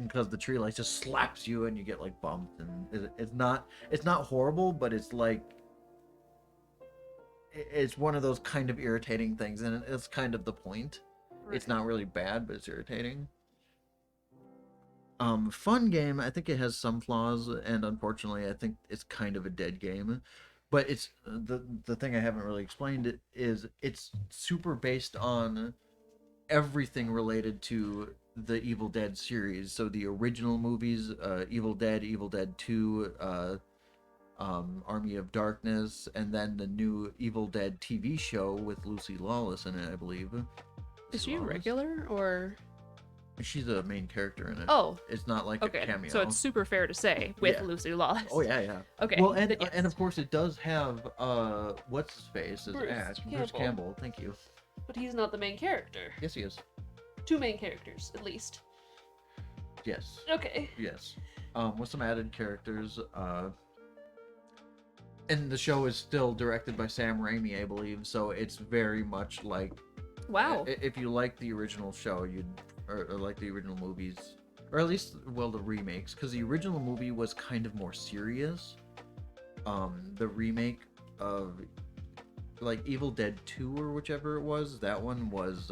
because the tree like just slaps you and you get like bumped, and it's not horrible, but it's like it's one of those kind of irritating things, and it's kind of the point. Right. It's not really bad, but it's irritating. Fun game. I think it has some flaws, and unfortunately I think it's kind of a dead game. But it's the thing I haven't really explained is it's super based on everything related to the Evil Dead series. So the original movies, Evil Dead, Evil Dead 2, Army of Darkness, and then the new Evil Dead TV show with Lucy Lawless in it, I believe. Is she a regular, or? She's a main character in it. Oh. It's not like a cameo. So it's super fair to say with Lucy Lawless. Oh, yeah. Okay. Well, and of course it does have, what's his face as Ash. Bruce Campbell, thank you. But he's not the main character. Yes, he is. 2 main characters, at least. Yes. Okay. Yes. With some added characters. And the show is still directed by Sam Raimi, I believe, so it's very much like... Wow. If you like the original show, or like the original movies, or at least, well, the remakes, because the original movie was kind of more serious. The remake of, like, Evil Dead 2 or whichever it was, that one was,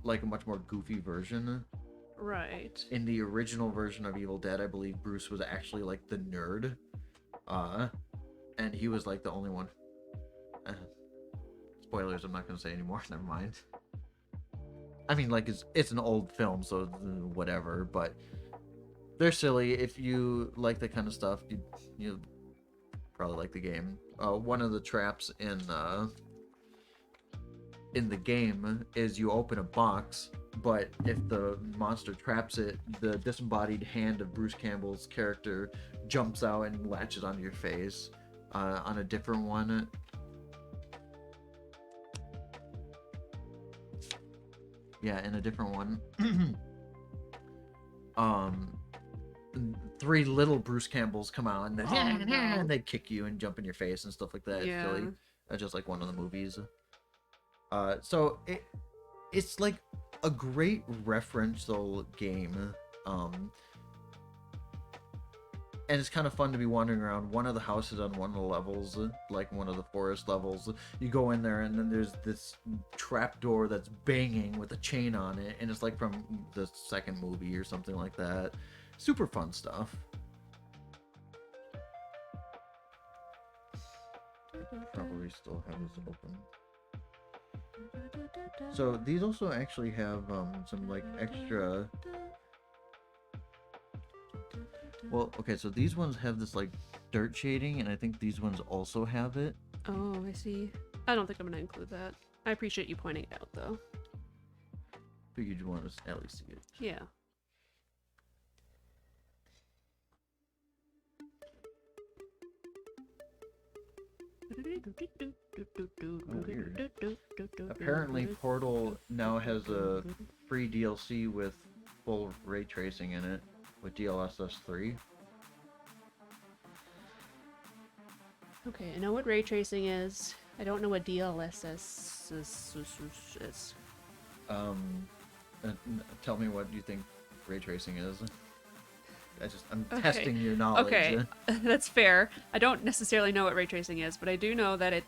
like a much more goofy version. Right. In the original version of Evil Dead, I believe Bruce was actually like the nerd, and he was like the only one. Spoilers, I'm not gonna say anymore. Never mind. I mean, like it's an old film, so whatever. But they're silly. If you like that kind of stuff, you probably like the game. One of the traps in the game is you open a box, but if the monster traps it, the disembodied hand of Bruce Campbell's character jumps out and latches onto your face. On a different one, yeah, in a different one, three little Bruce Campbells come out and, and they kick you and jump in your face and stuff like that. Yeah. It's silly. Just like one of the movies. So it's like a great referential game. And it's kind of fun to be wandering around one of the houses on one of the levels, like one of the forest levels. You go in there and then there's this trap door that's banging with a chain on it, and it's like from the second movie or something like that. Super fun stuff. Probably still have this open. So these also actually have some like extra. Well, okay, so these ones have this like dirt shading, and I think these ones also have it. Oh, I see. I don't think I'm gonna include that. I appreciate you pointing it out, though. Figured you wanted to at least see it. Yeah. Weird. Apparently, Portal now has a free DLC with full ray tracing in it with DLSS 3. Okay, I know what ray tracing is. I don't know what DLSS is. Tell me what you think ray tracing is. I'm Okay. testing your knowledge. Okay, that's fair. I don't necessarily know what ray tracing is, but I do know that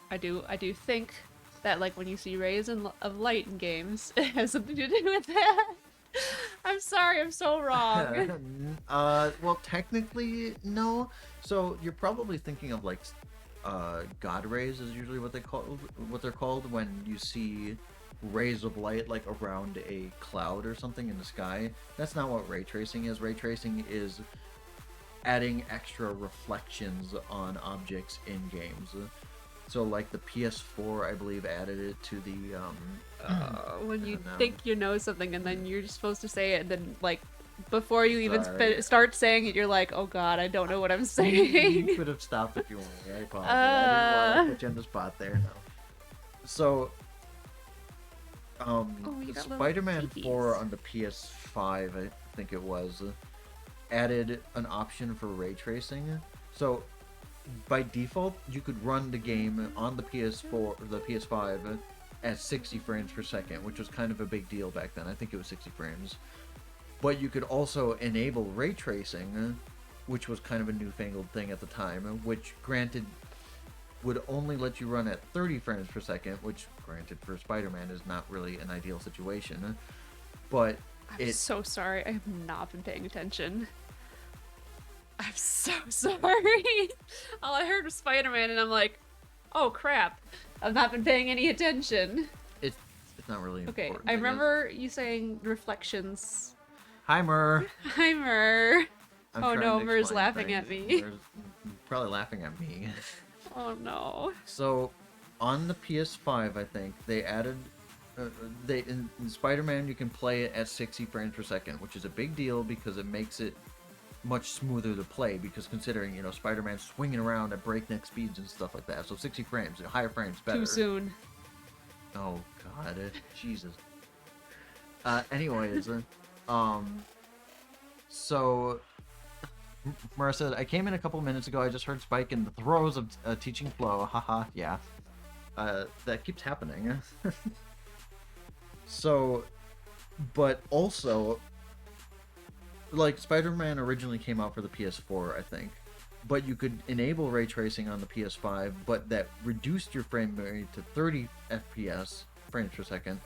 I do think that like when you see rays of light in games, it has something to do with that. I'm sorry, I'm so wrong. Well, technically, no. So you're probably thinking of like, God rays is usually what they're called when you see rays of light like around a cloud or something in the sky. That's not what ray tracing is. Ray tracing is adding extra reflections on objects in games. So like the PS4, I believe, added it to the when you think you know something and then you're just supposed to say it, and then like before you even start saying it, you're like, oh god, I don't know what I'm saying. You could have stopped if you wanted. I apologize. I didn't want to put you on the spot there. No. So, Spider-Man 4 on the PS5, I think it was, added an option for ray tracing. So, by default, you could run the game on the PS4 or the PS5 at 60 frames per second, which was kind of a big deal back then. I think it was 60 frames. But you could also enable ray tracing, which was kind of a newfangled thing at the time, which granted would only let you run at 30 frames per second, which granted for Spider-Man is not really an ideal situation. But I'm so sorry, I have not been paying attention. I'm so sorry. All I heard was Spider-Man and I'm like, oh crap, I've not been paying any attention. It's not really important. Okay, I remember you saying reflections. Hi, Mur. Hi, Mur. Oh no, Mur's explain laughing at me. Mur's probably laughing at me. Oh no. So, on the PS5, I think they added, in Spider-Man you can play it at 60 frames per second, which is a big deal because it makes it much smoother to play. Because considering Spider-Man swinging around at breakneck speeds and stuff like that, so 60 frames, higher frames, better. Too soon. Oh God, Jesus. Anyways, so. Marissa, I came in a couple minutes ago. I just heard Spike in the throes of teaching Flo. Haha, yeah. That keeps happening. So, but also, like, Spider-Man originally came out for the PS4, I think. But you could enable ray tracing on the PS5, but that reduced your frame rate to 30 FPS, frames per second.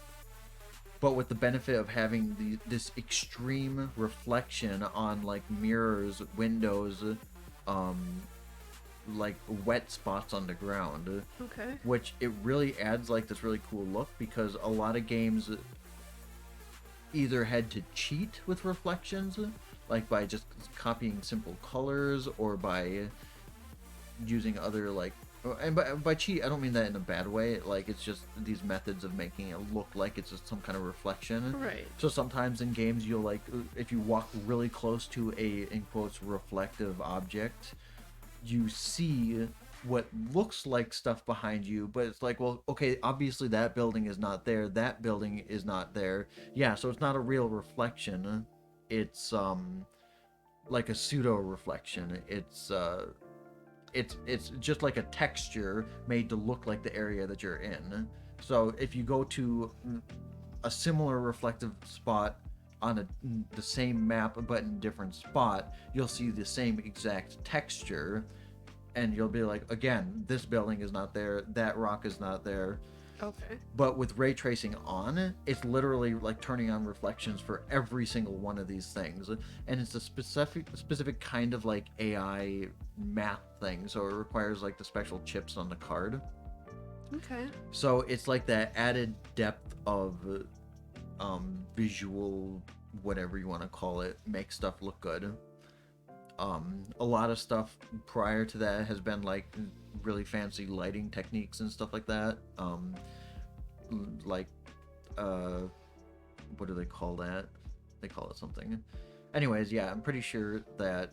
but with the benefit of having this extreme reflection on like mirrors, windows, um, like wet spots on the ground. Okay. Which it really adds like this really cool look, because a lot of games either had to cheat with reflections, like by just copying simple colors, or by using other like, and by cheat I don't mean that in a bad way, like it's just these methods of making it look like it's just some kind of reflection. Right. So sometimes in games you'll like, if you walk really close to a, in quotes, reflective object, you see what looks like stuff behind you, but it's like, well, okay, obviously that building is not there, that building is not there. Yeah, so it's not a real reflection. It's like a pseudo reflection. It's just like a texture made to look like the area that you're in. So if you go to a similar reflective spot on the same map but in a different spot, you'll see the same exact texture, and you'll be like, again, this building is not there, that rock is not there. Okay. But with ray tracing on, it's literally like turning on reflections for every single one of these things, and it's a specific kind of like AI math thing, so it requires like the special chips on the card. Okay. So it's like that added depth of visual, whatever you want to call it, make stuff look good. A lot of stuff prior to that has been like really fancy lighting techniques and stuff like that. Like, what do they call that? They call it something. Anyways, yeah, I'm pretty sure that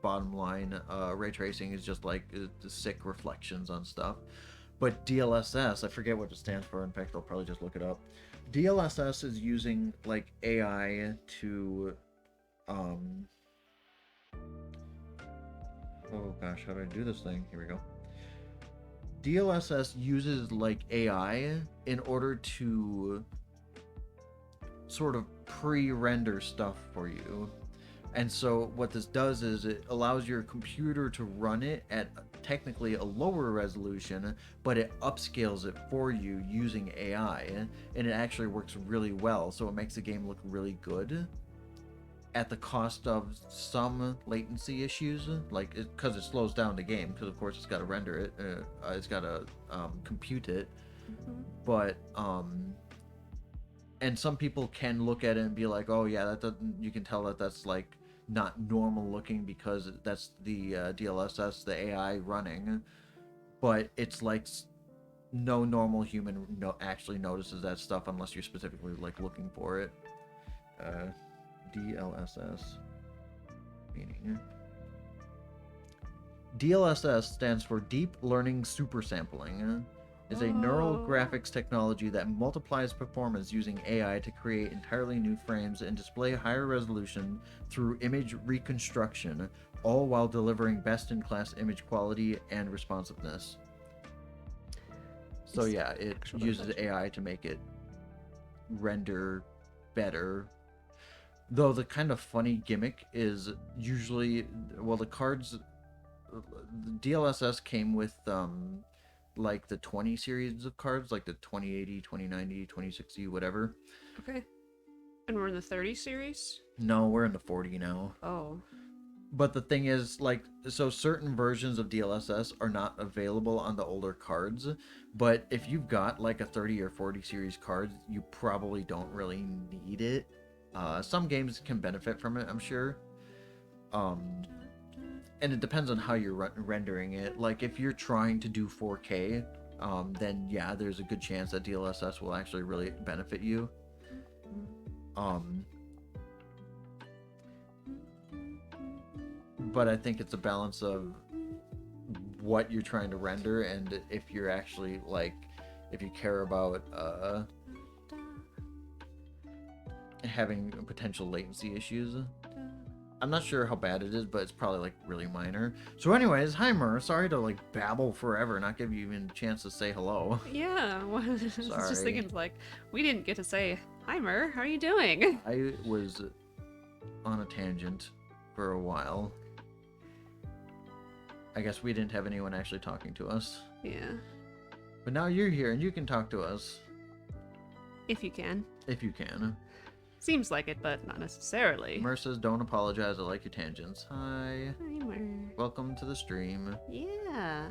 bottom line, ray tracing is just like the sick reflections on stuff. But DLSS, I forget what it stands for. In fact, I'll probably just look it up. DLSS is using like AI to, oh gosh, how do I do this thing? Here we go. DLSS uses like AI in order to sort of pre-render stuff for you. And so what this does is it allows your computer to run it at technically a lower resolution, but it upscales it for you using AI, and it actually works really well. So it makes the game look really good at the cost of some latency issues, like because it slows down the game, because of course it's got to render it, it's got to compute it. Mm-hmm. But and some people can look at it and be like, oh yeah, that doesn't, you can tell that that's like not normal looking because that's the DLSS, the AI running. But it's like no normal human actually notices that stuff unless you're specifically like looking for it. DLSS meaning. DLSS stands for Deep Learning Supersampling. Is a neural graphics technology that multiplies performance using AI to create entirely new frames and display higher resolution through image reconstruction, all while delivering best-in-class image quality and responsiveness. So yeah, it uses AI to make it render better. Though the kind of funny gimmick is usually, well, the cards, the DLSS came with like the 20 series of cards, like the 2080, 2090, 2060, whatever. Okay. And we're in the 30 series? No, we're in the 40 now. Oh. But the thing is, like, so certain versions of DLSS are not available on the older cards, but if you've got like a 30 or 40 series card, you probably don't really need it. Some games can benefit from it, I'm sure. And it depends on how you're rendering it. Like, if you're trying to do 4K, then yeah, there's a good chance that DLSS will actually really benefit you. But I think it's a balance of what you're trying to render, and if you're actually, like, if you care about having potential latency issues. I'm not sure how bad it is, but it's probably like really minor. So anyways, hi Mer, sorry to like babble forever, not give you even a chance to say hello. Yeah, well, I was Sorry. just thinking like, we didn't get to say, hi Mer, how are you doing? I was on a tangent for a while. I guess we didn't have anyone actually talking to us. Yeah. But now you're here and you can talk to us. If you can. If you can. Seems like it, but not necessarily. Mer says, don't apologize, I like your tangents. Hi. Hi, Mer. Welcome to the stream. Yeah.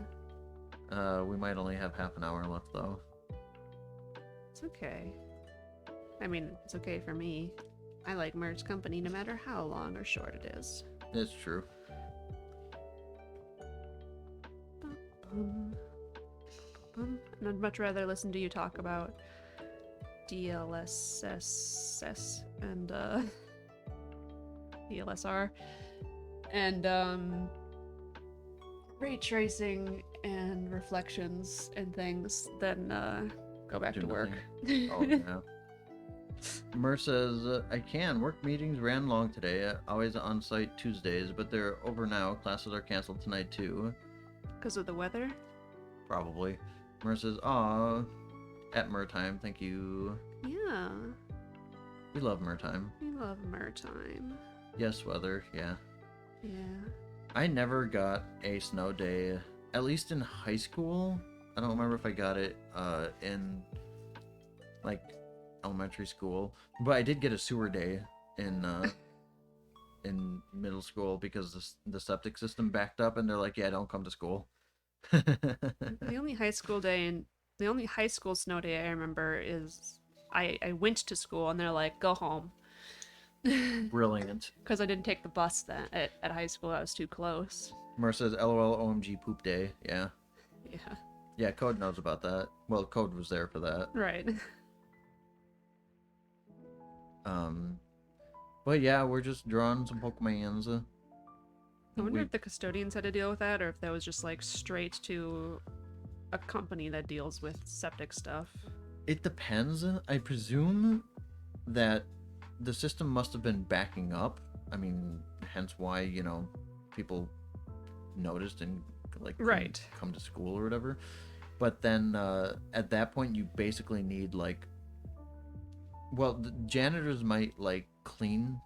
We might only have half an hour left, though. It's okay. I mean, it's okay for me. I like Mer's company no matter how long or short it is. It's true. And I'd much rather listen to you talk about DLSS and DLSR and ray tracing and reflections and things than go back Do to work. Oh, yeah. Mer says, I can. Work meetings ran long today. Always on site Tuesdays, but they're over now. Classes are canceled tonight, too. Because of the weather? Probably. Mer says, aw, at Mer time, thank you. Yeah. We love Mer time. We love Mer time. Yes, weather, yeah. Yeah. I never got a snow day, at least in high school. I don't remember if I got it in, like, elementary school. But I did get a sewer day in middle school because the septic system backed up and they're like, yeah, don't come to school. The only high school snow day I remember is I went to school and they're like, go home. Brilliant. Because I didn't take the bus then at high school. I was too close. Mer says, LOL OMG poop day. Yeah. Yeah. Yeah, Code knows about that. Well, Code was there for that. Right. But yeah, we're just drawing some Pokemons. I wonder if the custodians had to deal with that or if that was just like straight to a company that deals with septic stuff. It depends. I presume that the system must have been backing up. I mean, hence why, you know, people noticed and like right. come to school or whatever. But then at that point you basically need like, well, the janitors might like clean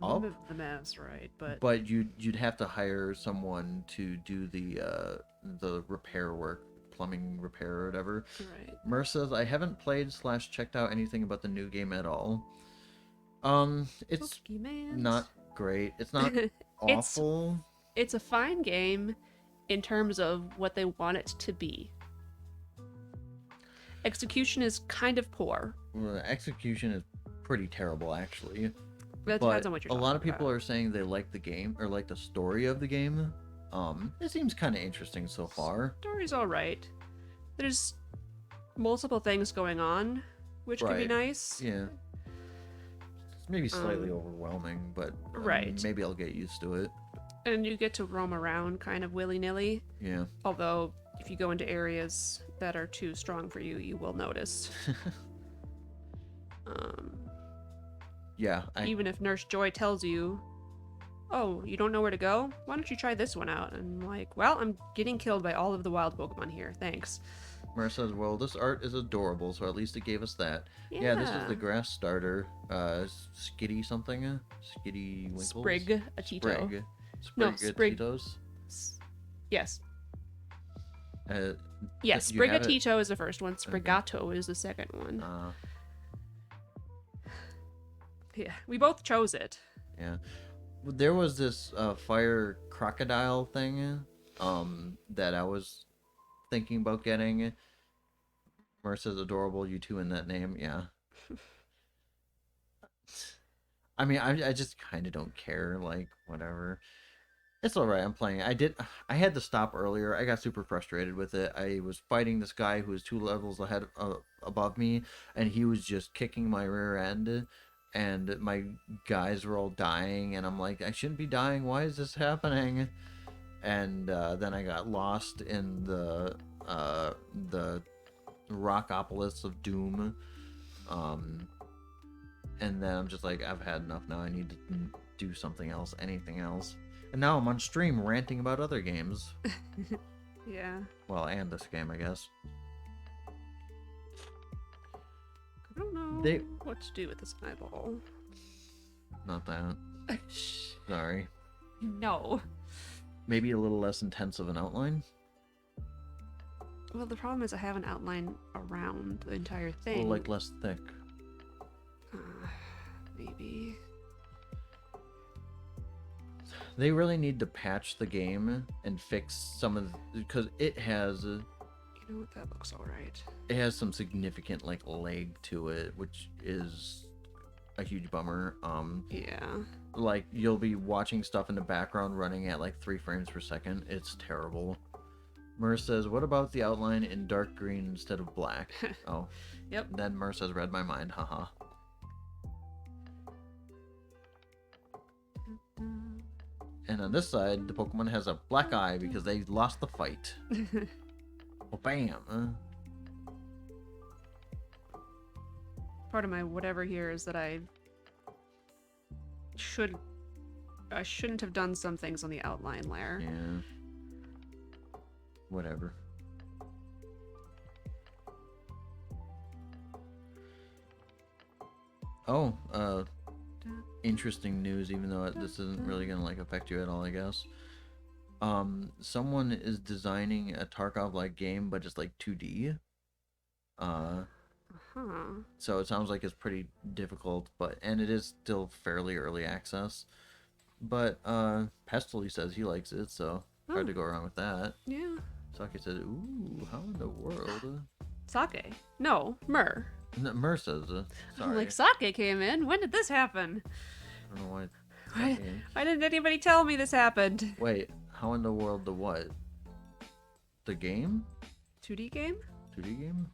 up the mess, right? But you'd have to hire someone to do the repair work, plumbing repair or whatever. Right. Mer says, I haven't played / checked out anything about the new game at all. It's Pokemans. not great. It's not awful. It's a fine game in terms of what they want it to be. Execution is kind of poor. Well, the execution is pretty terrible, actually. That depends on what you're talking a lot of people about. are saying they like the game or like the story of the game. It seems kind of interesting so far. Story's all right. There's multiple things going on, which can be nice. Yeah. It's maybe slightly overwhelming, but right. Maybe I'll get used to it. And you get to roam around kind of willy-nilly. Yeah. Although, if you go into areas that are too strong for you, you will notice. Yeah. Even if Nurse Joy tells you, oh, you don't know where to go? Why don't you try this one out? And I'm like, well, I'm getting killed by all of the wild Pokemon here. Thanks. Mer says, well, this art is adorable, so at least it gave us that. Yeah, this is the grass starter. Skitty something? Skitty Winkles? Sprig Atito. Sprig Atitos? Yes. Yes, Sprigatito is the first one. Sprigato is the second one. Yeah, we both chose it. Yeah. There was this fire crocodile thing that I was thinking about getting. Mercer's adorable, you two in that name, yeah. I mean, I just kind of don't care, like, whatever. It's alright, I'm playing. I had to stop earlier. I got super frustrated with it. I was fighting this guy who was 2 levels ahead above me, and he was just kicking my rear end, and my guys were all dying, and I'm like, I shouldn't be dying. Why is this happening? And then I got lost in the Rockopolis of Doom. And then I'm just like, I've had enough now. I need to do something else, anything else. And now I'm on stream ranting about other games. Yeah. Well, and this game, I guess. I don't know what to do with this eyeball. Not that. Sorry. No. Maybe a little less intense of an outline? Well, the problem is I have an outline around the entire A thing. little, like, less thick. Maybe. They really need to patch the game and fix some of because it has You know what? That looks alright. it has some significant like lag to it, which is a huge bummer. Yeah. Like you'll be watching stuff in the background running at like 3 frames per second. It's terrible. Mer says, "What about the outline in dark green instead of black?" Oh, Yep. then Mer says, "Read my mind." Haha. And on this side, the Pokemon has a black eye because they lost the fight. Well, bam. Part of my whatever here is that I shouldn't have done some things on the outline layer. Yeah. Whatever. Oh, interesting news, even though this isn't really gonna like affect you at all, I guess. Someone is designing a Tarkov-like game, but just like 2D. So it sounds like it's pretty difficult, and it is still fairly early access. But Pestily says he likes it, so hard to go wrong with that. Yeah. Sake said, "Ooh, how in the world?" Sake. No, Mer. Mer says, "Sorry." Like, Sake came in. When did this happen? I don't know why. Why didn't anybody tell me this happened? Wait, how in the world the what? The game? 2D game? 2D game?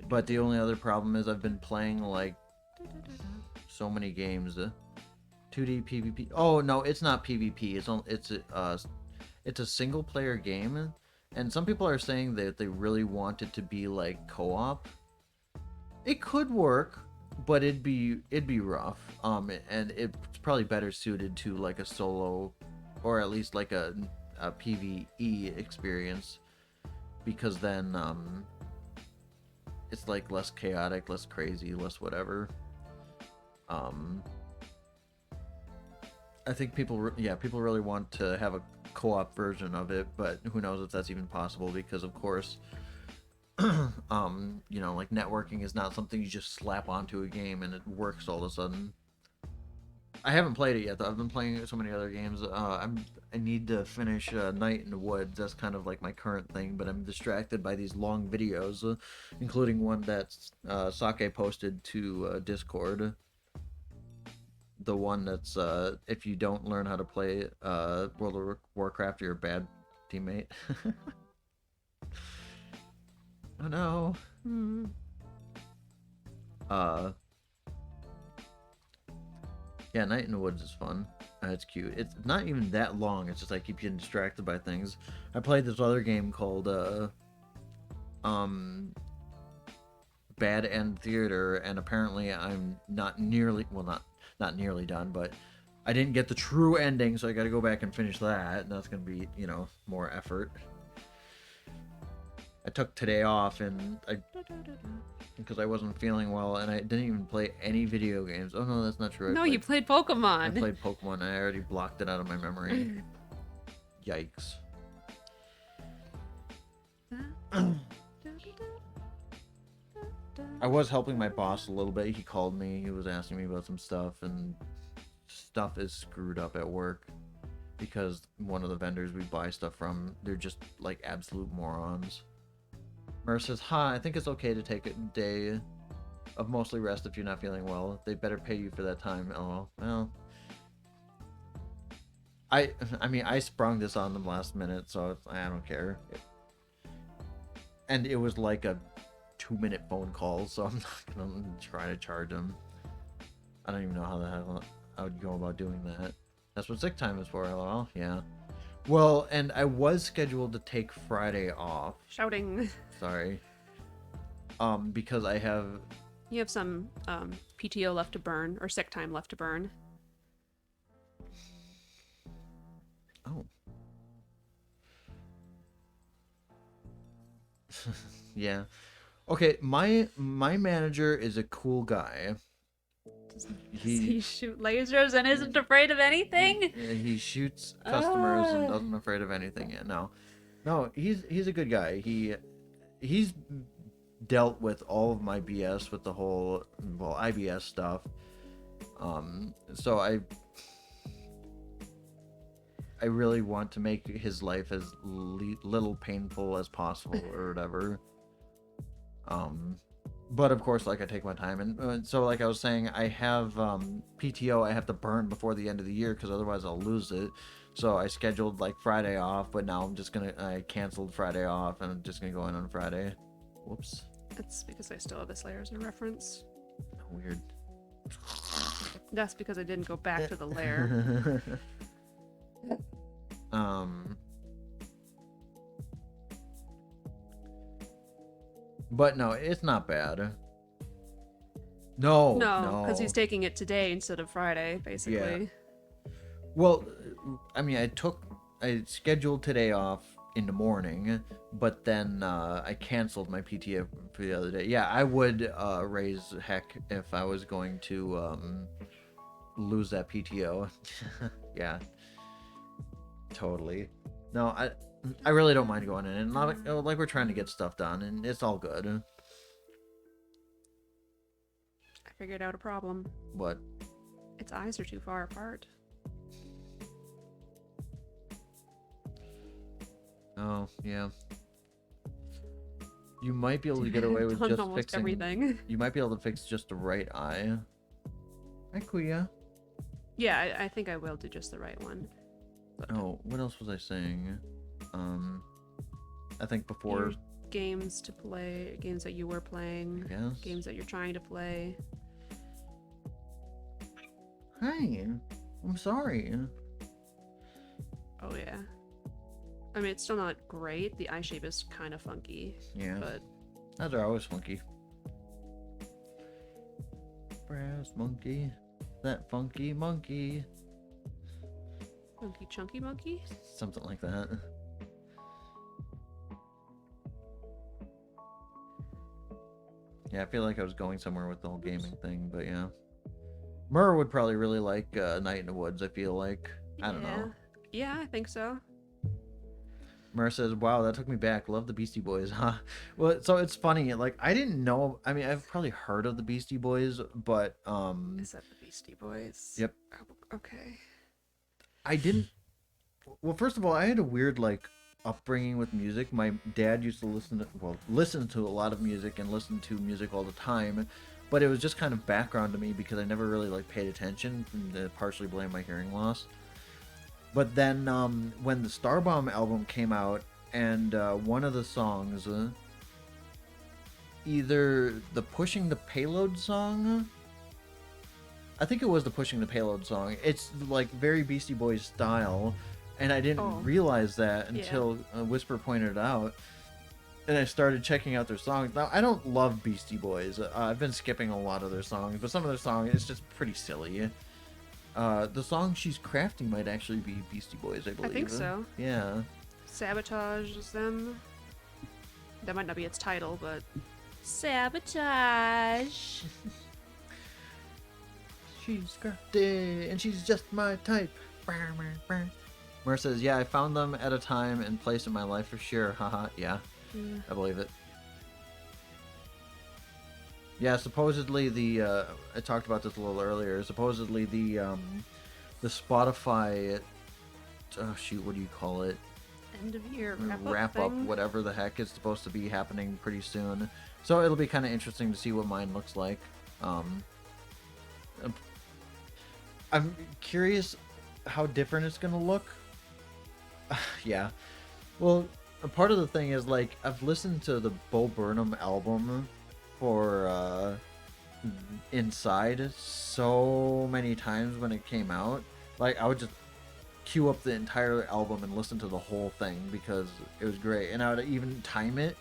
But the only other problem is I've been playing like so many games. 2D PvP. Oh no, it's not PvP. It's a single player game, and some people are saying that they really want it to be like co-op. It could work, but it'd be rough. And it's probably better suited to like a solo, or at least like a PvE experience, because then it's like less chaotic, less crazy, less whatever. I think people really want to have a co-op version of it, but who knows if that's even possible, because of course you know, like networking is not something you just slap onto a game and it works all of a sudden. I haven't played it yet though. I've been playing so many other games. I need to finish Night in the Woods. That's kind of like my current thing, but I'm distracted by these long videos, including one that Sake posted to Discord. The one that's if you don't learn how to play World of Warcraft, you're a bad teammate. Oh no. Yeah, Night in the Woods is fun. It's cute. It's not even that long. It's just I keep getting distracted by things. I played this other game called Bad End Theater, and apparently I'm not nearly not nearly done, but I didn't get the true ending, so I got to go back and finish that, and that's gonna be, you know, more effort. I took today off because I wasn't feeling well, and I didn't even play any video games. Oh no, that's not true. No, you played Pokemon. I played Pokemon. I already blocked it out of my memory. Yikes. I was helping my boss a little bit. He called me. He was asking me about some stuff, and stuff is screwed up at work because one of the vendors we buy stuff from, they're just like absolute morons. Mer says, I think it's okay to take a day of mostly rest if you're not feeling well. They better pay you for that time. Oh, well. I mean, I sprung this on them last minute, so I don't care. And it was like a 2-minute phone call, so I'm not gonna try to charge them. I don't even know how the hell I would go about doing that. That's what sick time is for, lol. Yeah. Well, and I was scheduled to take Friday off. Shouting. Sorry. Because I have... You have some PTO left to burn, or sick time left to burn. Oh. Yeah. Okay, my manager is a cool guy. Does he shoot lasers and isn't afraid of anything? He shoots customers and doesn't afraid of anything. Yeah, no, he's a good guy. He's dealt with all of my BS with the whole IBS stuff. So I really want to make his life as little painful as possible or whatever. But of course, like, I take my time, and so like I was saying, I have PTO I have to burn before the end of the year because otherwise I'll lose it. So I scheduled like Friday off, but now I canceled Friday off and I'm just gonna go in on Friday. Whoops. That's because I still have the Slayers in reference. Weird. That's because I didn't go back to the lair. But no, it's not bad. No, because he's taking it today instead of Friday, basically. Yeah. Well, I mean, I scheduled today off in the morning, but then I canceled my PTO for the other day. Yeah, I would raise heck if I was going to lose that PTO. Yeah, totally. No, I really don't mind going in, and like we're trying to get stuff done, and it's all good. I figured out a problem. What? Its eyes are too far apart. Oh, yeah. You might be able to get away with just fixing everything. You might be able to fix just the right eye. Hi, Kuya. Yeah, I think I will do just the right one. But Oh, what else was I saying? I think before. your games to play, games that you were playing, Yes. games that you're trying to play. Hi. I'm sorry. Oh yeah. I mean, it's still not great. The eye shape is kind of funky. Yeah. But Those are always funky. Brass monkey. That funky monkey. funky chunky monkey? Something like that. Yeah, I feel like I was going somewhere with the whole gaming thing, but yeah. Murr would probably really like Night in the Woods, I feel like. I don't know. Yeah, I think so. Murr says, wow, that took me back. Love the Beastie Boys, huh? Well, so it's funny. Like, I didn't know. I mean, I've probably heard of the Beastie Boys, but... Is that the Beastie Boys? Yep. Oh, okay. I didn't... Well, first of all, I had a weird, like, upbringing with music. My dad used to listen to a lot of music and listen to music all the time, but it was just kind of background to me because I never really, like, paid attention, to partially blame my hearing loss. But then when the Starbomb album came out, and one of the songs, either the Pushing the Payload song, I think it was the Pushing the Payload song. It's like very Beastie Boys style, and I didn't realize that until Whisper pointed it out. And I started checking out their songs. Now, I don't love Beastie Boys. I've been skipping a lot of their songs, but some of their songs, it's just pretty silly. The song She's Crafty might actually be Beastie Boys, I believe. I think so. Yeah. Sabotage is them. That might not be its title, but... Sabotage! She's crafty, and she's just my type. Mer says, yeah, I found them at a time and place in my life for sure. Haha, yeah. I believe it. Yeah, supposedly I talked about this a little earlier. Supposedly the Spotify, oh shoot, what do you call it? End of year wrap up, whatever the heck is supposed to be happening pretty soon. So it'll be kind of interesting to see what mine looks like. I'm curious how different it's gonna look. Yeah. Well, a part of the thing is, like, I've listened to the Bo Burnham album for Inside so many times when it came out. Like, I would just queue up the entire album and listen to the whole thing because it was great, and I would even time it.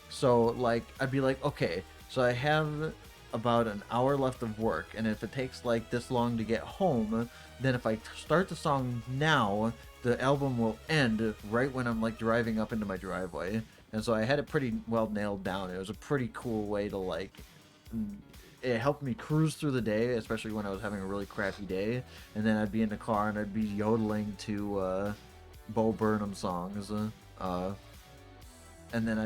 So, like, I'd be like, okay, so I have about an hour left of work, and if it takes like this long to get home, then if I start the song now, the album will end right when I'm like driving up into my driveway. And so I had it pretty well nailed down. It was a pretty cool way to like it helped me cruise through the day, especially when I was having a really crappy day. And then I'd be in the car and I'd be yodeling to Bo Burnham songs. And then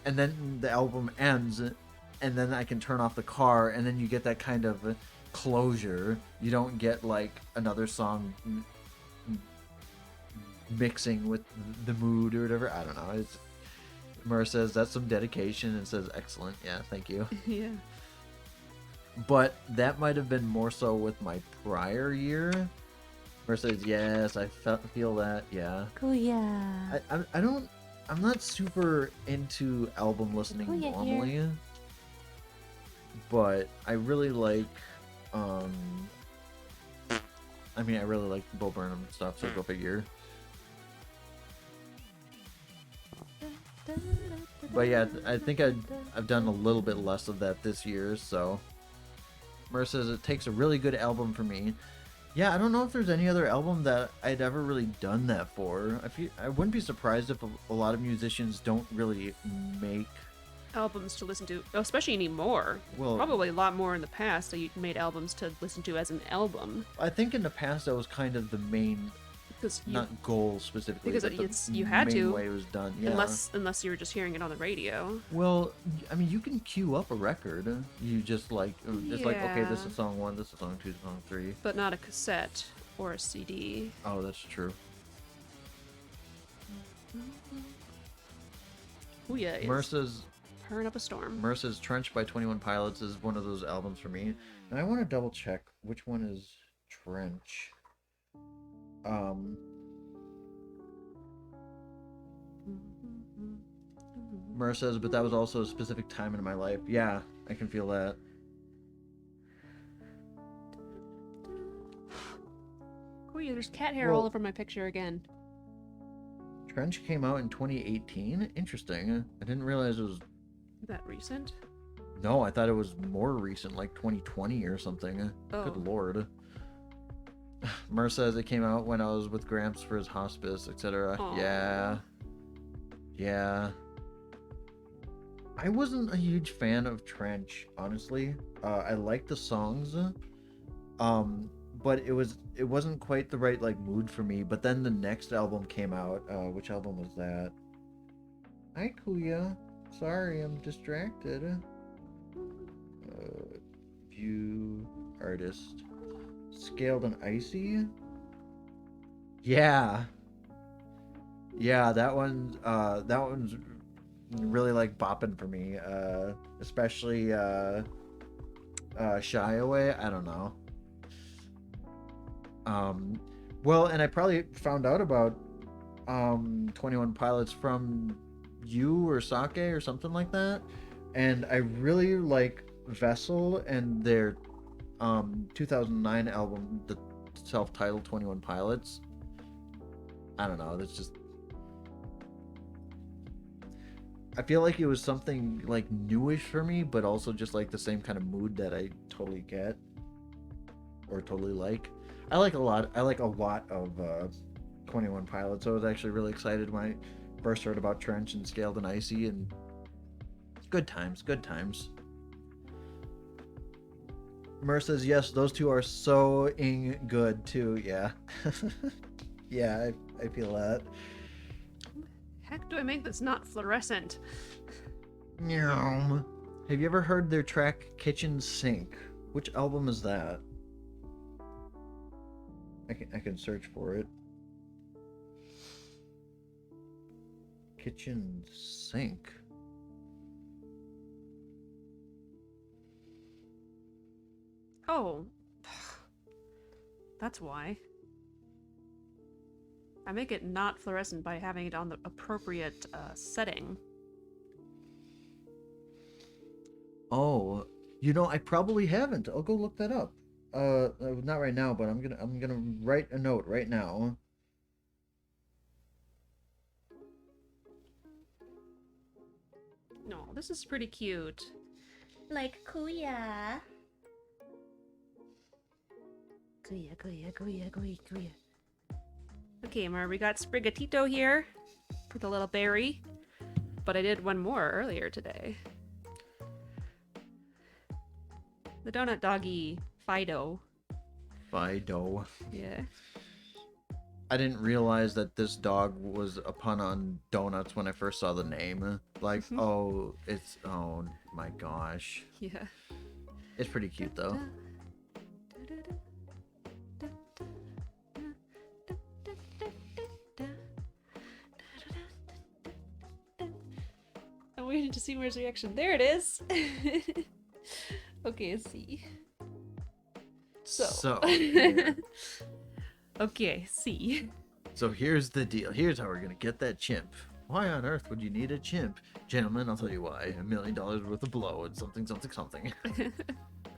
and then the album ends, and then I can turn off the car, and then you get that kind of closure. You don't get like another song mixing with the mood or whatever. I don't know. It's Mur says that's some dedication and says excellent. Yeah, thank you. Yeah. But that might have been more so with my prior year. Mur says yes, I feel that. Yeah. Cool, yeah. I'm not super into album listening Oh, yeah, normally, but I really like I really like Bo Burnham stuff, so go figure. But yeah, I think I've done a little bit less of that this year, so Mer says it takes a really good album for me. Yeah, I don't know if there's any other album that I'd ever really done that for. I wouldn't be surprised if a lot of musicians don't really make Albums to listen to, especially anymore. Well- Probably a lot more in the past that you made albums to listen to as an album. I think in the past that was kind of the main, Because you, not goal specifically, Because but the you had main to, way it was done. Yeah. unless you were just hearing it on the radio. Well, I mean, you can queue up a record. You just like, okay, this Yeah. is song 1, this is song 2, song 3. But not a cassette or a CD. Oh, that's true. Oh yeah, it's Merce's purring up a storm. Merce's Trench by 21 Pilots is one of those albums for me. And I want to double check which one is Trench. Mer says, but that was also a specific time in my life. Yeah, I can feel that. Oh yeah, there's cat hair Well- all over my picture again. Trench came out in 2018. Interesting. I didn't realize it was. Is that recent? No, I thought it was more recent, like 2020 or something. Oh. Good lord. Mer says it came out when I was with Gramps for his hospice, etc. Aw. Yeah. Yeah. I wasn't a huge fan of Trench, honestly. I liked the songs. But it wasn't quite the right like mood for me. But then the next album came out. Which album was that? Hi Kuya. Sorry, I'm distracted. View artist. Scaled and Icy. Yeah. Yeah, that one's really like bopping for me. Especially Shy Away. I don't know. Well, and I probably found out about 21 Pilots from you or Sake or something like that. And I really like Vessel and their 2009 album, the self-titled 21 Pilots. I don't know, that's just, I feel like it was something like newish for me, but also just like the same kind of mood that I totally get or totally like. I like a lot of 21 Pilots. So I was actually really excited when I first heard about Trench and Scaled and Icy, and good times. Mer says yes, those two are so good too. Yeah. Yeah, I feel that. Heck, do I make this not fluorescent? Meow. Have you ever heard their track Kitchen Sink? Which album is that? I can search for it. Kitchen Sink. Oh, that's why. I make it not fluorescent by having it on the appropriate setting. Oh, I probably haven't. I'll go look that up. Not right now, but I'm gonna write a note right now. No, this is pretty cute. Like Kuya. Kuya. Okay, Mar, we got Sprigatito here with a little berry, but I did one more earlier today. The donut doggy, Fido. Fido. Yeah. I didn't realize that this dog was a pun on donuts when I first saw the name. Like, oh my gosh. Yeah. It's pretty cute though. I'm waiting to see Moore's reaction. There it is. Okay, let's see. So. Yeah. Okay, see. So here's the deal. Here's how we're gonna get that chimp. Why on earth would you need a chimp? Gentlemen, I'll tell you why. $1 million worth of blow and something, something, something.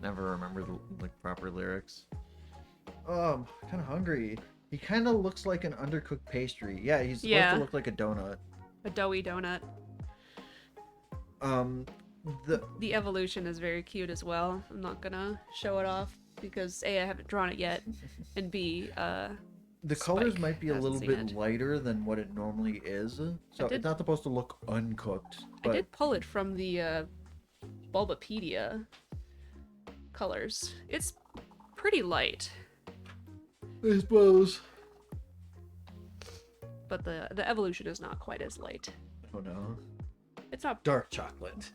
Never remember the proper lyrics. Oh, I'm kind of hungry. He kind of looks like an undercooked pastry. Yeah, he's supposed to look like a donut. A doughy donut. The evolution is very cute as well. I'm not gonna show it off because A, I haven't drawn it yet, and B, the colors Spike might be a hasn't little seen bit it. lighter than what it normally is. So did- it's not supposed to look uncooked. But I did pull it from the Bulbapedia colors. It's pretty light, I suppose. but the evolution is not quite as light. Oh no. It's not Dark chocolate.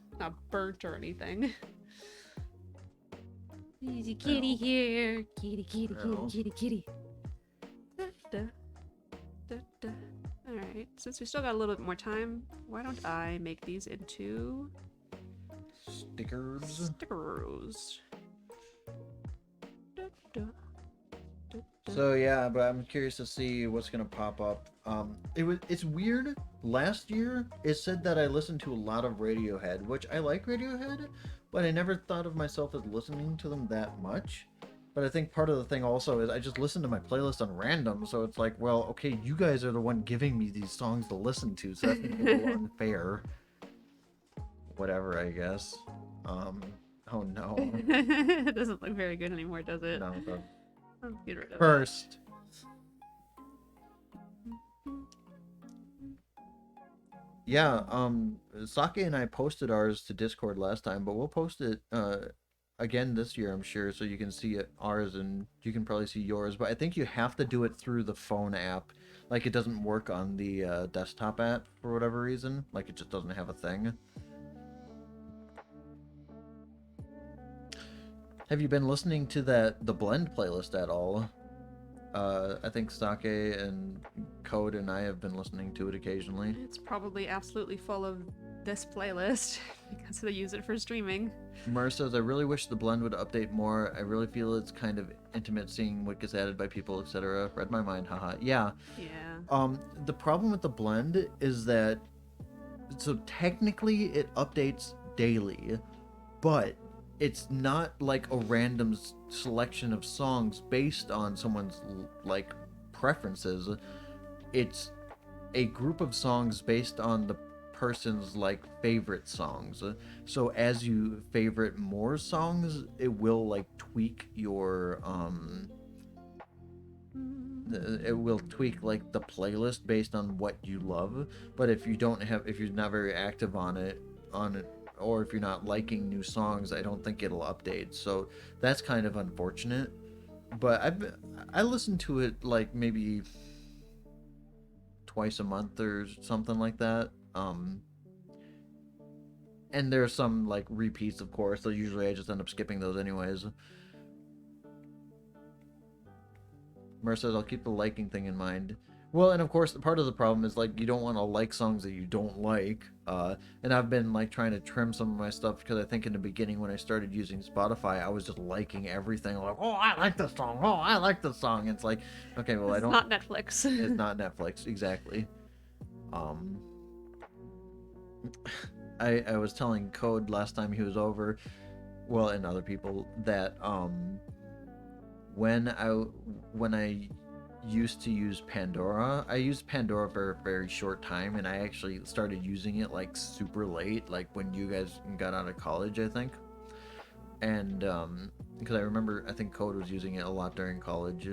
burnt or anything. Easy kitty Ow. here. Kitty, kitty, Ow. kitty, kitty, kitty. Alright, since we still got a little bit more time, why don't I make these into Stickers. stickers? So yeah, but I'm curious to see what's gonna pop up. It's weird. Last year it said that I listened to a lot of Radiohead, which I like Radiohead, but I never thought of myself as listening to them that much. But I think part of the thing also is I just listen to my playlist on random, so it's like, well, okay, you guys are the one giving me these songs to listen to, so that's a little unfair. Whatever, I guess. Oh no. It doesn't look very good anymore, does it? No, the Let's get rid of it. first. Yeah, Sake and I posted ours to Discord last time, but we'll post it again this year, I'm sure, so you can see it, ours, and you can probably see yours. But I think you have to do it through the phone app. Like, it doesn't work on the desktop app for whatever reason. Like, it just doesn't have a thing. Have you been listening to the Blend playlist at all? I think Sake and Code and I have been listening to it occasionally. It's probably absolutely full of this playlist because they use it for streaming. Mer says, I really wish the Blend would update more. I really feel it's kind of intimate seeing what gets added by people, etc. Read my mind, haha. Yeah. Yeah. The problem with the Blend is that, so technically it updates daily, but it's not like a random selection of songs based on someone's like preferences. It's a group of songs based on the person's like favorite songs. So as you favorite more songs, it will like tweak your it will tweak like the playlist based on what you love. But if you're not very active on it, or if you're not liking new songs, I don't think it'll update. So that's kind of unfortunate. But I listen to it like maybe twice a month or something like that. And there's some like repeats, of course, so usually I just end up skipping those anyways. Mer says, I'll keep the liking thing in mind. Well, and of course, part of the problem is like you don't want to like songs that you don't like. And I've been like trying to trim some of my stuff because I think in the beginning when I started using Spotify, I was just liking everything. Like, oh, I like this song. Oh, I like this song. And it's like, okay, well, I don't. It's not Netflix. It's not Netflix, exactly. I was telling Code last time he was over, well, and other people, that when I used to use Pandora, I used Pandora for a very short time, and I actually started using it like super late, like when you guys got out of college, I think. And because I remember, I think Code was using it a lot during college.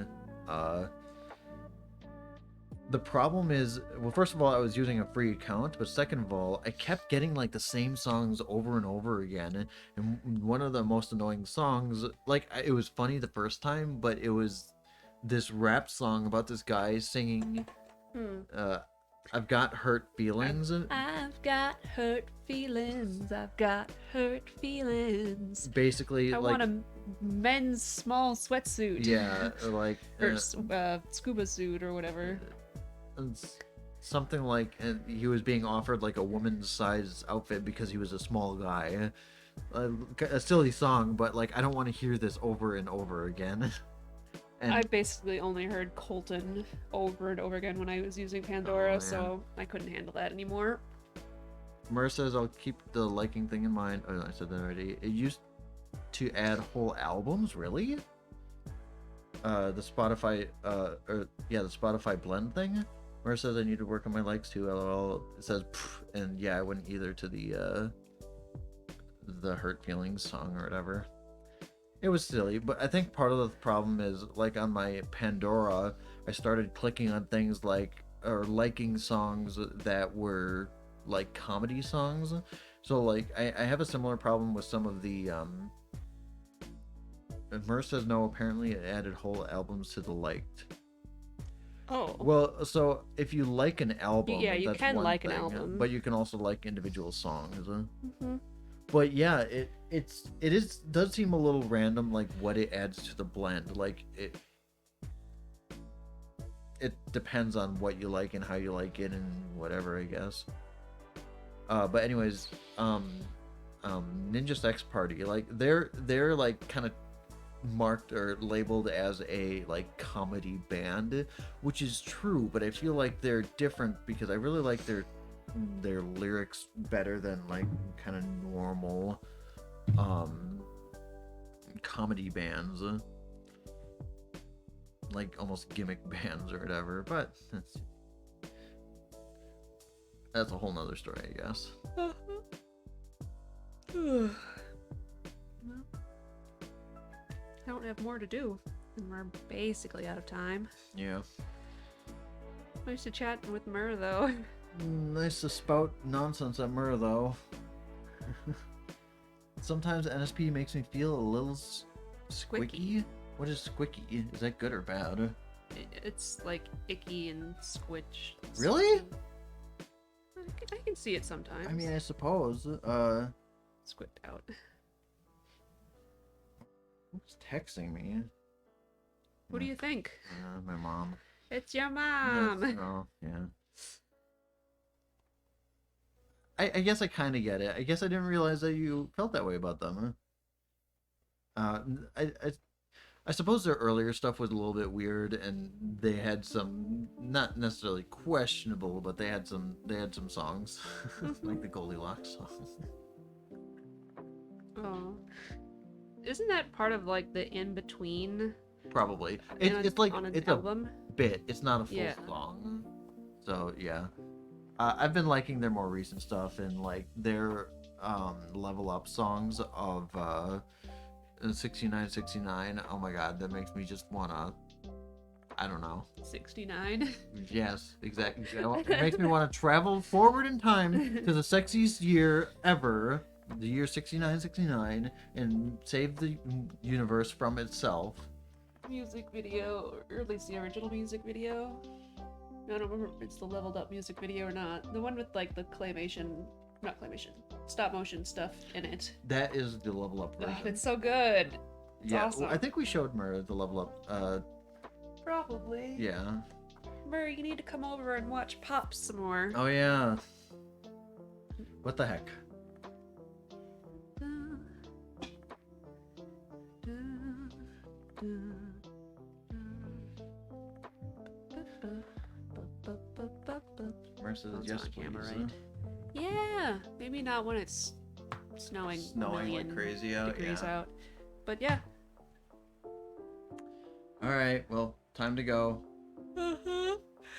The problem is, well, first of all, I was using a free account, but second of all, I kept getting like the same songs over and over again. And one of the most annoying songs, like it was funny the first time, but it was this rap song about this guy singing, "I've got hurt feelings." I've got hurt feelings. I've got hurt feelings. Basically, I like, want a men's small sweatsuit. yeah, like Or scuba suit or whatever. it's something like he was being offered like a woman's size outfit because he was a small guy. A silly song, but like I don't want to hear this over and over again. And I basically only heard Colton over and over again when I was using Pandora, man. so I couldn't handle that anymore. Mer says I'll keep the liking thing in mind. Oh, I said that already. It used to add whole albums, really? The Spotify, the Spotify blend thing. Mer says I need to work on my likes too. LOL. It says, pff, and yeah, I wouldn't either to the Hurt Feelings song or whatever. It was silly, but I think part of the problem is, like, on my Pandora, I started clicking on things like, or liking songs that were, like, comedy songs. So, like, I have a similar problem with some of the, Mer says no, apparently it added whole albums to the liked. Oh. Well, so if you like an album, Yeah, you that's can one like an thing, album. but you can also like individual songs. Mm-hmm. But yeah, it does seem a little random, like what it adds to the blend. Like it depends on what you like and how you like it and whatever, I guess. But anyways, Ninja Sex Party, like they're like kind of marked or labeled as a like comedy band, which is true, but I feel like they're different because I really like their lyrics better than like kind of normal comedy bands, like almost gimmick bands or whatever, but that's a whole nother story, I guess. Well, I don't have more to do, and we're basically out of time. Yeah. Nice to chat with Mur, though. Nice to spout nonsense at Mur, though. Sometimes NSP makes me feel a little squicky. What is squicky? Is that good or bad? It's like icky and squitch. Really? I can see it sometimes. I mean, I suppose. Squipped out. Who's texting me? What do you think? My mom. It's your mom. Oh, yeah. I guess I kind of get it. I guess I didn't realize that you felt that way about them. I suppose their earlier stuff was a little bit weird, and they had some not necessarily questionable, but they had some songs like the Goldilocks song. Oh, isn't that part of like the in between? Probably. It's like on an it's album. a bit. It's not a full Yeah. song. So yeah. I've been liking their more recent stuff and like their level up songs of 6969. Oh my god, that makes me just wanna, I don't know. 69. Yes, exactly. It makes me want to travel forward in time to the sexiest year ever, the year 6969, and save the universe from itself. Music video, or at least the original music video. I don't remember if it's the leveled up music video or not. The one with like the not claymation, stop motion stuff in it. That is the level up Ugh, version. it's so good. It's Yeah, awesome. I think we showed Murray the level up. Probably. Yeah. Murray, you need to come over and watch Pops some more. Oh yeah. What the heck? Murray says That's yes, on camera, please. right? Yeah, maybe not when it's snowing. Snowing like crazy out. Degrees Yeah. out. But yeah. All right. Well, time to go.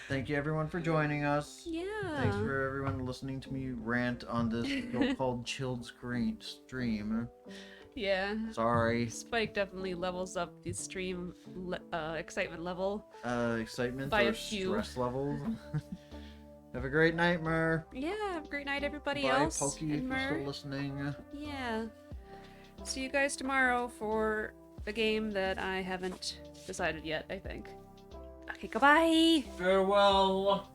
Thank you everyone for joining us. Yeah. Thanks for everyone listening to me rant on this so-called chilled stream. Yeah. Sorry. Spike definitely levels up the stream excitement level. Excitement By or a few. stress levels. Have a great night, Mer. Yeah, have a great night, everybody Bye, else. Pokey, if And you're still Mer. listening. Yeah. See you guys tomorrow for a game that I haven't decided yet, I think. Okay, goodbye! Farewell.